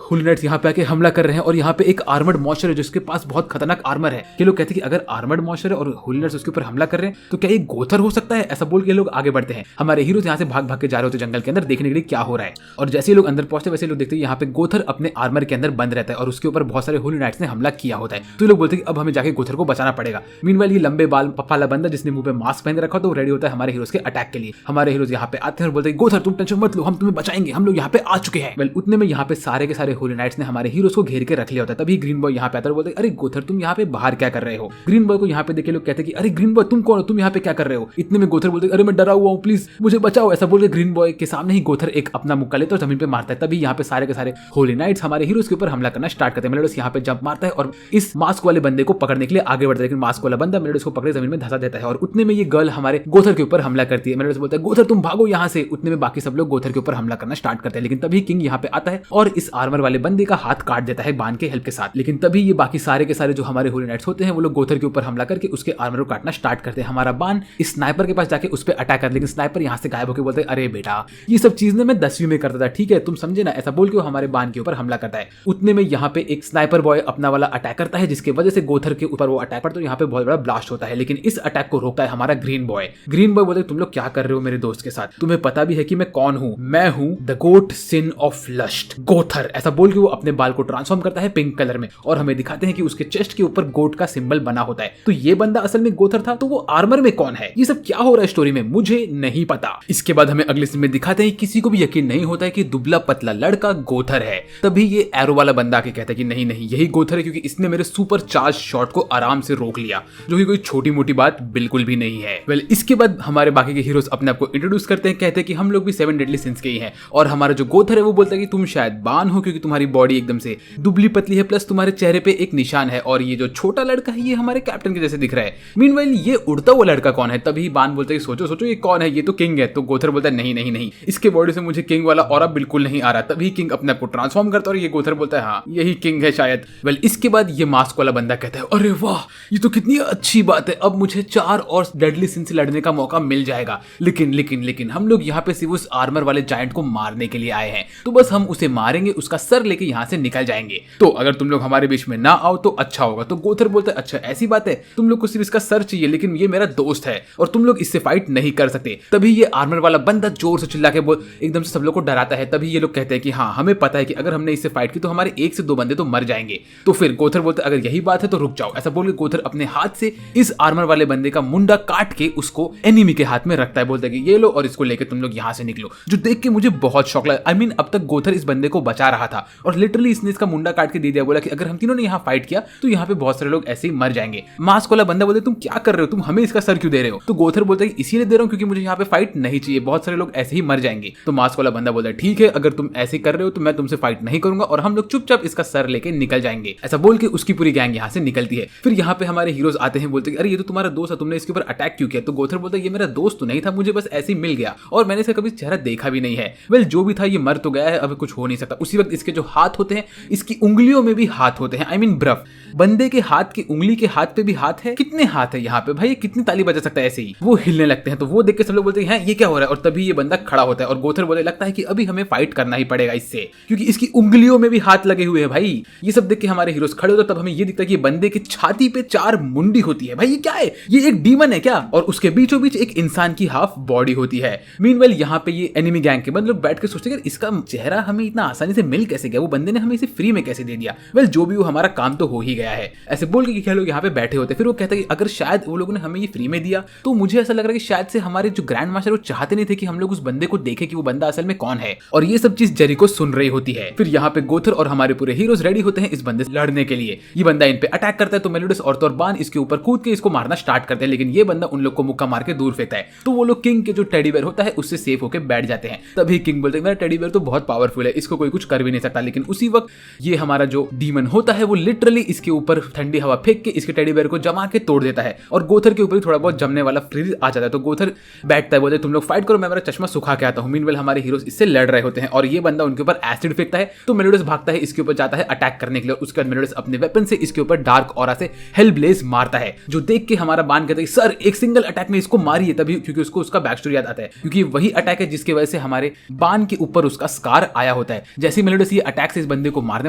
होली नाइट्स यहाँ पे आके हमला कर रहे हैं और यहाँ पे एक आर्मर्ड मॉन्स्टर है जिसके पास बहुत खतरनाक आर्मर है। ये लोग कहते हैं कि अगर आर्मर्ड मॉन्स्टर है और होली नाइट्स उसके ऊपर हमला कर रहे हैं तो क्या ये गोथर हो सकता है? ऐसा बोल के लोग आगे बढ़ते हैं। हमारे हीरोज यहाँ से भाग भाग के जा रहे होते जंगल के अंदर देखने के लिए क्या हो रहा है। और जैसे लोग अंदर पहुंचते वैसे लोग देखते हैं यहाँ पे गोथर अपने आर्मर के अंदर बंद रहता है और उसके ऊपर बहुत सारे होली नाइट्स ने हमला किया होता है। तो लोग बोलते हैं कि अब हमें जाके गोथर को बचाना पड़ेगा। मीनवाइल ये लंबे बाल पप्पाला बंदा जिसने मुंह पे मास्क पहन रखा तो रेडी होता है हमारे हीरोज के अटैक के लिए। हमारे हीरोज यहाँ पे आते हैं और बोलते हैं गोथर तुम टेंशन मत लो, हम तुम्हें बचाएंगे, हम लोग यहाँ पे आ चुके हैं। वेल उतने में यहाँ पे सारे के सारे होली नाइट्स ने हमारे हीरोज को घेर के रख लिया होता है। तभी ग्रीन बॉय यहाँ पे आता है और बोलते हैं अरे गोथर तुम यहाँ पे बाहर क्या कर रहे हो? ग्रीन बॉय को यहाँ पे देखे लोग कहते हैं कि अरे ग्रीन बॉय तुम कौन हो, तुम यहाँ पे क्या कर रहे हो? इतने में गोथर बोलते हैं अरे मैं डरा हुआ हूँ, प्लीज मुझे बचाओ। ऐसा बोल के ग्रीन बॉय के सामने ही गोथर एक अपना मुक्का लेता है और जमीन पे मारता है। तभी यहाँ पे सारे के सारे होली नाइट्स हमारे हीरोज के ऊपर हमला करना स्टार्ट करते हैं। मेलोडियस यहाँ पे जंप मारता है और इस मास्क वाले बंदे को पकड़ने के लिए आगे बढ़ता है, लेकिन मास्क वाला बंदा मेलोडियस को पकड़े जमीन में धंसा देता है और उतने में ये गर्ल हमारे गोथर के ऊपर हमला करती है। मेलोडियस बोलता है गोथर तुम भागो यहाँ से। उतने में बाकी सब लोग गोथर के ऊपर हमला करना स्टार्ट करते हैं, लेकिन तभी किंग यहाँ पे आता है और इस आर्मर वाले बंदे का हाथ काट देता है बान के हेल्प के साथ। लेकिन तभी ये बाकी सारे के सारे जो हमारे होली नाइट्स होते हैं वो लोग गोथर के ऊपर हमला करके उसके आर्मर को काटना स्टार्ट करते हैं। हमारा बान इस स्नाइपर के पास जाके उस पर अटैक कर, लेकिन स्नाइपर यहाँ से गायब होकर बोलते हैं अरे बेटा ये सब चीज मैं 10वीं में करता था, ठीक है तुम समझे ना? ऐसा बोल के वो हमारे बान के ऊपर हमला करता है। उतने में यहाँ पे एक स्नाइपर बॉय अपना वाला अटैक करता है जिसकी वजह से गोथर के ऊपर वो अटैक पड़ता है। यहाँ पे बहुत बड़ा ब्लास्ट होता है, लेकिन इस अटैक को रोकता है हमारा ग्रीन बॉय। ग्रीन बॉय बोलते तुम लोग क्या कर रहे हो मेरे दोस्त के साथ? तुम्हें पता भी है कि मैं कौन हूँ? मैं हूँ the goat sin of lust, गोथर। ऐसा बोल के वो अपने बाल को ट्रांसफॉर्म करता है पिंक कलर में और हमें दिखाते हैं कि उसके चेस्ट के ऊपर गोट का सिंबल बना होता है। तो ये बंदा असल में गोथर था, तो वो आर्मर में कौन है? ये सब क्या हो रहा है स्टोरी में, मुझे नहीं पता। इसके बाद हमें अगले सीन में दिखाते हैं किसी को भी यकीन नहीं होता है कि दुबला पतला लड़का गोथर है। तभी ये एरो वाला बंदा आके कहता है कि नहीं यही गोथर है क्योंकि इसने मेरे सुपर चार्ज शॉट को आराम से रोक लिया, जो कि कोई छोटी मोटी बात बिल्कुल भी नहीं है। वेल इसके बाद हमारे बाकी के हीरोज अपने आप को इंट्रोड्यूस करते हैं, कहते हैं कि हम लोग भी 7 डेडली सिंस के ही हैं। और हमारा जो गोथर है वो बोलता है कि तुम शायद बान हो क्योंकि तुम्हारी बॉडी एकदम से दुबली पतली है, प्लस तुम्हारे चेहरे पे एक निशान है और ये जो छोटा लड़का है ये हमारे कैप्टन के जैसे दिख रहा है। मीनवाइल ये उड़ता हुआ लड़का कौन है? तभी बान बोलता है सोचो सोचो ये कौन है? ये तो किंग है। तो गोथर बोलता है नहीं इसके बॉडी से मुझे किंग वाला ऑरा बिल्कुल नहीं आ रहा। तभी किंग अपने आप को ट्रांसफॉर्म करता है और ये गोथर बोलता है हाँ यही किंग है शायद। वेल इसके बाद ये मास्क वाला बंदा कहता है अरे वाह ये तो कितनी अच्छी बात है, अब मुझे 4 और डेडली सिन से लड़ने का मौका मिल जाएगा। लेकिन हम लोग यहाँ पे सिर्फ उस आर्मर वाले जायंट को मारने के लिए आए हैं, तो बस हम उसे मारेंगे, उसका सर लेके यहाँ से निकल जाएंगे। तो अगर तुम लोग हमारे बीच में ना आओ तो अच्छा होगा। तो गोथर बोलता है अच्छा ऐसी बात है, तुम लोग को सिर्फ इसका सर चाहिए, लेकिन ये मेरा दोस्त है और तुम लोग इससे फाइट नहीं कर कर सकते। तभी ये आर्मर वाला बंदा जोर से चिल्ला के बोल एकदम से सब लोग को डराता है। तभी ये लोग कहते हैं कि हाँ, हमें पता है कि अगर हमने इससे फाइट की तो हमारे 1 से 2 बंदे तो मर जाएंगे। तो फिर गोथर बोलते अगर यही बात है तो रुक जाओ। ऐसा बोल के गोथर अपने हाथ से इस आर्मर वाले बंदे का मुंडा काट के उसको एनिमी के हाथ में रखता है। बोलता है कि ये लो और इसको लेके तुम लोग यहाँ से निकलो। जो देख के मुझे बहुत शौक लगा। आई मीन अब तक गोथर इस बंदे को बचा रहा था और लिटरली इसने इसका मुंडा काट के दे दिया। बोला कि अगर हम तीनों ने यहाँ फाइट किया तो यहाँ पे बहुत सारे लोग ऐसे ही मर जाएंगे। मास्क वाला बंदा बोलते तुम क्या कर रहे हो, तुम हमें इसका सर क्यों दे रहे हो? तो गोथर बोलता है इसीलिए दे रहा हूँ क्योंकि मुझे यहाँ पे फाइट नहीं चाहिए, बहुत सारे लोग ऐसे ही मर जाएंगे। तो मास्क वाला बंदा बोलता है ठीक है, अगर तुम ऐसे कर रहे हो तो मैं तुमसे फाइट नहीं करूंगा और हम लोग चुपचाप इसका सर लेके निकल जाएंगे। ऐसा बोल के उसकी पूरी गैंग यहाँ से निकलती है। फिर यहाँ पे हमारे हीरोज आते हैं, बोलते हैं अरे ये तो तुम्हारा दोस्त है, तुमने इसके ऊपर अटैक क्यों किया? तो गोथर बोलता है ये मेरा दोस्त तो नहीं था, मुझे बस ऐसे ही मिल गया और मैंने इसका कभी चेहरा देखा भी नहीं है। वेल जो भी था ये मर तो गया है, अब कुछ हो नहीं सकता। उसी वक्त इसके जो हाथ होते हैं, इसकी उंगलियों में भी हाथ होते हैं। आई मीन ब्रफ, बंदे के हाथ की उंगली के हाथ पे भी हाथ है। कितने हाथ है यहाँ पे भाई, कितनी ताली बजा सकता है ऐसे ही। वो हिलने लगते हैं तो वो देख के सब लोग बोलते हैं ये क्या हो रहा है? और तभी ये बंदा खड़ा होता है और गोथर बोले लगता है कि अभी हमें फाइट करना ही पड़ेगा इससे, क्योंकि इसकी उंगलियों में भी हाथ लगे हुए हैं भाई। ये सब देख के हमारे हीरोज खड़े होते, तब हमें ये दिखता है कि बंदे की छाती पे 4 मुंडी होती है। भाई ये क्या है? ये एक डीमन है क्या? और उसके बीचों बीच एक इंसान की हाफ बॉडी होती है। मीनवेल यहाँ पे ये एनिमी गैंग के बंदे लोग बैठ के सोचते हैं इसका चेहरा हमें इतना आसानी से मिल कैसे गया, वो बंदे ने हमें इसे फ्री में कैसे दे दिया। वेल जो भी हो, हमारा काम तो हो ही गया है। ऐसे बोल के क्या लोग यहाँ पे बैठे होते। फिर वो कहते हैं कि अगर शायद वो लोगों ने हमें ये फ्री में दिया तो मुझे ऐसा लग रहा है कि शायद से हमारे जो ग्रैंड मास्टर वो चाहते नहीं थे कि हम लोग उस बंदे को देखें कि वो बंदा असल में कौन है। और ये सब चीज जेरिको सुन रही होती है। फिर यहाँ पे गोथर और हमारे पूरे हीरोज रेडी होते हैं इस बंदे से लड़ने के लिए। ये बंदा इन पे अटैक करता है तो मेलोडस और तोरबान इसके ऊपर कूद के इसको मारना स्टार्ट करते हैं, लेकिन ये बंदा उन लोग को मुक्का मार के दूर फेंकता है। तो वो लोग किंग के जो टेडी बेयर होता है उससे सेफ होकर बैठ जाते हैं। तभी किंग बोलते हैं मेरा टेडी बेयर तो बहुत पावरफुल है, इसको कोई कुछ कर भी नहीं सकता। लेकिन उसी वक्त ये हमारा जो डीमन होता है वो लिटरली इसके ऊपर ठंडी हवा फेंक के इसके टेडी बेयर को जमा के तोड़ देता है और गोथर के ऊपर थोड़ा बहुत जमने वाला फ्रीज आ जाता है। तो गोथर बैठता है, बोलते तुम लोग फाइट करो, मैं मेरा चश्मा सुखा के आता हूं। मीनवेल हमारे हीरोज इससे लड़ रहे होते हैं और ये बंदा उनके ऊपर एसिड फेंकता है। तो मेलोडस भागता है, इसके ऊपर जाता है अटैक करने के लिए। उसके बाद मेलोडस अपने वेपन से इसके ऊपर डार्क ऑरा से हेल ब्लेज मारता है, जो देख के हमारा बान कहता है सर एक सिंगल अटैक में इसको मारिए। तभी क्योंकि उसको उसका बैक स्टोरी याद आता है, क्योंकि वही अटैक है जिसकी वजह से हमारे बान के ऊपर उसका स्कार आया होता है। जैसे मेलोडस ये अटैक से इस बंदे को मारने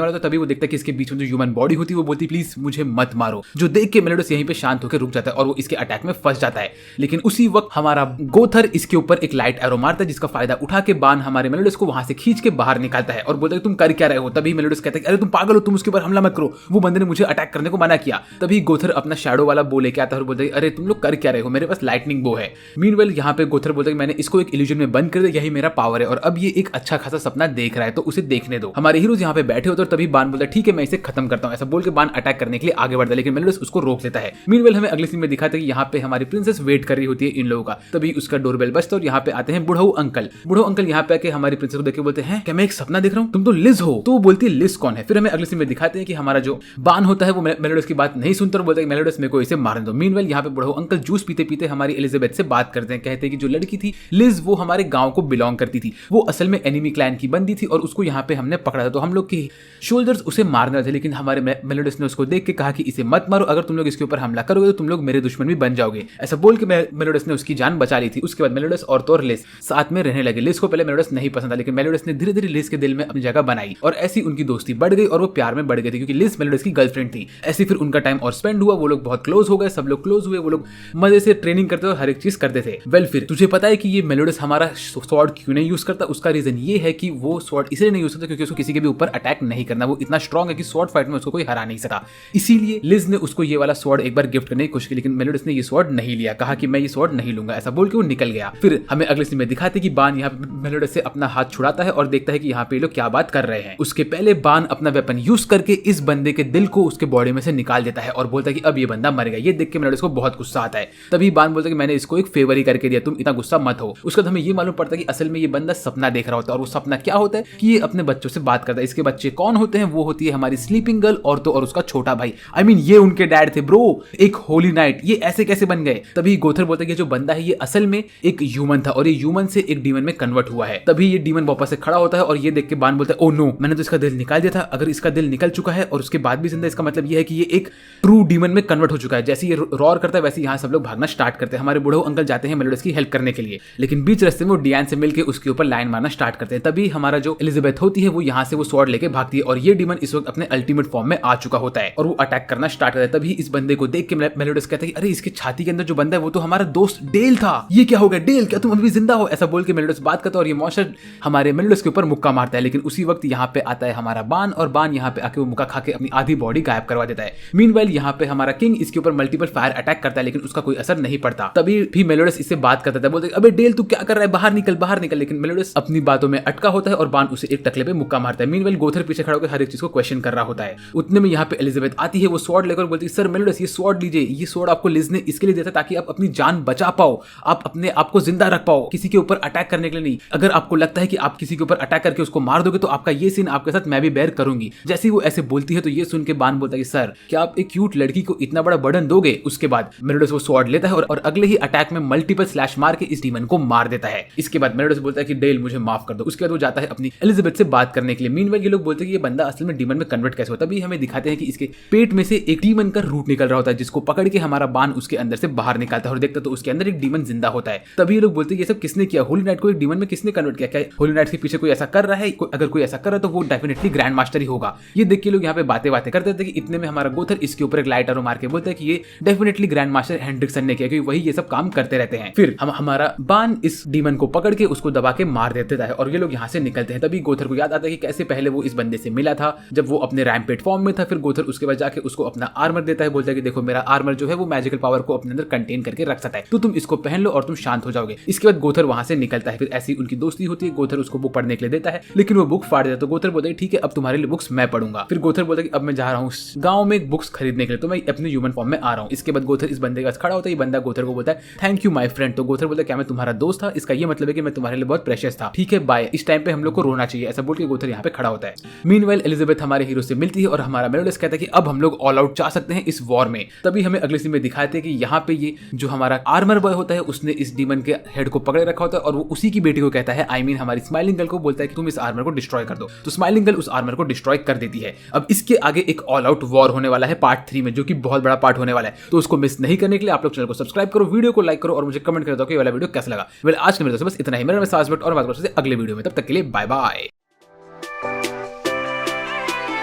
वाला था तभी वो देखता है कि इसके बीच में जो ह्यूमन बॉडी होती है वो बोलती प्लीज मुझे मत मारो। जो देख के मेलोडस यहीं पे शांत होकर रुक जाता है और वो इसके अटैक में फंस जाता है। लेकिन उसी वक्त हमारा गोथर इसके ऊपर एक लाइट एरो मारता है, जिसका फायदा उठा के बान हमारे मेलोडस को वहां से खींच के बाहर निकालता है और बोलता है तुम कर क्या रहे हो। तभी मेलोडस कहता है अरे तुम पागल हो, तुम उसके ऊपर हमला मत करो, वो बंदे ने मुझे अटैक करने को मना किया। तभी गोथर अपना शैडो वाला बो लेके आता है और बोलता है अरे तुम लोग कर क्या रहे हो, मेरे पास लाइटनिंग बो है। मीनवेल यहाँ पे गोथर बोलता है मैंने इसको एक इल्यूजन में बंद कर दिया, यही मेरा पावर है और अब ये एक अच्छा खासा सपना देख रहा है तो उसे देखने दो। हमारे हीरोज यहाँ पे बैठे होते और तभी बान बोलता है ठीक है मैं इसे खत्म करता हूँ। ऐसा बोल के बान अटैक करने के लिए आगे बढ़ता है, लेकिन मेलोडस उसको रोक लेता है। मीनवेल हमें अगले सीन में दिखाता है कि यहाँ पे हमारी प्रिंसेस वेट कर रही होती है इन लोगों का। तभी उसका डोरबेल बजता है और यहाँ पे आते हैं बुढ़ऊ अंकल। बुढ़ऊ अंकल यहाँ पे आके हमारी प्रिंसेस को देख के बोलते हैं क्या मैं एक सपना देख रहा हूँ, तुम तो लिज हो। तो वो बोलती है लिज कौन है। फिर हमें अगले सीन में दिखाते हैं कि हमारा जो बान होता है वो मेलोडस की बात नहीं सुनता और बोलता है मेलोडस मेरे को इसे मारने दो। मीनवेल यहाँ पे बुढ़ऊ अंकल जूस पीते पीते हमारी एलिजाबेथ से बात करते हैं, कहते हैं कि जो लड़की थी लिज वो हमारे गांव को बिलोंग करती थी, वो असल में एनिमी क्लैन की बंदी थी और उसको यहाँ पे हमने पकड़ा था। तो हम लोग के शोल्डर्स उसे मारने थे, लेकिन हमारे मेलोडस ने उसको देख के कहा कि इसे मत मारो, अगर तुम लोग इसके ऊपर हमला करोगे तो तुम लोग मेरे दुश्मन भी बन जाओगे। ऐसा बोल के मेलोडस ने उसकी जान बचा ली थी। उसके बाद मेलोडस और तो लिज साथ में रहने लगे। लिज को पहले मेलोडस नहीं पसंद था, लेकिन मेलोडस ने धीरे धीरे लिज के दिल में अपनी जगह बनाई और ऐसी उनकी दोस्ती बढ़ गई और वो प्यार में बढ़ गई थी, क्योंकि लिज मेलोडस की गर्लफ्रेंड थी। ऐसे फिर उनका टाइम और स्पेंड हुआ, वो लोग बहुत क्लोज हो गए, सब लोग क्लोज हुए, वो लोग मजे से ट्रेनिंग करते और हर एक चीज करते थे। वेल फिर तुझे पता है कि ये मेलोडस हमारा स्वॉर्ड क्यों नहीं यूज करता? उसका रीजन ये है कि वो स्वॉर्ड इसलिए नहीं यूज करता क्योंकि उसको किसी के भी ऊपर अटैक नहीं करना, वो इतना स्ट्रॉन्ग है कि स्वॉर्ड फाइट में उसको कोई हरा नहीं सका। इसीलिए लिज ने उसको ये वाला स्वॉर्ड एक बार गिफ्ट करने की कोशिश की, लेकिन मेलोडस ने ये स्वॉर्ड नहीं लिया, कहा कि मैं ये स्वॉर्ड नहीं लूंगा। ऐसा बोल के वो निकल गया। फिर हमें अगले सीन में दिखाते कि बान यहाँ मेलोडस से अपना हाथ छुड़ाता है और देखता है कि यहाँ पे लोग क्या बात कर रहे हैं। उसके पहले बान अपना वेपन यूज करके इस बंदे के दिल को उसके बॉडी में से निकाल देता है और बोलता है कि अब ये बंदा मर गया। ये देख के मेलोडस को बहुत गुस्सा आता है। तभी बान बोलता है कि मैंने इसको एक फेवर ही करके दिया, तुम इतना गुस्सा मत हो। उसके बाद हमें ये मालूम पड़ता है कि असल में ये बंदा सपना देख रहा होता है और वो सपना क्या होता है कि ये अपने बच्चों से बात करता है। इसके बच्चे कौन होते हैं? वो होती है हमारी स्लीपिंग गर्ल और तो और उसका छोटा भाई। आई मीन ये उनके डैड थे ब्रो, एक होली नाइट। ये ऐसे कैसे बन गए? तभी गोथर बोलता है कि जो बंदा है ये असल में एक ह्यूमन था और ये ह्यूमन से एक डीमन में कन्वर्ट हुआ है। तभी ये डीमन वापस से खड़ा होता है और ये देख के बान बोलता है ओ नो, मैंने तो इसका दिल निकाल दिया था। अगर इसका दिल निकल चुका है और उसके बाद भी जिंदा, इसका मतलब ये है कि ये एक ट्रू डीमन में कन्वर्ट हो चुका है। जैसे ये रॉर करता है वैसे यहाँ सब लोग भागना स्टार्ट करते हैं। हमारे बुढ़ऊ अंकल जाते हैं मेलोडस की हेल्प करने के लिए, लेकिन बीच रास्ते में वो डियान से मिलकर उसके ऊपर लाइन मारना स्टार्ट करते हैं। तभी हमारा जो एलिजाबेथ होती है वो यहाँ से वो स्वॉर्ड लेके भागती है और ये डीमन इस वक्त अपने अल्टीमेट फॉर्म में आ चुका होता है और वो अटैक करना स्टार्ट करता है। तभी इस बंदे को देख के मेलोडस कहता है कि अरे इसकी छाती के अंदर जो बंदा है वो तो हमारा दोस्त डेल था। ये क्या हो गया डेल, क्या तुम अभी भी जिंदा हो? ऐसा बोल के मेलोडस बात करता है और ये मॉन्स्टर हमारे मेलोडस के ऊपर मुक्का मारता है। लेकिन उसी वक्त यहाँ पे आता है हमारा बान, और बान यहाँ पे आके वो मुक्का खा के अपनी आधी बॉडी गायब करवा देता है। मीनवाइल यहाँ पे हमारा किंग इसके ऊपर मल्टीपल फायर अटैक करता है, लेकिन उसका कोई असर नहीं पड़ता। तभी भी मेलोडस इससे बात करता है, बोलते अबे डेल तू क्या कर रहा है, बाहर निकल बाहर निकल। लेकिन मेलोडस अपनी बातों में अटका होता है और बान उसे एक टकले पे मुक्का मारता है। मीनवाइल गोथर पीछे खड़ा होकर हर एक चीज को क्वेश्चन कर रहा होता है। उतने में यहाँ पे एलिजाबेथ आती है, वो स्वॉर्ड लेकर बोलती है सर मेलोडस ये स्वॉर्ड लीजिए, ये स्वॉर्ड आपको लिज ने इसके लिए दिया था ताकि आप अपनी जान बचा पाओ, आप अपने आप को जिंदा रख पाओ, किसी के ऊपर अटैक करने के लिए नहीं। अगर आपको लगता है कि आप किसी के ऊपर अटैक करके उसको मार दोगे तो आपका ये सीन आपके साथ मैं भी बेयर करूंगी। जैसे ही वो ऐसे बोलती है तो ये सुन के बान बोलता है कि सर क्या आप एक क्यूट लड़की को इतना बड़ा बर्डन दोगे? उसके बाद मेलोडस वो स्वॉर्ड लेता है और अगले ही अटैक में मल्टीपल स्लैश मार के इस डीमन को मार देता है। इसके बाद मेलोडस बोलता है कि डेल मुझे माफ कर दो। उसके बाद वो जाता है अपनी एलिजाबेथ से बात करने के लिए। मीनवाइल ये लोग बोलते हैं कि ये बंदा असल में डीमन में कन्वर्ट कैसे होता है। अभी हमें दिखाते हैं कि इसके पेट में से एक डीमन का रूट निकल रहा होता है, जिसको पकड़ के हमारा बान उसके अंदर से बाहर निकालता है और देखता तो उसके अंदर एक डीमन जिंदा होता है। तभी ये लोग बोलते हैं ये सब किसने किया, होली नाइट को एक डीमन में किसने कन्वर्ट किया? क्या होली नाइट के पीछे कोई ऐसा कर रहा है? अगर कोई ऐसा कर रहा है तो वो डेफिनेटली ग्रैंड मास्टर ही होगा। ये देख के लोग यहाँ पे बातें करते थे कि इतने में हमारा गोथर इसके ऊपर एक लाइट मार के बोलता है कि ये डेफिनेटली ग्रैंड मास्टर हेंड्रिक्सन ने किया, क्योंकि वही ये सब काम करते रहते हैं। फिर हमारा बान इस डीमन को पकड़ के उसको दबा के मार देता है और ये लोग यहाँ से निकलते हैं। तभी गोथर को याद आता है कि कैसे पहले वो इस बंदे से मिला था जब वो अपने रैम्पेट फॉर्म में था। फिर गोथर उसके बाद जाके उसको अपना आर्मर देता है, बोलता है कि देखो मेरा आर्मर जो है वो मैजिकल पावर को अपने अंदर कंटेन करके रख सकता है, तो तुम इसको पहन लो और तुम शांत हो जाओगे। इसके बाद गोथर वहां से निकलता है। फिर ऐसी उनकी दोस्ती होती है। गोथर उसको बुक पढ़ने के लिए देता है, लेकिन वो बुक फाड़ देता है। तो गोथर बोलता है ठीक है अब तुम्हारे लिए बुक्स मैं पढ़ूंगा। फिर गोथर बोलता है कि अब मैं जा रहा हूँ गांव में बुक्स खरीदने के लिए, तो मैं अपने ह्यूमन फॉर्म में आ रहा हूँ। इसके बाद गोथर इस बंदे के पास खड़ा होता है। ये बंदा गोथर को बोलता है थैंक यू माय फ्रेंड। तो गोथर बोलता है क्या मैं तुम्हारा दोस्त था? इसका ये मतलब है कि मैं तुम्हारे लिए बहुत प्रेशियस था, ठीक है बाय, इस टाइम पे हम लोग को रोना चाहिए। ऐसा बोल के गोथर यहाँ पे खड़ा होता है। मीनवाइल एलिजाबेथ हमारे हीरो से मिलती है और हमारा मेलोडस कहता है कि अब हम लोग ऑल आउट जा सकते हैं इस वॉर में। तभी हमें अगले सीन में दिखाते हैं कि यहाँ पे ये जो हमारा आर्मर बॉय होता है उसने इस डीमन के हेड को पकड़े रखा होता है और वो उसी की बेटी को कहता है, आई मीन हमारी स्माइलिंग गर्ल को बोलता है कि तुम इस आर्मर को डिस्ट्रॉय कर दो। तो स्माइलिंग गर्ल उस आर्मर को डिस्ट्रॉय कर देती है। अब इसके आगे एक ऑल आउट वॉर होने वाला है पार्ट 3 में, जो कि बहुत बड़ा पार्ट होने वाला है। तो उसको मिस नहीं करने के लिए आप लोग चैनल को सब्सक्राइब करो, वीडियो को लाइक करो और मुझे कमेंट कर दो कि ये वाला वीडियो कैसा लगा। वेल आज के मेरे दोस्तों बस इतना ही। मेरा नाम है साजबट और बात करते हैं अगले वीडियो में। तब तक के लिए बाय बाय।